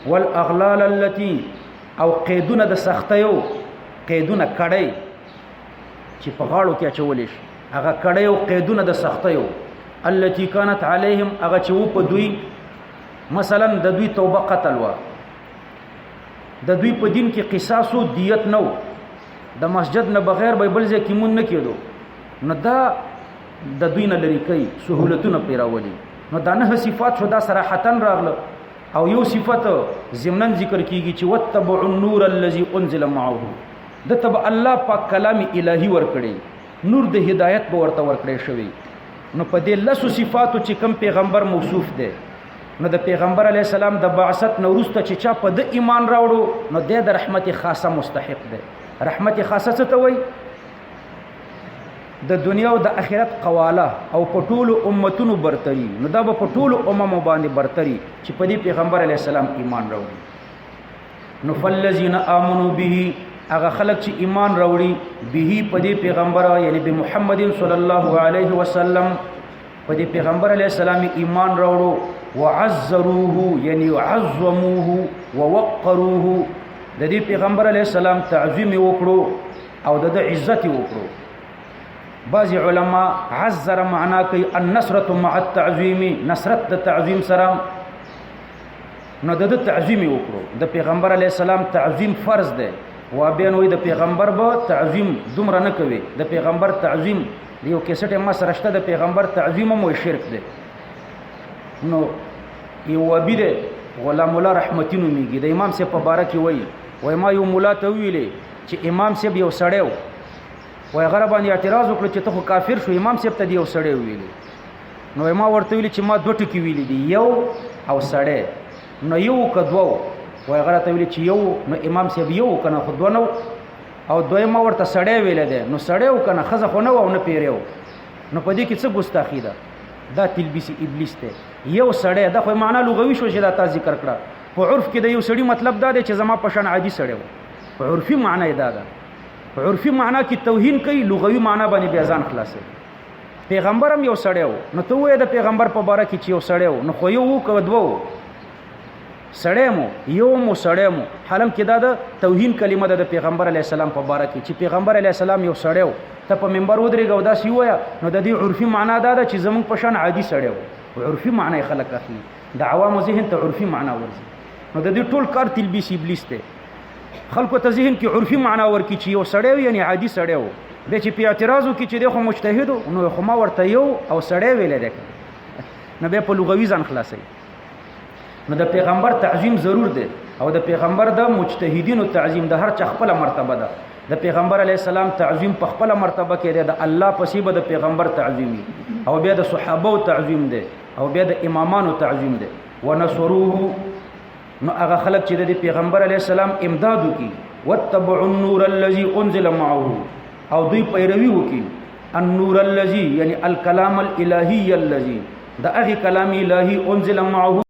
S1: والاغلال التي، او قیدونه د سختیو، قیدونه کړی چې په غاړو کې اچولې شي، هغه کړی او قیدونه د سختیو، التي كانت عليهم، هغه چې و په دوی، مثلا د دوی توبه قتل وا، د دوی په دین کې قصاص او دیت نو، د مسجد نه بغیر به بل ځای کې مون نه کېدو، نو دا د دوی نه لري کوي، سہولتونه پیراولي. نو دا نه صفات شو، دا صراحتا راغله. او یو صفت ضمنن ذکر کیږي چې وتبع النور الذي انزل معه، د تبع الله پاک کلام الهي ور کړی، نور د هدایت به ورته ور کړی شوی. نو په دې لسو صفاتو چې کم پیغمبر موصوف دی، نو د پیغمبر علی السلام د بعثت نو وروسته چې چا په د ایمان راوړو، نو د رحمت خاصه مستحق دی. رحمت خاصه څه ته وایي؟ د دنیا او د آخرت قواله او په ټولو امتونو برتري. نو دا به په ټولو اممو باندې برتري چې په دې پیغمبر علی السلام ایمان راوړي. نو فالذین آمنوا به، هغه خلق چې ایمان راوړي به په دې پیغمبر یعنی به محمد صلی الله علیه وسلم، په دې پیغمبر علیه السلام ایمان راوړو. وعزروه یعنی عظموه ووقروه، د دې پیغمبر علیه السلام تعظیم وکړو او د عزت وکړو. بعض علما عزر معنا کوي النصرة مع التعظیم، نصرت د تعظیم سره، نو د تعظیم وکړو. د پیغمبر علیه السلام تعظیم فرض دی. وابیان وی د پیغمبر به تعظیم دومره نه کوي، د پیغمبر تعظیم یو کیسټ ما سره شته، د پیغمبر تعظیم مو شرک دی. نو یو وبی دی غلام الله رحمتی نومیږي، د امام صاحب په باره کې وای ما یو مولا ته ویلې چې امام صاحب یو سړی و، وای غره باندې اعتراض وکړ چې ته خو کافر شو، امام صاحب ته دی یو سړی ویلې. نو ما ورته ویلې چې ما دوه ټکي ویلې دي، یو او سړی. نو یو کدوو، وای غره ته ویلې چې یو، نو امام صاحب یو کنه خو دوه نو، او دویم ورته سړی ویل دی، نو سړی و کنه خزه خو نه و او نه پیریو. نو په دې کې څه ګستاخی ده؟ دا تلبیس ابلیس ته. یو سړی دا خو معنا لغوي شو چې دا تا ذکر کړه. په عرف کې د یو سړی مطلب دا دی چې زما په شان عادي سړی و، په عرفي معنا یې دا ده. په عرفي معنا کې توهین کوي، لغوي معنا باندې بیا ځان خلاصوي. پیغمبر هم یو سړی و، نو ته وایې د پیغمبر په باره کې چې یو سړی و، نو خو یو و که دوه سړی مو، یو مو سړی مو. حالم کې دا د توهین کلمه ده د پیغمبر علیه السلام په باره کې چې پیغمبر علیه السلام یو سړی و، ته په منبر ودرېږه او داسې ووایه، نو د دې عرفي معنا دا ده چې زموږ په شان عادي سړی و. عرفي معنا یې خلک اخلي، د عوامو ذهن ته عرفي معنا ورځي. نو د دې ټول کار تلبیس ابلیس دی. خلکو ته ذهن کې عرفي معنا ورکړي چې یو سړی و یعنی عادي سړی و، بیا چې په اعتراض وکړي چې دی خو مجتهد و، نو خو ما ورته یو او سړی ویلی دی، نو بیا په لغوي ځان خلاصوي. نو د پیغمبر تعظیم ضرور دی او د پیغمبر د مجتهدینو تعظیم د هر چا خپل مرتبه ده د پیغمبر علی السلام تعظیم په خپل مرتبه کې دی د الله پسې به د پیغمبر تعظیمي او بیا د صحابه تعظیم دی او بیا د امامانو تعظیم دی ونصروه نو هغه خلک چې د پیغمبر علی السلام امداد وکي واتبعوا النور الذي انزل معه او دوی پیروي وکي النور الذي یعنی الکلام الالهی الذي د هغه کلام الهی انزل معه